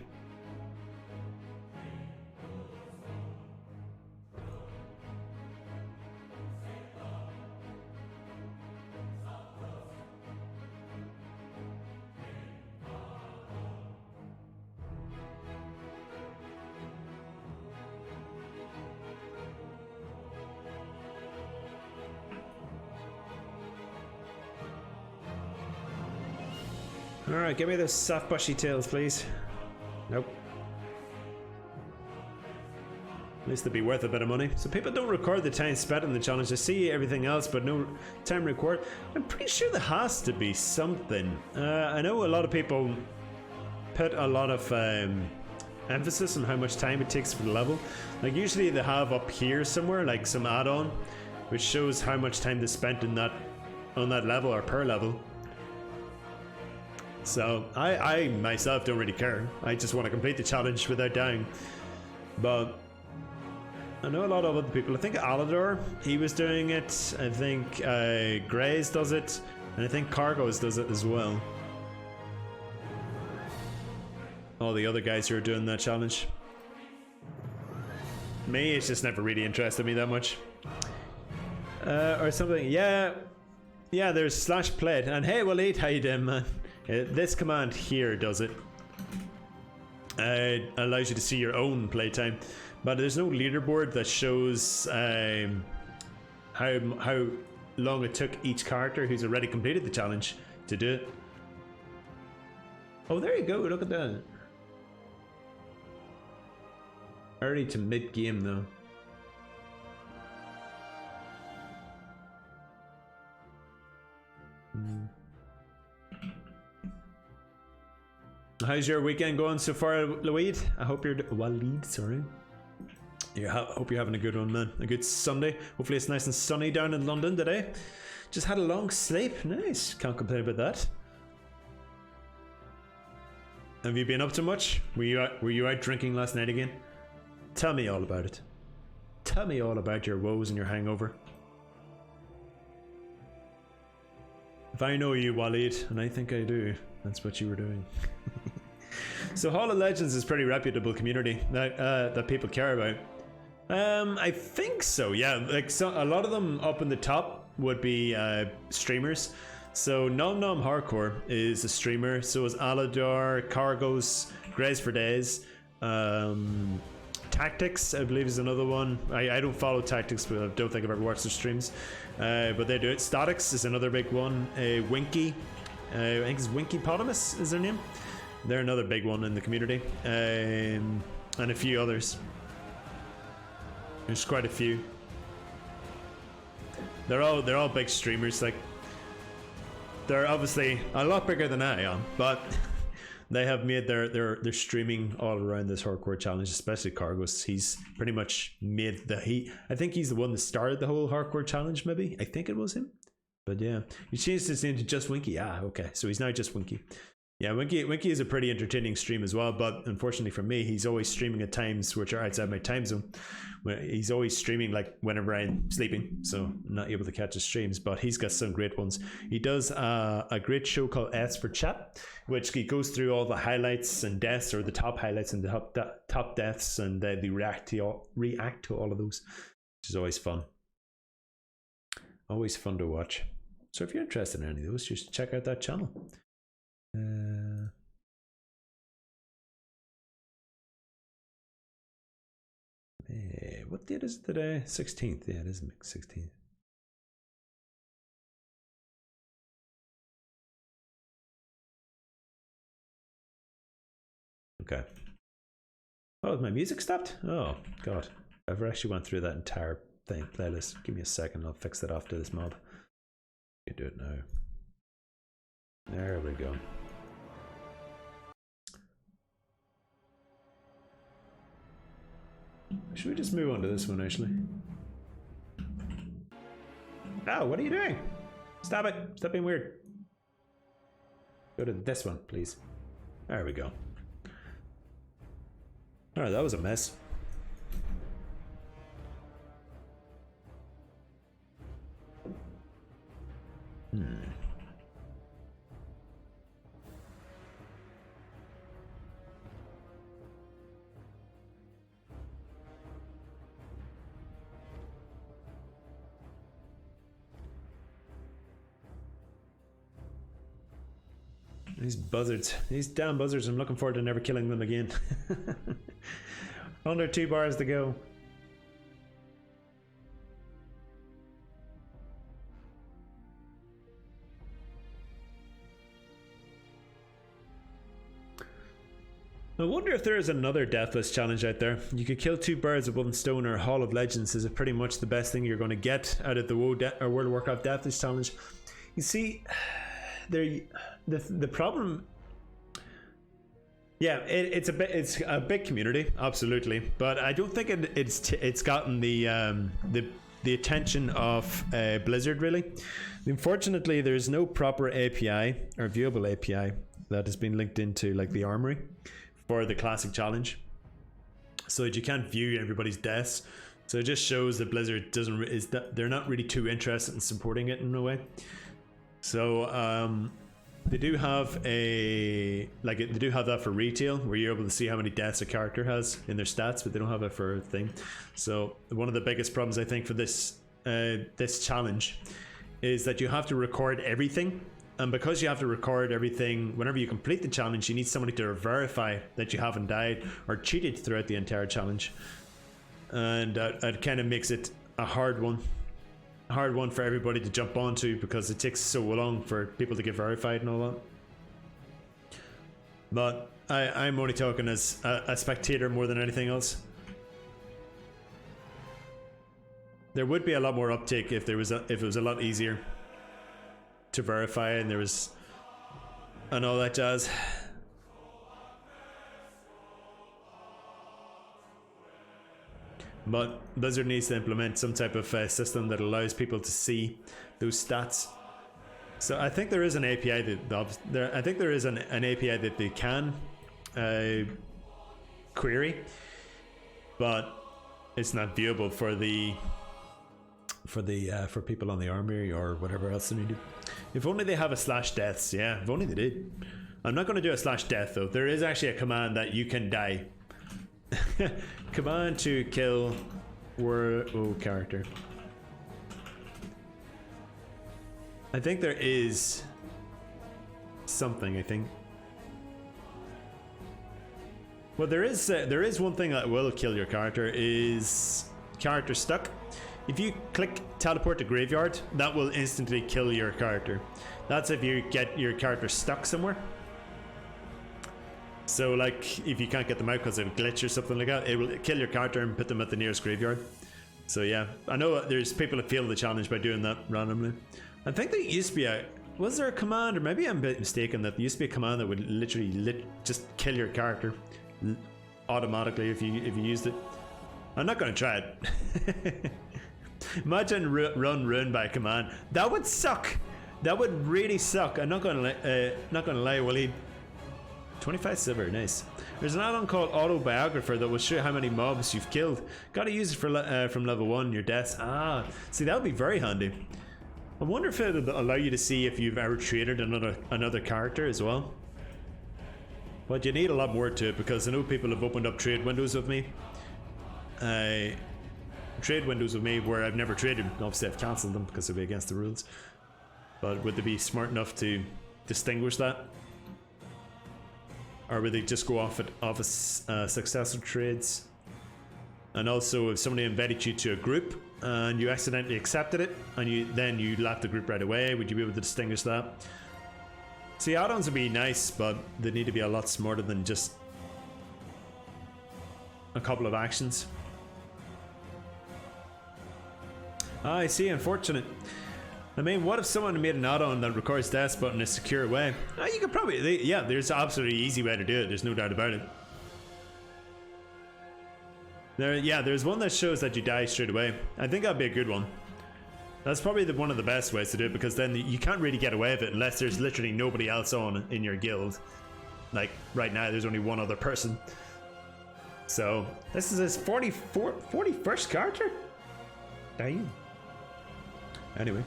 Alright, give me those soft bushy tails, please. Nope. At least they'd be worth a bit of money. So people don't record the time spent in the challenge. I see everything else, but no time record. I'm pretty sure there has to be something. I know a lot of people put a lot of emphasis on how much time it takes for the level. Like usually they have up here somewhere, like some add-on, which shows how much time they spent in that on that level or per level. So I myself don't really care. I just want to complete the challenge without dying. But I know a lot of other people. I think Alador, he was doing it. I think Grays does it, and I think Cargos does it as well. All the other guys who are doing that challenge. Me, it's just never really interested me that much. Or something. Yeah, there's /played, and hey, Waleed, how you doing, man? This command here does it. Allows you to see your own playtime, but there's no leaderboard that shows how long it took each character who's already completed the challenge to do it. Oh, there you go. Look at that. Early to mid game though. How's your weekend going so far, Waleed? I hope you're Waleed, sorry. Yeah, hope you're having a good one, man. A good Sunday. Hopefully it's nice and sunny down in London today. Just had a long sleep. Nice. Can't complain about that. Have you been up to much? Were you out drinking last night again? Tell me all about it. Tell me all about your woes and your hangover. If I know you, Waleed, and I think I do, that's what you were doing. So Hall of Legends is a pretty reputable community that people care about. I think so, yeah. Like a lot of them up in the top would be streamers. So Nom Nom Hardcore is a streamer. So is Alador, Cargos, Grays for Days. Tactics, I believe, is another one. I don't follow Tactics, but I don't think I've ever watched their streams. But they do it. Statics is another big one. Winky, I think it's Winkypotamus is their name. They're another big one in the community. And a few others. There's quite a few. They're all big streamers. Like they're obviously a lot bigger than I am, but they have made their streaming all around this hardcore challenge, especially Cargos. He's pretty much made I think he's the one that started the whole hardcore challenge, maybe. I think it was him. But yeah, he changed his name to Just Winky. Ah, okay. So he's now Just Winky. Yeah, Winky is a pretty entertaining stream as well, but unfortunately for me, he's always streaming at times which are outside my time zone. He's always streaming like whenever I'm sleeping, so I'm not able to catch his streams, but he's got some great ones. He does a great show called S for Chat, which he goes through all the highlights and deaths, or the top highlights and the top deaths, and they react to all of those, which is always fun. Always fun to watch. So if you're interested in any of those, just check out that channel. What date is it today? 16th. Yeah, it is 16th. Okay. Oh, my music stopped? Oh, God. I've actually went through that entire playlist. Give me a second. I'll fix that after this mob. You do it now. There we go. Should we just move on to this one, actually? Oh, what are you doing? Stop it. Stop being weird. Go to this one, please. There we go. Alright, that was a mess. These buzzards, these damn buzzards, I'm looking forward to never killing them again. Under 2 bars to go. I wonder if there is another deathless challenge out there. You could kill 2 birds with 1 stone, or Hall of Legends is pretty much the best thing you're going to get out of the World of Warcraft deathless challenge. You see, the problem, yeah, it's a big community, absolutely, but I don't think it's gotten the attention of Blizzard really. Unfortunately, there's no proper API or viewable API that has been linked into like the Armory for the classic challenge, so that you can't view everybody's deaths. So it just shows that Blizzard they're not really too interested in supporting it in a way. So they do have they do have that for retail, where you're able to see how many deaths a character has in their stats, but they don't have it for a thing. So one of the biggest problems I think for this challenge is that you have to record everything, and because you have to record everything whenever you complete the challenge, you need somebody to verify that you haven't died or cheated throughout the entire challenge, and that kind of makes it a hard one for everybody to jump onto, because it takes so long for people to get verified and all that. But I'm only talking as a spectator more than anything else. There would be a lot more uptake if it was a lot easier to verify and and all that jazz. But Blizzard needs to implement some type of system that allows people to see those stats. So I think there is an API an API that they can query, but it's not viewable for people on the Armory or whatever else they need to. If only they have a /deaths. Yeah, if only they did. I'm not going to do a /death though. There is actually a command that you can die. Command to kill character. I think there is something. I think. Well, there is one thing that will kill your character, is character stuck. If you click teleport to graveyard, that will instantly kill your character. That's if you get your character stuck somewhere. So like if you can't get them out because of a glitch or something like that, it will kill your character and put them at the nearest graveyard. So yeah, I know there's people that fail the challenge by doing that randomly. I think there used to be was there a command, or maybe I'm a bit mistaken, that there used to be a command that would literally just kill your character automatically if you used it. I'm not going to try it. Imagine run ruined by a command. That would suck. That would really suck. I'm not going to lie, Waleed. 25 silver, nice. There's an add-on called Autobiographer that will show how many mobs you've killed. Gotta use it for from level 1, your deaths. See, that would be very handy. I wonder if it would allow you to see if you've ever traded another character as well. But you need a lot more to it, because I know people have opened up trade windows with me. Trade windows with me where I've never traded. Obviously I've cancelled them because they'd be against the rules. But would they be smart enough to distinguish that? Or would they just go off successful trades? And also, if somebody invited you to a group and you accidentally accepted it, and then you left the group right away, would you be able to distinguish that? See, add-ons would be nice, but they need to be a lot smarter than just a couple of actions. I see, unfortunate. I mean, what if someone made an add-on that records deaths but in a secure way? You could probably, yeah, there's an absolutely easy way to do it, there's no doubt about it. There's one that shows that you die straight away. I think that'd be a good one. That's probably one of the best ways to do it, because then you can't really get away with it unless there's literally nobody else on in your guild. Like right now, there's only one other person. So this is his 41st character. Damn. Anyway,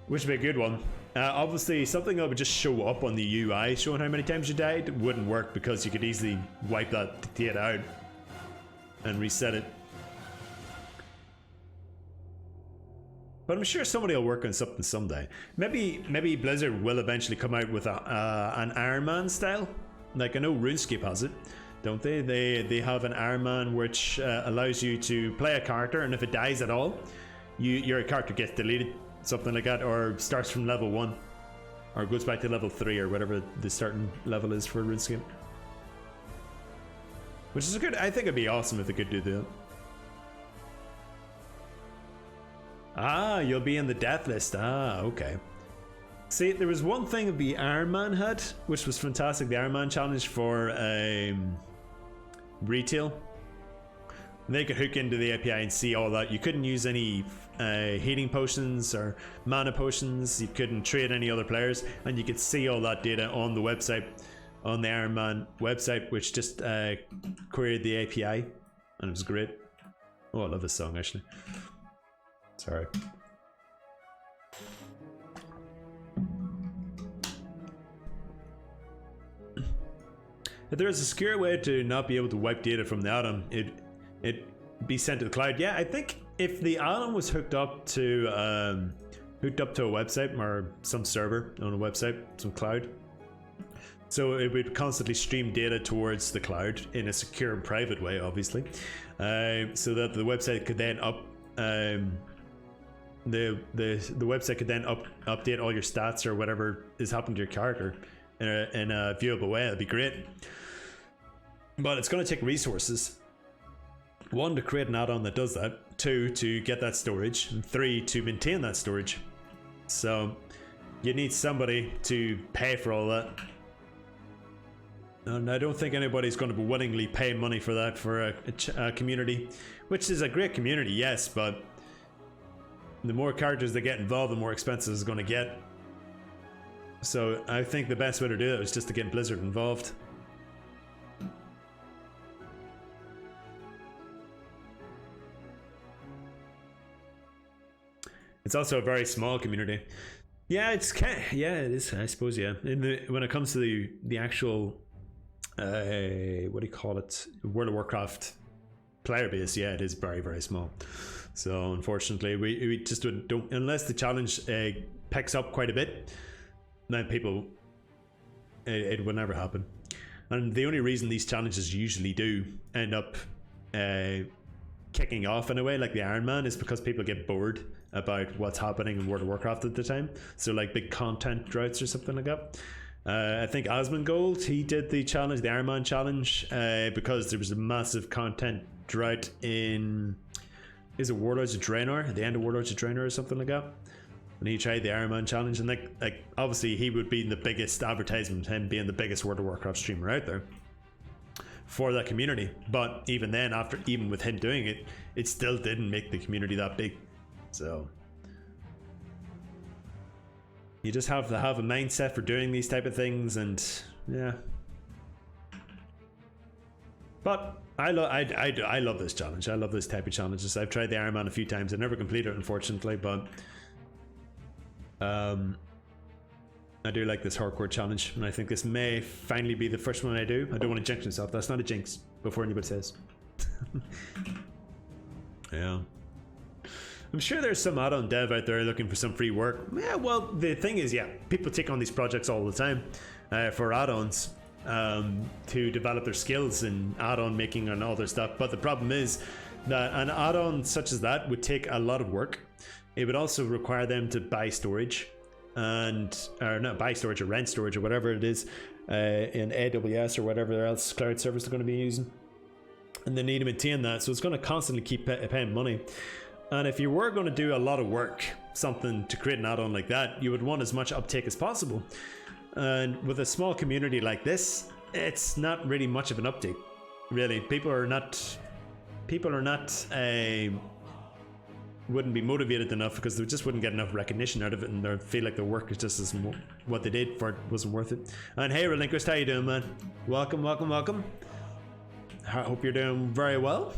which would be a good one. Obviously, something that would just show up on the UI showing how many times you died wouldn't work, because you could easily wipe that data out and reset it. But I'm sure somebody will work on something someday. Maybe Blizzard will eventually come out with an Iron Man style. Like, I know RuneScape has it, don't they? They have an Iron Man which allows you to play a character, and if it dies at all, your character gets deleted, something like that, or starts from level 1, or goes back to level 3, or whatever the starting level is for RuneScape. Which is good. I think it'd be awesome if they could do that. Ah, you'll be in the death list. Ah, okay. See, there was one thing the Iron Man had, which was fantastic. The Iron Man challenge for retail. They could hook into the API and see all that. You couldn't use any healing potions or mana potions. You couldn't trade any other players, and you could see all that data on the website, on the Iron Man website, which just queried the API, and it was great. Oh, I love this song actually. Sorry. If there is a secure way to not be able to wipe data from the add-on, it be sent to the cloud. Yeah, I think if the add-on was hooked up to a website or some server on a website, some cloud, so it would constantly stream data towards the cloud in a secure and private way, obviously, so that the website could then the website could then update all your stats or whatever is happening to your character in a viewable way. That'd be great. But it's going to take resources. 1, to create an add-on that does that. 2, to get that storage. And 3, to maintain that storage. So you need somebody to pay for all that. And I don't think anybody's going to willingly pay money for that for a community, which is a great community, yes, but the more characters that get involved, the more expensive it's going to get. So I think the best way to do it is just to get Blizzard involved. It's also a very small community. Yeah, it is. I suppose, yeah. When it comes to the actual, what do you call it, World of Warcraft player base, yeah, it is very, very small. So unfortunately, we just don't, unless the challenge picks up quite a bit, then it will never happen. And the only reason these challenges usually do end up kicking off in a way, like the Iron Man, is because people get bored about what's happening in World of Warcraft at the time. So like big content droughts or something like that. I think Asmongold, he did the challenge, the Iron Man challenge, because there was a massive content drought in, is it Warlords of Draenor? The end of Warlords of Draenor or something like that. And he tried the Iron Man challenge, and like obviously he would be the biggest advertisement, him being the biggest World of Warcraft streamer out there for that community. But even then, even with him doing it, it still didn't make the community that big. So you just have to have a mindset for doing these type of things, and yeah. But I love this challenge. I love this type of challenges. I've tried the Iron Man a few times. I never completed it, unfortunately, but I do like this hardcore challenge, and I think this may finally be the first one I do. I don't want to jinx myself. That's not a jinx, before anybody says. Yeah. I'm sure there's some add-on dev out there looking for some free work. Yeah, well, the thing is, yeah, people take on these projects all the time for add-ons to develop their skills in add-on making and all their stuff. But the problem is that an add-on such as that would take a lot of work. It would also require them to buy storage, or not buy storage, or rent storage, or whatever it is in AWS or whatever else cloud service they're going to be using. And they need to maintain that, so it's going to constantly keep paying money. And if you were going to do a lot of work, something to create an add-on like that, you would want as much uptake as possible. And with a small community like this, it's not really much of an uptake. Really, people are not wouldn't be motivated enough because they just wouldn't get enough recognition out of it, and they feel like the work is just as what they did for it wasn't worth it. And hey, Relinquished, how you doing, man? Welcome, welcome, welcome. I hope you're doing very well.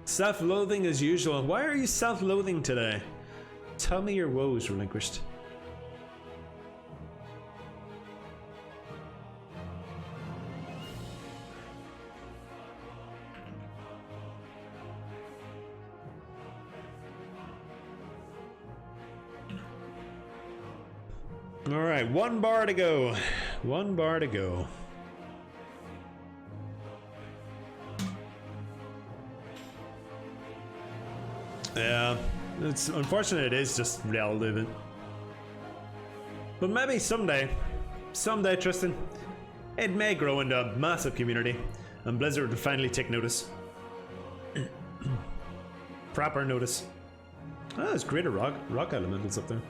Self-loathing as usual. Why are you self-loathing today? Tell me your woes, Relinquished. All right, 1 bar to go. 1 bar to go. Yeah, it's unfortunate. It is just reality of it. But maybe someday, Tristan, it may grow into a massive community, and Blizzard will finally take notice. Proper notice. Ah, there's greater rock elementals up there.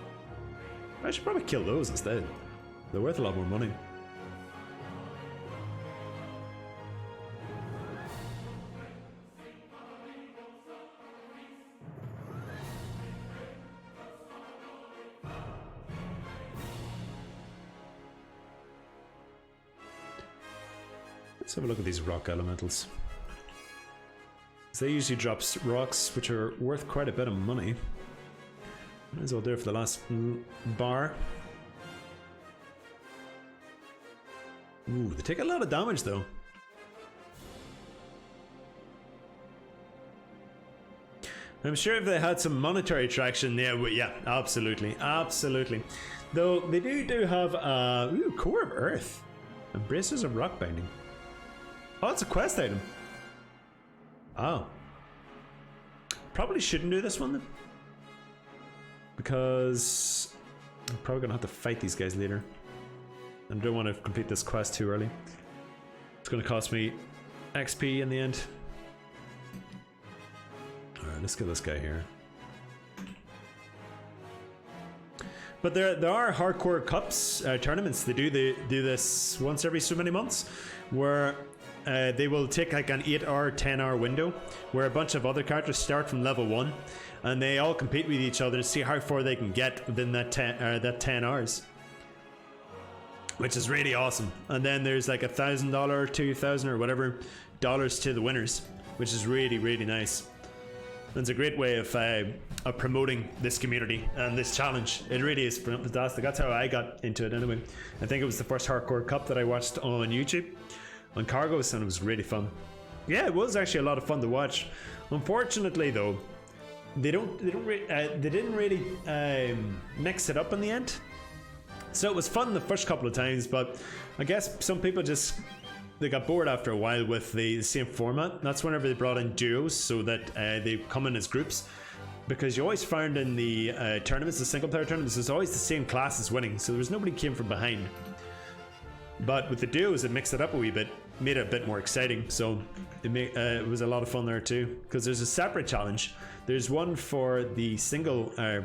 I should probably kill those instead. They're worth a lot more money. Let's have a look at these rock elementals. So they usually drop rocks which are worth quite a bit of money. Might as well do it for the last bar. Ooh, they take a lot of damage though. I'm sure if they had some monetary traction, yeah, absolutely, absolutely. Though they do have Core of Earth, Embraces of Rock Binding. Oh, it's a quest item. Oh, probably shouldn't do this one then, because I'm probably gonna have to fight these guys later. And I don't want to complete this quest too early. It's gonna cost me XP in the end. Alright, let's get this guy here. But there are hardcore cups tournaments. They do this once every so many months, where they will take like an 8-hour, 10-hour window where a bunch of other characters start from level 1, and they all compete with each other to see how far they can get within that 10 hours, which is really awesome. And then there's like $1,000, $2,000 or whatever dollars to the winners, which is really, really nice. And it's a great way of promoting this community and this challenge. It really is fantastic. That's how I got into it anyway. I think it was the first hardcore cup that I watched on YouTube on Cargos, and it was really fun. Yeah, it was actually a lot of fun to watch. Unfortunately though, they didn't really mix it up in the end. So it was fun the first couple of times, but I guess some people they got bored after a while with the same format. That's whenever they brought in duos, so that they come in as groups, because you always found in the tournaments, the single player tournaments, there's always the same classes winning, so there was nobody came from behind. But with the duos, it mixed it up a wee bit, made it a bit more exciting. So it was a lot of fun there too, because there's a separate challenge. There's one for the single, the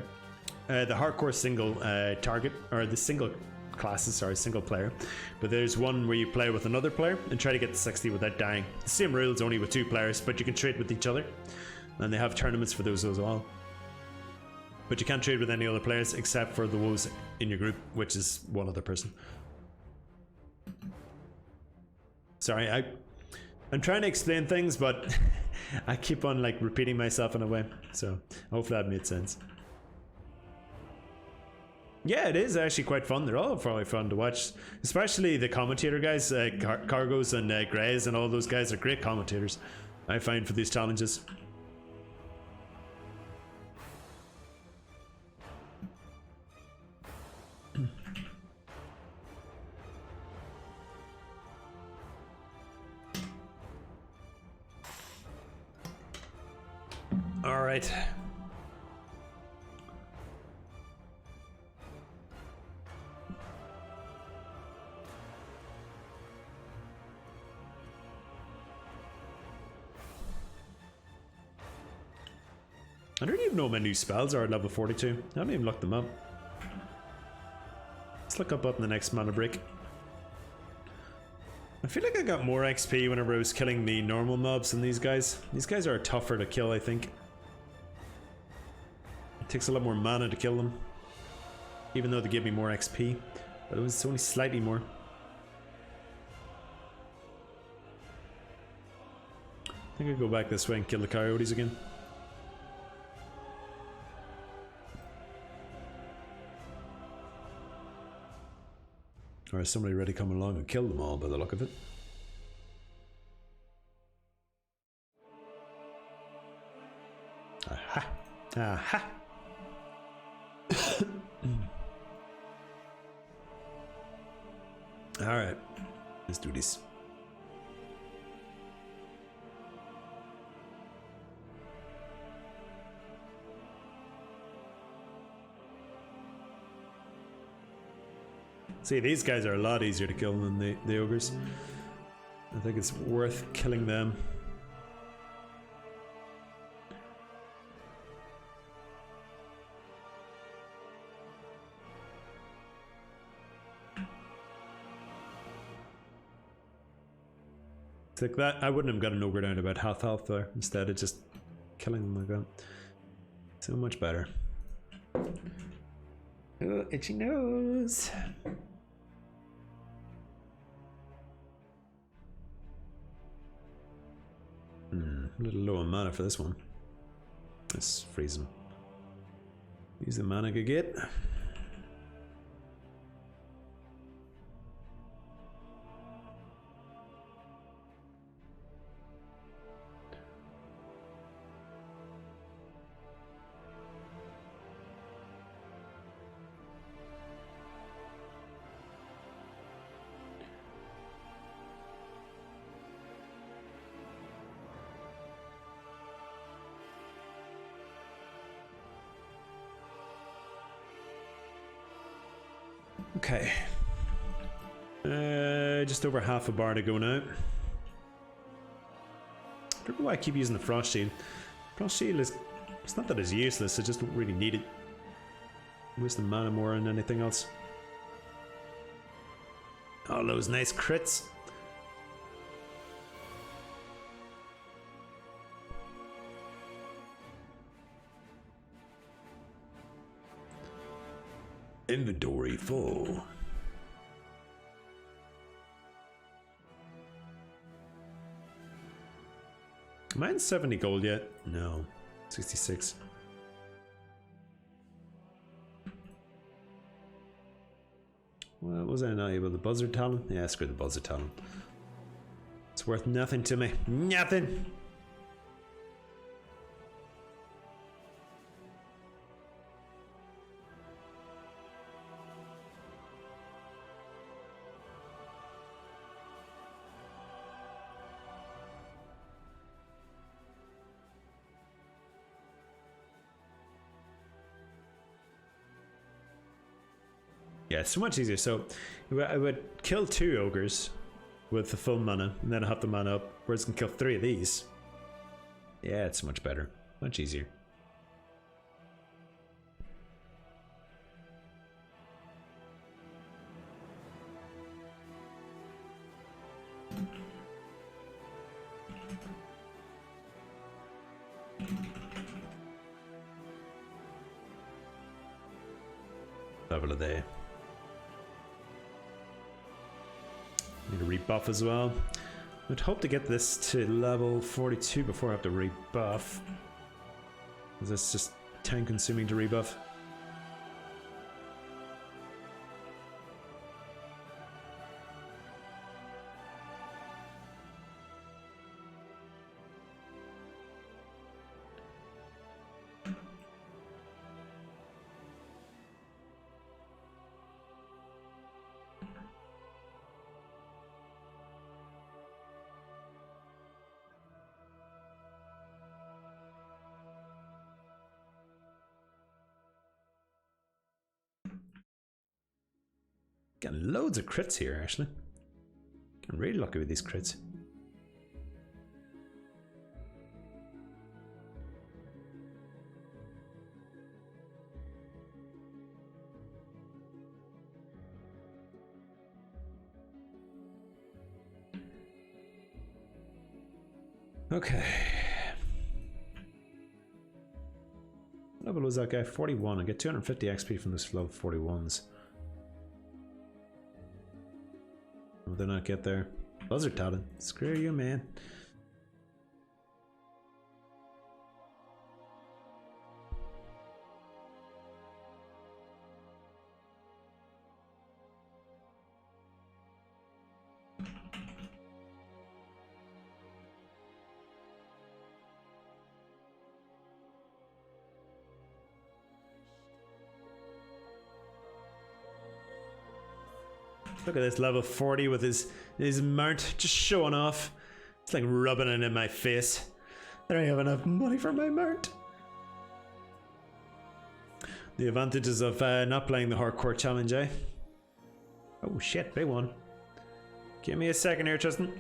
hardcore single target, or the single classes, sorry, single player. But there's one where you play with another player and try to get to 60 without dying. The same rules, only with 2 players, but you can trade with each other, and they have tournaments for those as well. But you can't trade with any other players except for the woes in your group, which is one other person. Sorry, I'm trying to explain things, but I keep on like repeating myself in a way, so hopefully that made sense. Yeah, it is actually quite fun. They're all probably fun to watch, especially the commentator guys, Cargos and Greys, and all those guys are great commentators, I find, for these challenges. All right. I don't even know what my new spells are at level 42. I haven't even looked them up. Let's look up the next mana break. I feel like I got more XP whenever I was killing the normal mobs than these guys. These guys are tougher to kill, I think. It takes a lot more mana to kill them. Even though they give me more XP. But it was only slightly more. I think I'll go back this way and kill the coyotes again. Or is somebody ready to come along and kill them all by the look of it? Aha! Aha! Alright, let's do this. See, these guys are a lot easier to kill than the ogres. I think it's worth killing them. It's like that. I wouldn't have got an ogre down to about half health there. Instead of just killing them like that. So much better. Oh, itchy nose. A little low on mana for this one. Let's freeze him. Use the mana I could get. Okay. Just over half a bar to go now. I don't know why I keep using the Frost Shield. Frost Shield is... It's not that it's useless, I just don't really need it. Waste the mana more than anything else. All those nice crits. Inventory full. Am I in 70 gold yet? No. 66. What was I not able? The buzzard talent? Yeah, screw the buzzard talent. It's worth nothing to me. Nothing! Yeah, it's so much easier. So I would kill 2 ogres with the full mana, and then I have the mana up, whereas I can kill 3 of these. Yeah, it's much better. Much easier. Level of day. Need a rebuff as well. I'd hope to get this to level 42 before I have to rebuff. Because it's just time consuming to rebuff. Getting loads of crits here, actually. I'm really lucky with these crits. Okay. What level was that guy? 41. I get 250 XP from this level 41s. Will they not get there? Buzzard talent. Screw you, man. Look at this level 40 with his mount just showing off. It's like rubbing it in my face. I don't have enough money for my mount. The advantages of not playing the hardcore challenge, eh? Oh shit, big one. Give me a second here, Tristan.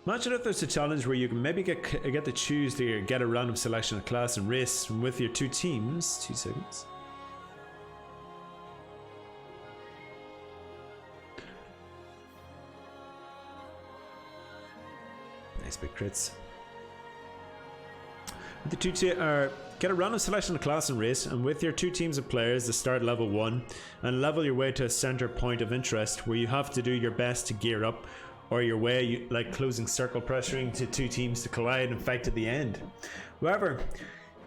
Imagine if there's a challenge where you can maybe get to choose to get a random selection of class and race with your two teams. 2 seconds. Nice big crits. The get a random selection of class and race, and with your two teams of players to start level 1, and level your way to a center point of interest where you have to do your best to gear up, or your way like closing circle, pressuring to two teams to collide and fight to the end. However,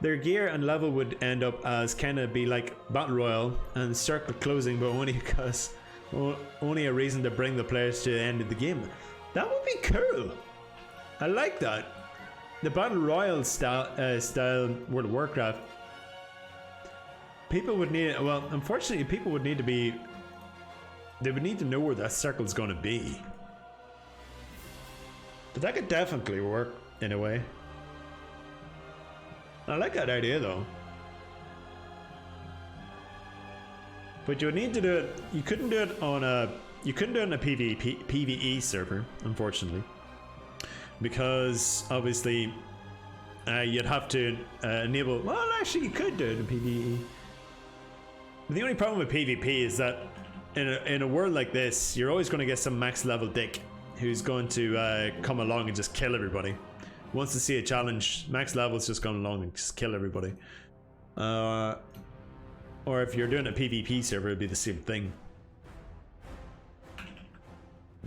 their gear and level would end up as kind of be like battle royale and circle closing, but only because only a reason to bring the players to the end of the game. That would be cool. I like that. The battle royale style World of Warcraft. People would need, well, unfortunately, people would need to be. They would need to know where that circle's going to be. But that could definitely work in a way. I like that idea though. But you would need to do it. You couldn't do it on a. You couldn't do it on a PvE server, unfortunately, because obviously you'd have to enable. Well, actually, you could do it in PvE. But the only problem with PvP is that in a world like this, you're always going to get some max level dick who's going to come along and just kill everybody. Wants to see a challenge, max level's just going along and just kill everybody. Or if you're doing a PvP server, it'd be the same thing.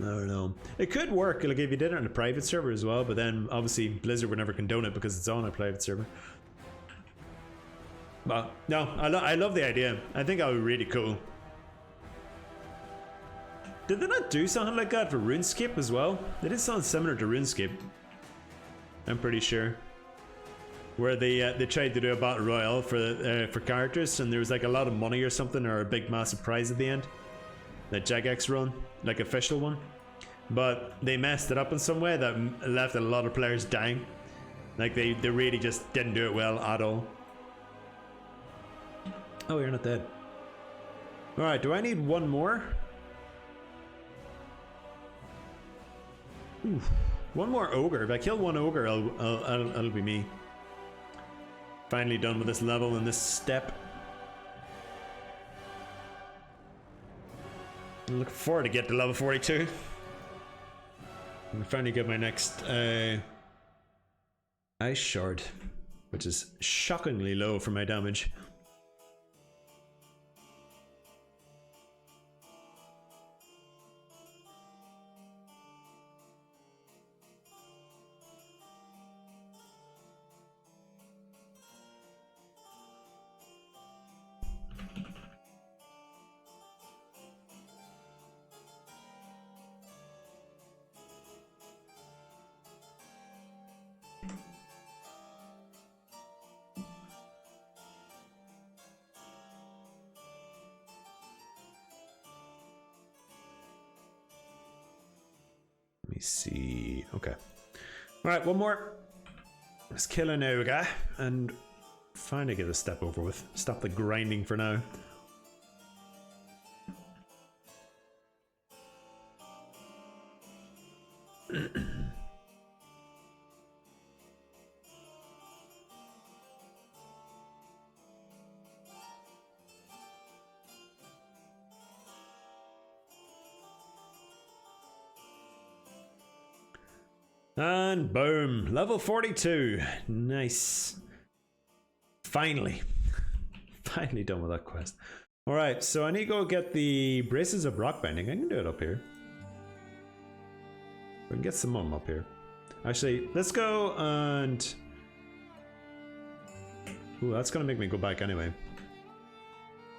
I don't know. It could work, like if you did it on a private server as well, but then obviously Blizzard would never condone it because it's on a private server. But no, I love the idea. I think that would be really cool. Did they not do something like that for RuneScape as well? They did something similar to RuneScape, I'm pretty sure, where they tried to do a battle royale for characters, and there was like a lot of money or something, or a big massive prize at the end. The Jagex run, like official one, but they messed it up in some way that left a lot of players dying. Like they really just didn't do it well at all. Oh, you're not dead. All right, do I need one more? Ooh, one more ogre. If I kill one ogre, it'll be me. Finally done with this level and this step. I'm looking forward to get to level 42. And finally get my next ice shard, which is shockingly low for my damage. Let me see. Okay. Alright, one more. Let's kill an ogre and finally get a step over with. Stop the grinding for now. And boom, level 42. Nice. Finally. Finally done with that quest. Alright, so I need to go get the braces of rock binding. I can do it up here. We can get some of them up here. Actually, let's go and... Ooh, that's gonna make me go back anyway.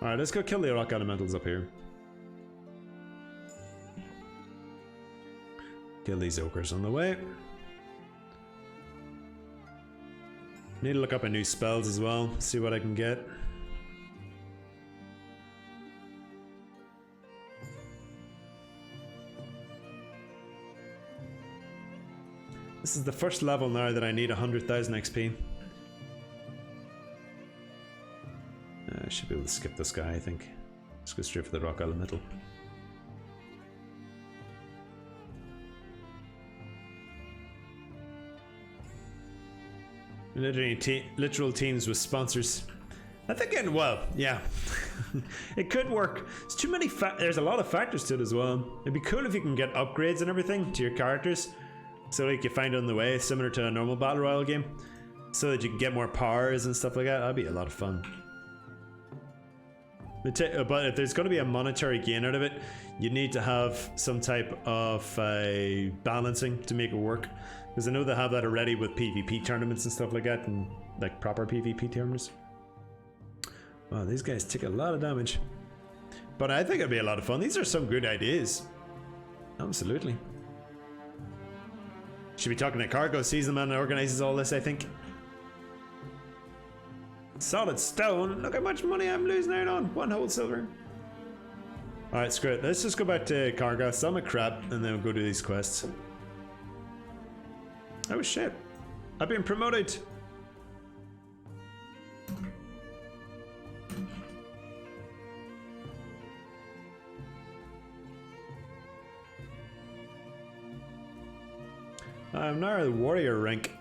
Alright, let's go kill the rock elementals up here. Kill these ogres on the way. Need to look up a new spells as well, see what I can get. This is the first level now that I need 100,000 XP. I should be able to skip this guy, I think. Let's go straight for the rock elemental. Literal teams with sponsors. I think, well, yeah, it could work. It's too many. There's a lot of factors to it as well. It'd be cool if you can get upgrades and everything to your characters, so like you find on the way, similar to a normal battle royale game, so that you can get more powers and stuff like that. That'd be a lot of fun. But if there's going to be a monetary gain out of it, you need to have some type of balancing to make it work. Because I know they have that already with PvP tournaments and stuff like that, and like proper PvP tournaments. Wow, these guys take a lot of damage. But I think it'd be a lot of fun. These are some good ideas. Absolutely. Should be talking to Cargo, sees them and organizes all this, I think. Solid stone. Look how much money I'm losing out on. 1 whole silver. Alright, screw it. Let's just go back to Cargo, sell my crap, and then we'll go do these quests. Oh shit. I've been promoted. I'm now at the warrior rank.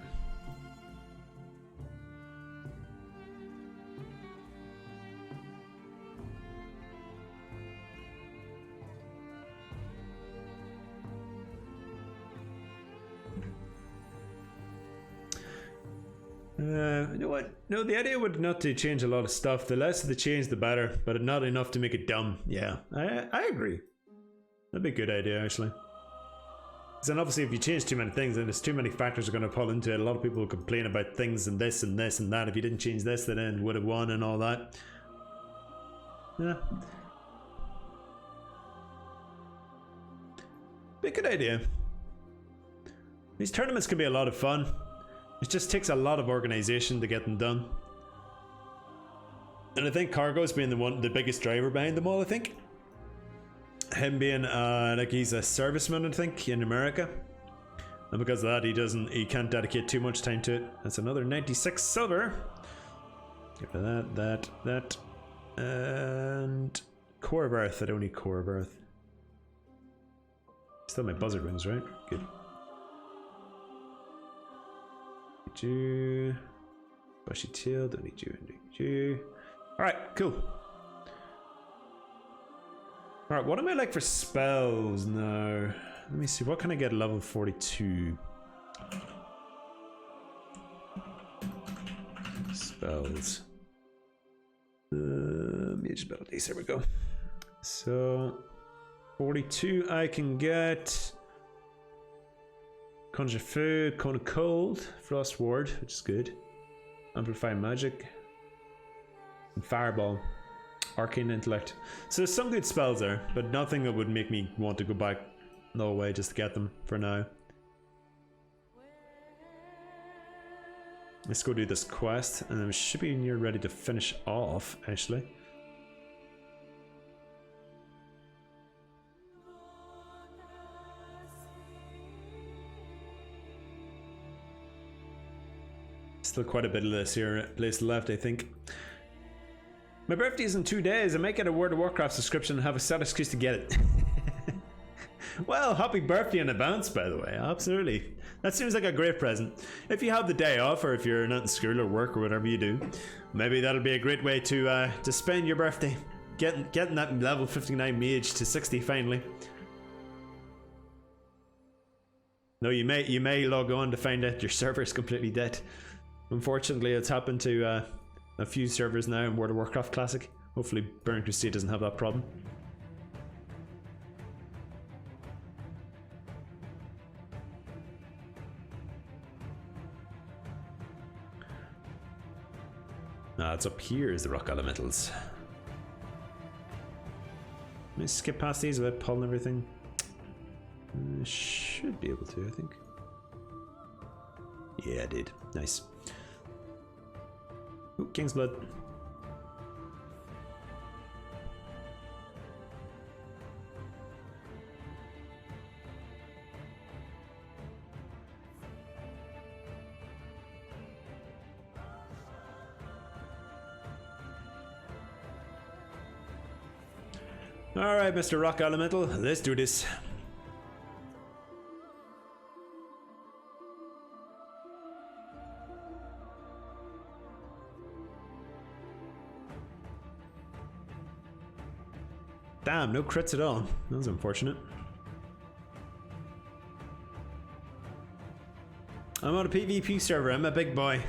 You know what? No, the idea would not to change a lot of stuff. The less they change, the better, but not enough to make it dumb. Yeah, I agree. That'd be a good idea, actually. Because then obviously if you change too many things, then there's too many factors are going to pull into it. A lot of people will complain about things and this and this and that. If you didn't change this, then it would have won and all that. Yeah. Be a good idea. These tournaments can be a lot of fun. It just takes a lot of organization to get them done. And I think Cargo's being the biggest driver behind them all, I think. Him being like he's a serviceman, I think, in America. And because of that he can't dedicate too much time to it. That's another 96 silver. Give me that. And Core of Earth. I don't need Core of Earth. Still my buzzard wings, right? Good. You bushy tail, don't need you. Alright, cool. Alright, what am I like for spells now? Let me see, what can I get at level 42? Spells. Mage abilities, there we go. So 42 I can get Conjure Food, Cone of Cold, Frost Ward, which is good. Amplify Magic. And Fireball. Arcane Intellect. So there's some good spells there, but nothing that would make me want to go back no way just to get them for now. Let's go do this quest, and then we should be near ready to finish off, actually. Still quite a bit of this here place left, I think. My birthday's in 2 days. I might get a World of Warcraft subscription and have a sad excuse to get it. Well, happy birthday in advance, by the way. Absolutely. That seems like a great present. If you have the day off, or if you're not in school or work or whatever you do, maybe that'll be a great way to spend your birthday. Getting that level 59 mage to 60 finally. No, you may log on to find out your server is completely dead. Unfortunately, it's happened to a few servers now in World of Warcraft Classic. Hopefully Burning Crusade doesn't have that problem. Ah, it's up here is the rock elementals. Can I skip past these without pulling everything? I should be able to, I think. Yeah, I did. Nice. Ooh, King's Blood. Alright, Mr. Rock Elemental, let's do this. Damn, no crits at all. That was unfortunate. I'm on a PvP server, I'm a big boy.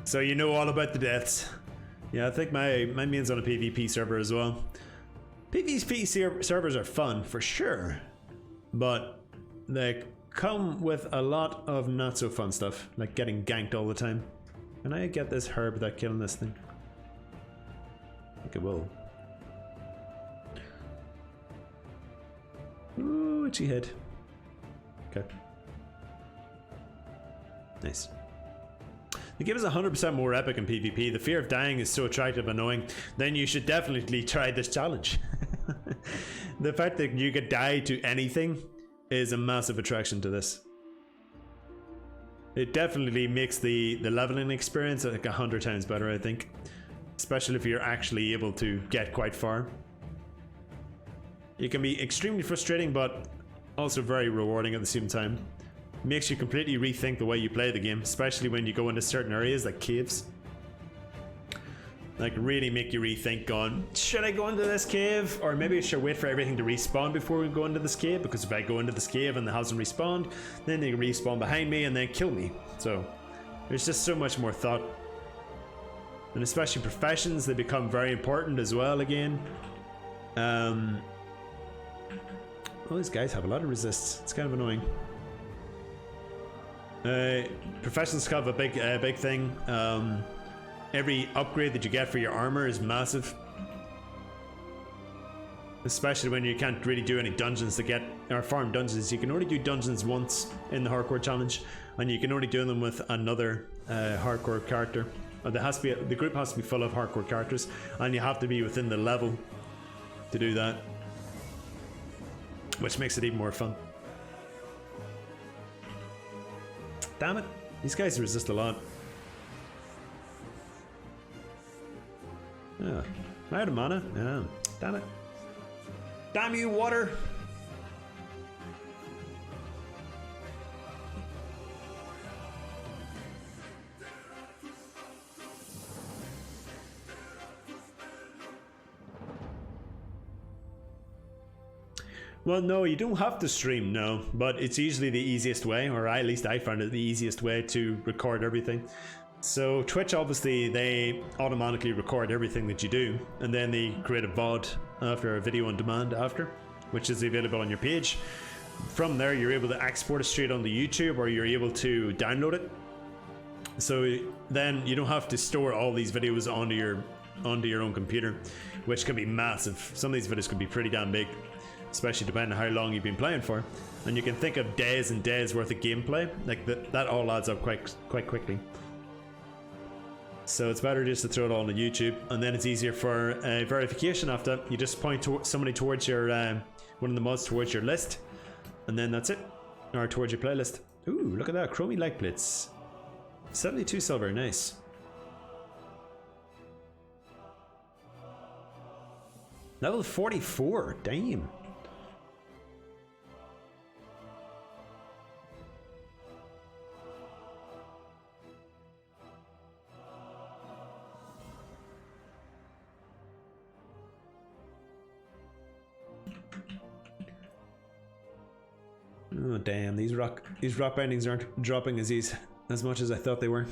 So you know all about the deaths. Yeah, I think my main's on a PvP server as well. PvP servers are fun, for sure. But they come with a lot of not so fun stuff, like getting ganked all the time. Can I get this herb without killing this thing? I think I will. Ooh, itchy head. Okay. Nice. The game is 100% more epic in PvP. The fear of dying is so attractive and annoying. Then you should definitely try this challenge. The fact that you could die to anything is a massive attraction to this. It definitely makes the leveling experience like 100 times better, I think. Especially if you're actually able to get quite far. It can be extremely frustrating, but also very rewarding at the same time. It makes you completely rethink the way you play the game, especially when you go into certain areas like caves. Like really make you rethink going, should I go into this cave? Or maybe I should wait for everything to respawn before we go into this cave, because if I go into this cave and it hasn't respawned, then they respawn behind me and then kill me. So there's just so much more thought. And especially professions, they become very important as well again. All these guys have a lot of resists. It's kind of annoying. Professions have a big thing. Every upgrade that you get for your armor is massive, especially when you can't really do any dungeons to get or farm dungeons. You can only do dungeons once in the hardcore challenge, and you can only do them with another hardcore character. There has to be the group has to be full of hardcore characters, and you have to be within the level to do that, which makes it even more fun. Damn it, these guys resist a lot. Yeah, I'm out of mana. Yeah, damn it. Damn you, water! Well, no, you don't have to stream, no, but it's usually the easiest way, or at least I found it the easiest way to record everything. So Twitch, obviously, they automatically record everything that you do, and then they create a VOD after, a video on demand after, which is available on your page. From there, you're able to export it straight onto YouTube, or you're able to download it. So then you don't have to store all these videos onto your own computer, which can be massive. Some of these videos can be pretty damn big, especially depending on how long you've been playing for. And you can think of days and days worth of gameplay. Like that all adds up quite quickly. So it's better just to throw it all on YouTube, and then it's easier for verification after. You just point somebody towards your one of the mods towards your list, and then that's it, or towards your playlist. Ooh, look at that, Chromie Light Blitz, 72 silver, nice. Level 44, damn. Oh damn, these rock bindings aren't dropping as much as I thought they were.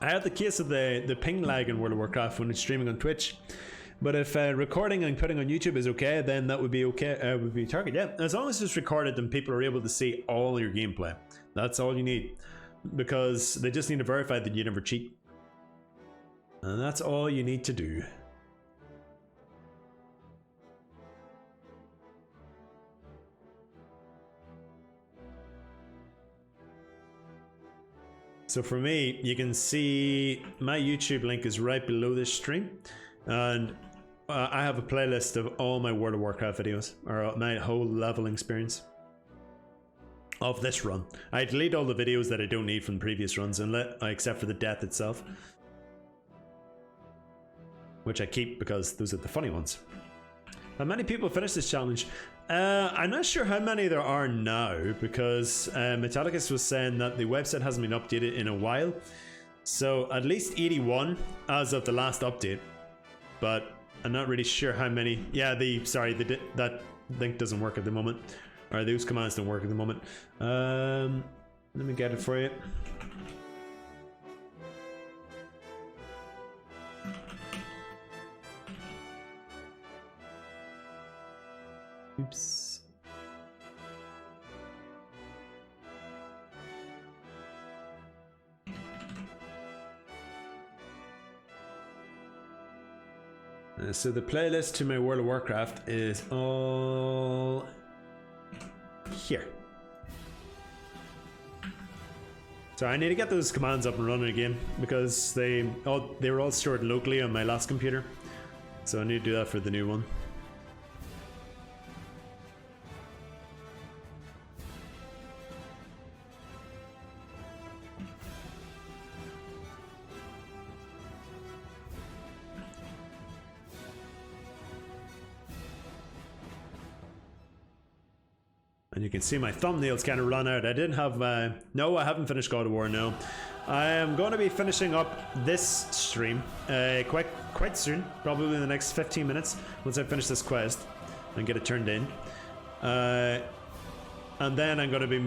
I had the case of the ping lag in World of Warcraft when it's streaming on Twitch. But if recording and putting on YouTube is okay, then that would be okay. Would be target. Yeah, as long as it's recorded and people are able to see all your gameplay, that's all you need. Because they just need to verify that you never cheat, and that's all you need to do. So for me, you can see my YouTube link is right below this stream, and I have a playlist of all my World of Warcraft videos, or my whole leveling experience of this run. I delete all the videos that I don't need from previous runs, and except for the death itself, which I keep because those are the funny ones. How many people finish this challenge? I'm not sure how many there are now, because Metallicus was saying that the website hasn't been updated in a while. So at least 81 as of the last update, but I'm not really sure how many. Yeah, that link doesn't work at the moment, or those commands don't work at the moment. Let me get it for you. Oops. So the playlist to my World of Warcraft is all here. So I need to get those commands up and running again, because they were all stored locally on my last computer. So I need to do that for the new one. And you can see my thumbnails kind of run out. I didn't have no, I haven't finished God of War. No, I am going to be finishing up this stream quite soon, probably in the next 15 minutes, once I finish this quest and get it turned in. And then I'm going to be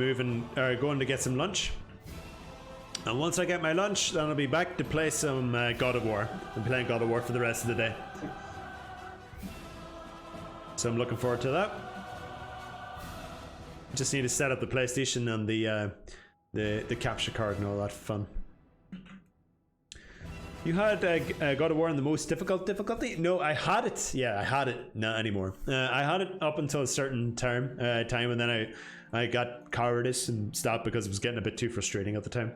going to get some lunch. And once I get my lunch, then I'll be back to play some God of War. I'm playing God of War for the rest of the day, so I'm looking forward to that. Just need to set up the PlayStation and the capture card and all that fun. You had God of War in the most difficult difficulty? No, I had it. Yeah, I had it. Not anymore. I had it up until a certain time, and then I got cowardice and stopped because it was getting a bit too frustrating at the time.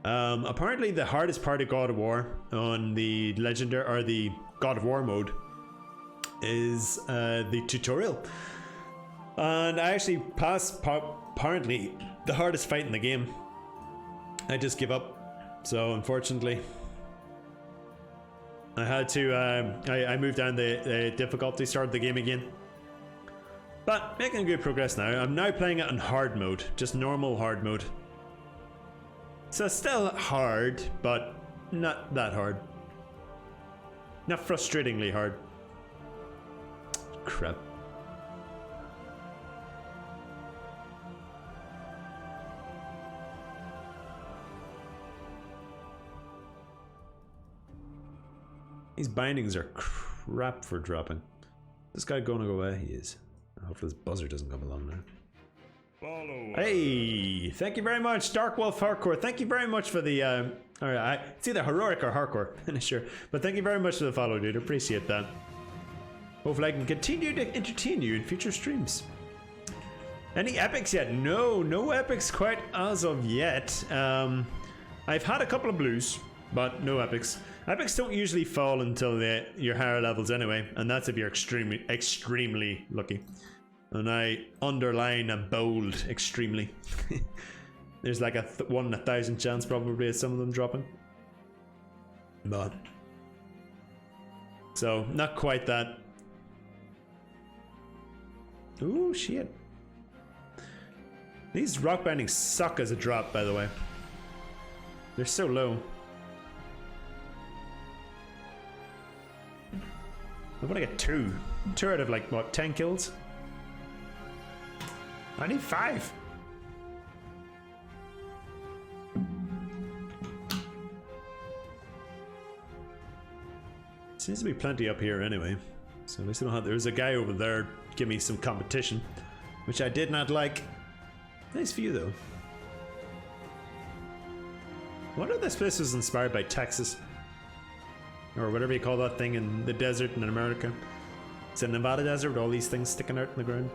Apparently, the hardest part of God of War on the Legendary or the God of War mode is the tutorial. And I actually passed apparently the hardest fight in the game. I just give up. So unfortunately, I had to. I moved down the difficulty, started the game again. But making good progress now. I'm now playing it on hard mode, just normal hard mode. So still hard, but not that hard. Not frustratingly hard. Crap. These bindings are crap for dropping. This guy gonna go away? He is. Hopefully this buzzer doesn't come along now. Follow. Hey, thank you very much, Dark Wolf Hardcore. Thank you very much for the it's either heroic or hardcore, I'm not sure. But thank you very much for the follow, dude. Appreciate that. Hopefully I can continue to entertain you in future streams. Any epics yet? No epics quite as of yet. I've had a couple of blues, but no epics. Epics don't usually fall until your higher levels anyway, and that's if you're extremely lucky. And I underline and bold extremely. There's like a 1 in 1,000 chance probably of some of them dropping. But so not quite that. Ooh, shit. These rock bindings suck as a drop, by the way. They're so low. want to get 2. 2 out of like, what, 10 kills? I need 5. Seems to be plenty up here anyway. So at least I don't have. There's a guy over there give me some competition, which I did not like. Nice view though. I wonder if this place was inspired by Texas, or whatever you call that thing in the desert in America. It's a Nevada desert with all these things sticking out in the ground.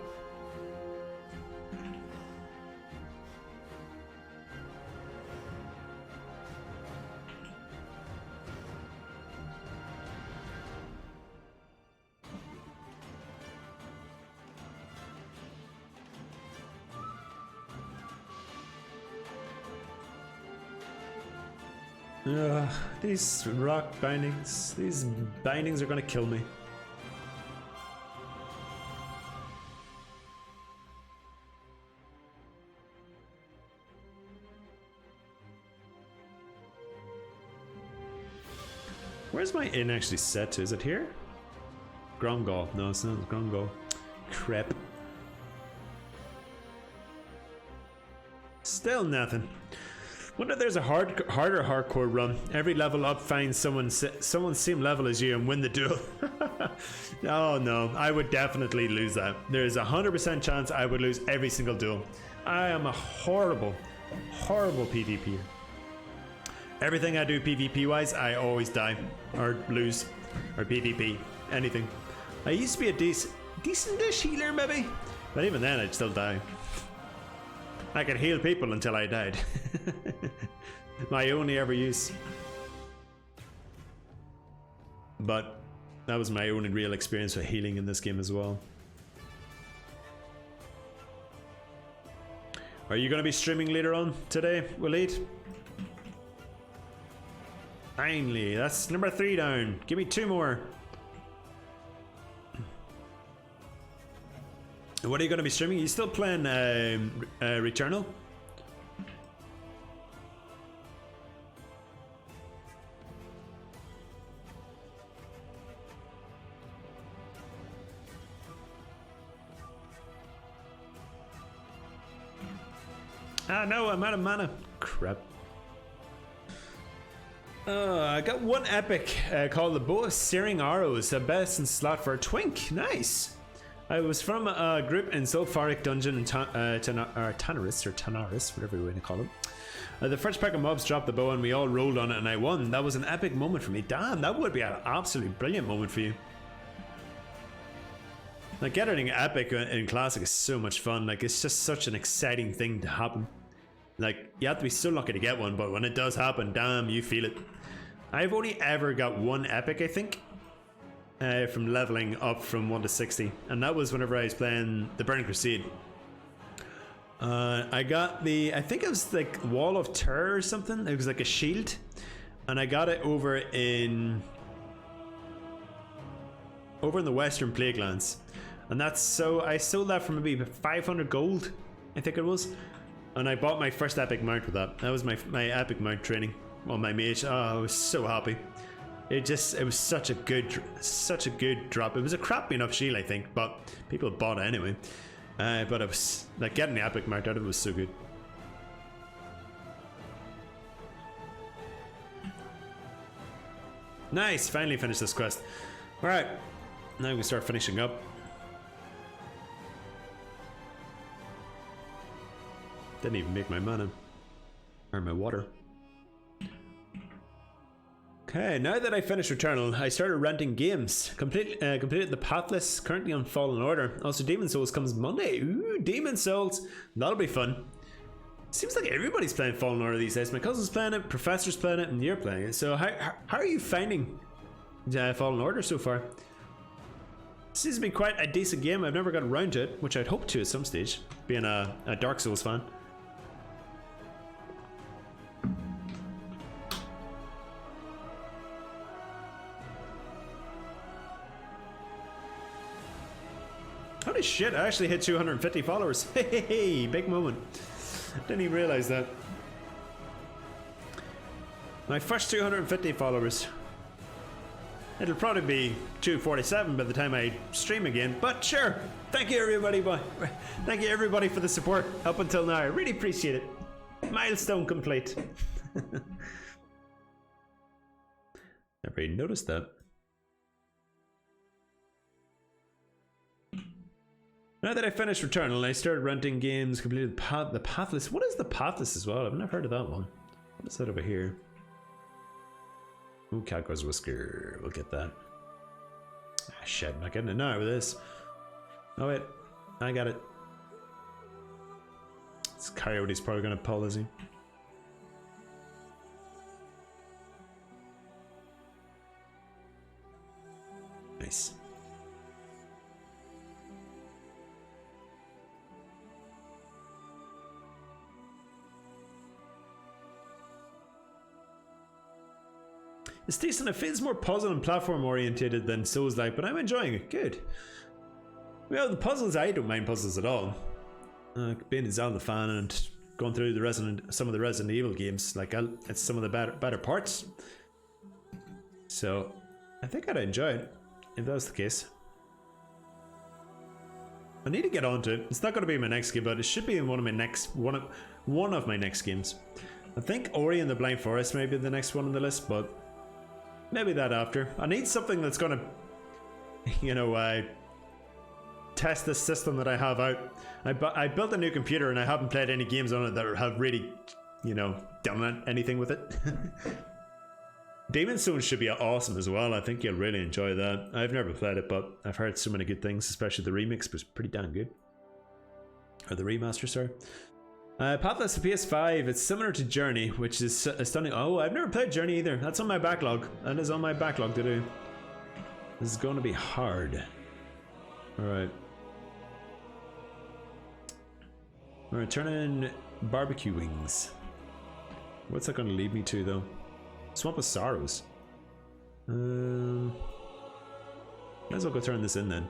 These rock bindings, these bindings are gonna kill me. Where's my inn actually set to? Is it here? Grongol. No, it's not Grongol. Crap. Still nothing. Wonder if there's a harder hardcore run. Every level up finds someone same level as you and win the duel. Oh no, I would definitely lose that. There's a 100% chance I would lose every single duel. I am a horrible PvPer. Everything I do PvP wise, I always die or lose or PvP, anything. I used to be a decent-ish healer maybe, but even then I'd still die. I could heal people until I died. My only ever use. But that was my only real experience with healing in this game as well. Are you going to be streaming later on today, Waleed? Finally, that's number 3 down. Give me 2 more. What are you going to be streaming? Are you still playing Returnal? Ah no, I'm out of mana. Crap. I got one epic called the Bow of Searing Arrows, the best in slot for a twink. Nice. I was from a group in Sulfuric Dungeon in Tanaris, whatever you want to call it. The first pack of mobs dropped the bow and we all rolled on it and I won. That was an epic moment for me. Damn, that would be an absolutely brilliant moment for you. Like, getting epic in Classic is so much fun. Like, it's just such an exciting thing to happen. Like, you have to be so lucky to get one, but when it does happen, damn, you feel it. I've only ever got one epic, I think. From leveling up from 1 to 60, and that was whenever I was playing the Burning Crusade. I got I think it was like Wall of Terror or something. It was like a shield, and I got it over in the Western Plaguelands, and that's so I sold that for maybe 500 gold, I think it was, and I bought my first epic mount with that. That was my epic mount training on my mage. Oh, I was so happy. It was such a good drop. It was a crappy enough shield, I think, but people bought it anyway. But it was like getting the epic mount out of it was so good. Nice, finally finished this quest. Alright, now we start finishing up. Didn't even make my mana. Or my water. Okay, now that I finished Returnal, I started renting games. Completed the Pathless, currently on Fallen Order. Also, Demon Souls comes Monday. Ooh, Demon Souls. That'll be fun. Seems like everybody's playing Fallen Order these days. My cousin's playing it, Professor's playing it, and you're playing it. So how are you finding Fallen Order so far? Seems to be quite a decent game. I've never got around to it, which I'd hope to at some stage, being a Dark Souls fan. Holy shit, I actually hit 250 followers. Hey, big moment. Didn't even realize that. My first 250 followers. It'll probably be 2:47 by the time I stream again, but sure. Thank you everybody, thank you everybody for the support up until now. I really appreciate it. Milestone complete. Never even noticed that. Now that I finished Returnal, I started renting games, completed the Pathless. What is the Pathless as well? I've never heard of that one. What is that over here? Ooh, Calco's Whisker. We'll get that. Ah, shit, I'm not getting it now with this. Oh wait, I got it. This Coyote's probably gonna pull, is he? Nice. It's decent. It feels more puzzle and platform orientated than Souls-like, but I'm enjoying it. Good. Well, the puzzles, I don't mind puzzles at all. Being a Zelda fan and going through some of the Resident Evil games, like it's some of the better parts. So I think I'd enjoy it if that was the case. I need to get onto it. It's not going to be my next game, but it should be in one of my next games. I think Ori and the Blind Forest may be the next one on the list, but maybe that after. I need something that's going to, you know, test this system that I have out. I built a new computer and I haven't played any games on it that have really, you know, done anything with it. Demon's Souls should be awesome as well. I think you'll really enjoy that. I've never played it, but I've heard so many good things, especially the remix was pretty damn good. Or the remaster, sorry. Pathless to PS5, it's similar to Journey, which is stunning. Oh, I've never played Journey either. That's on my backlog. That is on my backlog to do. This is going to be hard. Alright. Alright, turn in barbecue wings. What's that going to lead me to, though? Swamp of Sorrows. Might as well go turn this in then.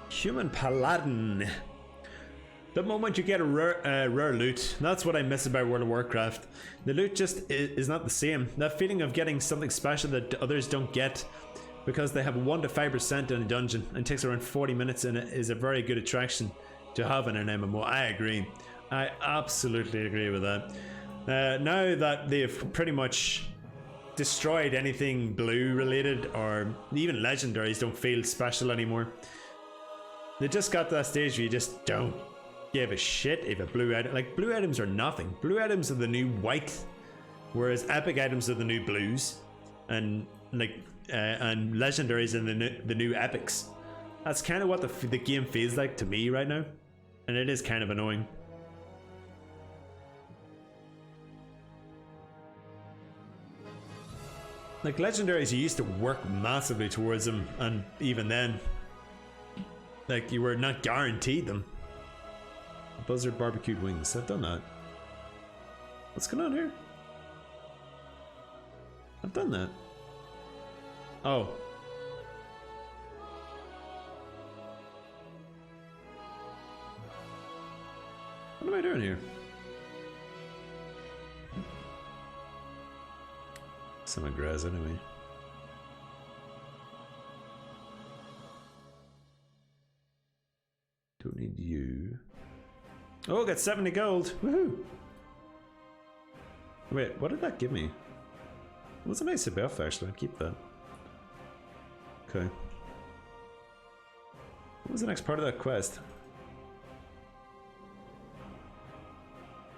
Human Paladin. The moment you get a rare loot, that's what I miss about World of Warcraft. The loot just is not the same. That feeling of getting something special that others don't get because they have 1 to 5% in a dungeon and takes around 40 minutes in it is a very good attraction to have in an MMO. I agree. I absolutely agree with that. Now that they've pretty much destroyed anything blue related, or even legendaries don't feel special anymore. They just got to that stage where you just don't give a shit if a blue item, like blue items are nothing. Blue items are the new white, whereas epic items are the new blues, and like and legendaries are the new epics. That's kind of what the game feels like to me right now, and it is kind of annoying. Like legendaries, you used to work massively towards them, and even then, like you were not guaranteed them. Buzzard barbecued wings. I've done that. What's going on here? I've done that. Oh. What am I doing here? Some grass anyway. Don't need you. Oh, I got 70 gold. Woohoo! Wait, what did that give me? It was a nice buff actually. I'd keep that. Okay. What was the next part of that quest?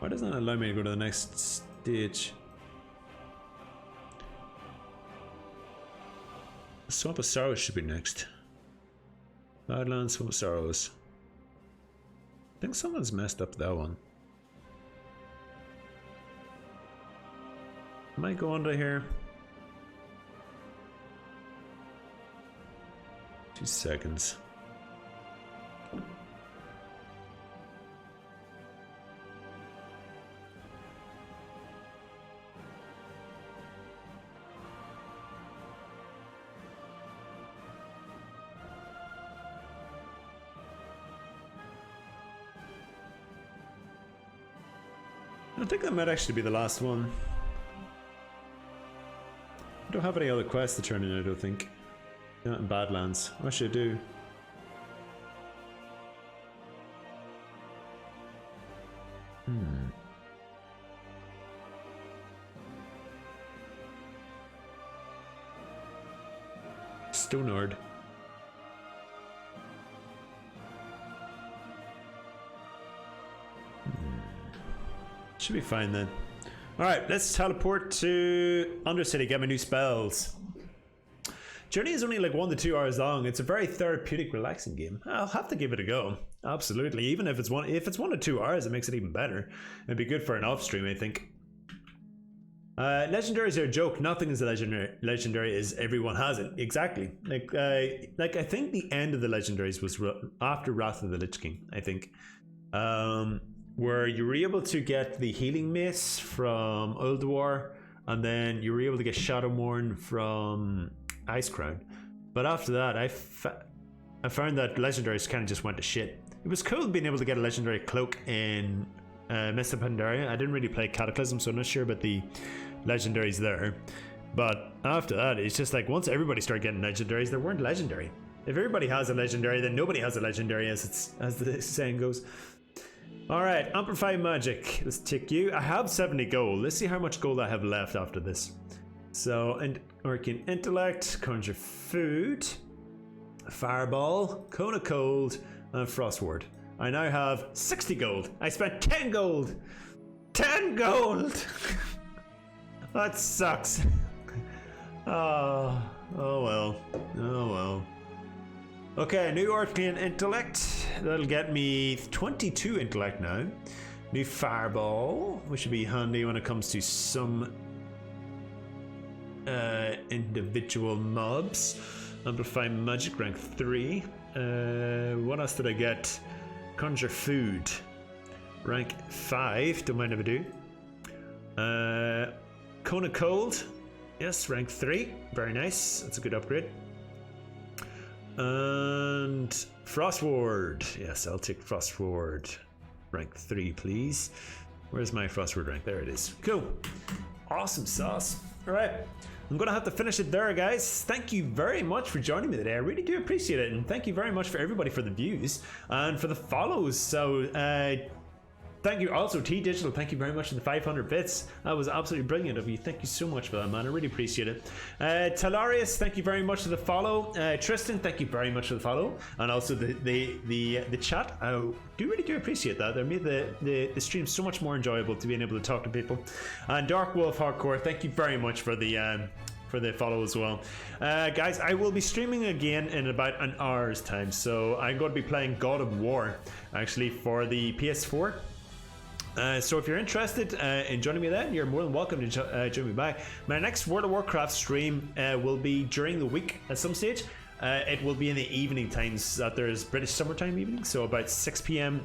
Why doesn't it allow me to go to the next stage? Swamp of Sorrows should be next. Badlands, Swamp of Sorrows. I think someone's messed up that one. Am I going to here? 2 seconds. think that might actually be the last one. I don't have any other quests to turn in, I don't think. Not in Badlands. What should I do? Stonard. Should be fine then. Alright, let's teleport to Undercity, get my new spells. Journey is only like 1 to 2 hours long. It's a very therapeutic, relaxing game. I'll have to give it a go. Absolutely. Even if it's 1 to 2 hours, it makes it even better. It'd be good for an off stream, I think. Legendaries are a joke. Nothing is a legendary is everyone has it. Exactly. Like I think the end of the legendaries was after Wrath of the Lich King, I think. Where you were able to get the healing mace from Ulduar, and then you were able to get Shadowmourne from Ice Crown. But after that, I found that legendaries kind of just went to shit. It was cool being able to get a legendary cloak in Mist of Pandaria. I didn't really play Cataclysm, so I'm not sure about the legendaries there. But after that, it's just like once everybody started getting legendaries, they weren't legendary. If everybody has a legendary, then nobody has a legendary, as the saying goes. Alright, Amplify Magic. Let's take you. I have 70 gold. Let's see how much gold I have left after this. So, Arcane Intellect, Conjure Food, Fireball, Cone of Cold, and Frost Ward. I now have 60 gold. I spent 10 gold. 10 gold! That sucks. Oh well. Oh well. Okay, new Arcane Intellect. That'll get me 22 intellect now. New Fireball, which should be handy when it comes to some individual mobs. Amplify Magic, rank 3. What else did I get? Conjure Food, rank 5. Don't mind if I do. Cone of Cold, yes, rank 3. Very nice. That's a good upgrade. And Frost Ward. Yes, I'll take Frost Ward. Rank 3, please. Where's my Frost Ward rank? There it is. Cool. Awesome sauce. Alright. I'm going to have to finish it there, guys. Thank you very much for joining me today. I really do appreciate it. And thank you very much for everybody for the views and for the follows. So, thank you also, T Digital. Thank you very much for the 500 bits. That was absolutely brilliant of you. Thank you so much for that, man. I really appreciate it. Talarius, thank you very much for the follow. Tristan, thank you very much for the follow, and also the chat. I do appreciate that. They made the stream so much more enjoyable to being able to talk to people. And Dark Wolf Hardcore, thank you very much for the follow as well. Guys, I will be streaming again in about an hour's time. So I'm going to be playing God of War actually for the PS4. So if you're interested in joining me then, you're more than welcome to join me back. My next World of Warcraft stream will be during the week at some stage. It will be in the evening times. That there's British summertime evening, so about 6 p.m.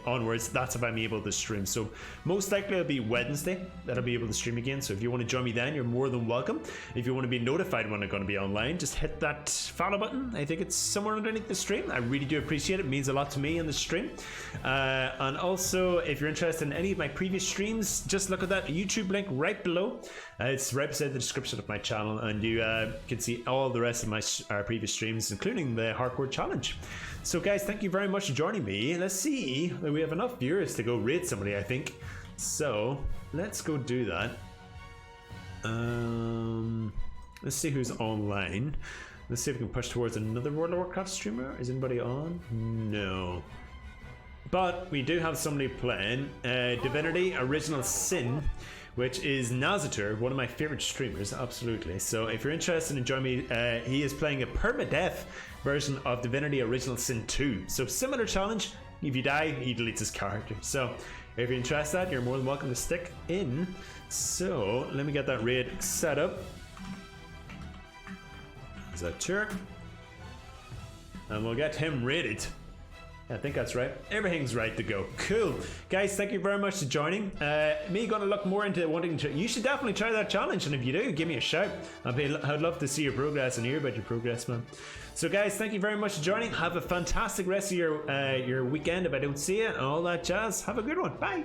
Onwards. That's if I'm able to stream. So most likely it'll be Wednesday that I'll be able to stream again. So if you want to join me then, you're more than welcome. If you want to be notified when I'm going to be online, just hit that follow button. I think it's somewhere underneath the stream. I really do appreciate it. It means a lot to me in the stream. And also, if you're interested in any of my previous streams, just look at that YouTube link right below. It's right beside the description of my channel, and you can see all the rest of my previous streams, including the hardcore challenge. So guys, thank you very much for joining me. Let's see, we have enough viewers to go raid somebody, I think. So let's go do that. Let's see who's online. Let's see if we can push towards another World of Warcraft streamer. Is anybody on? No. But we do have somebody playing Divinity Original Sin, which is Nazatur, one of my favorite streamers, absolutely. So if you're interested in joining me, he is playing a permadeath version of Divinity Original Sin 2. So similar challenge, if you die, he deletes his character. So if you're interested in that, you're more than welcome to stick in. So let me get that raid set up. Nazatur. And we'll get him raided. I think that's right. Everything's right to go. Cool. Guys, thank you very much for joining. Me going to look more into wanting to... You should definitely try that challenge, and if you do, give me a shout. I'd love to see your progress and hear about your progress, man. So guys, thank you very much for joining. Have a fantastic rest of your weekend if I don't see you, and all that jazz. Have a good one. Bye.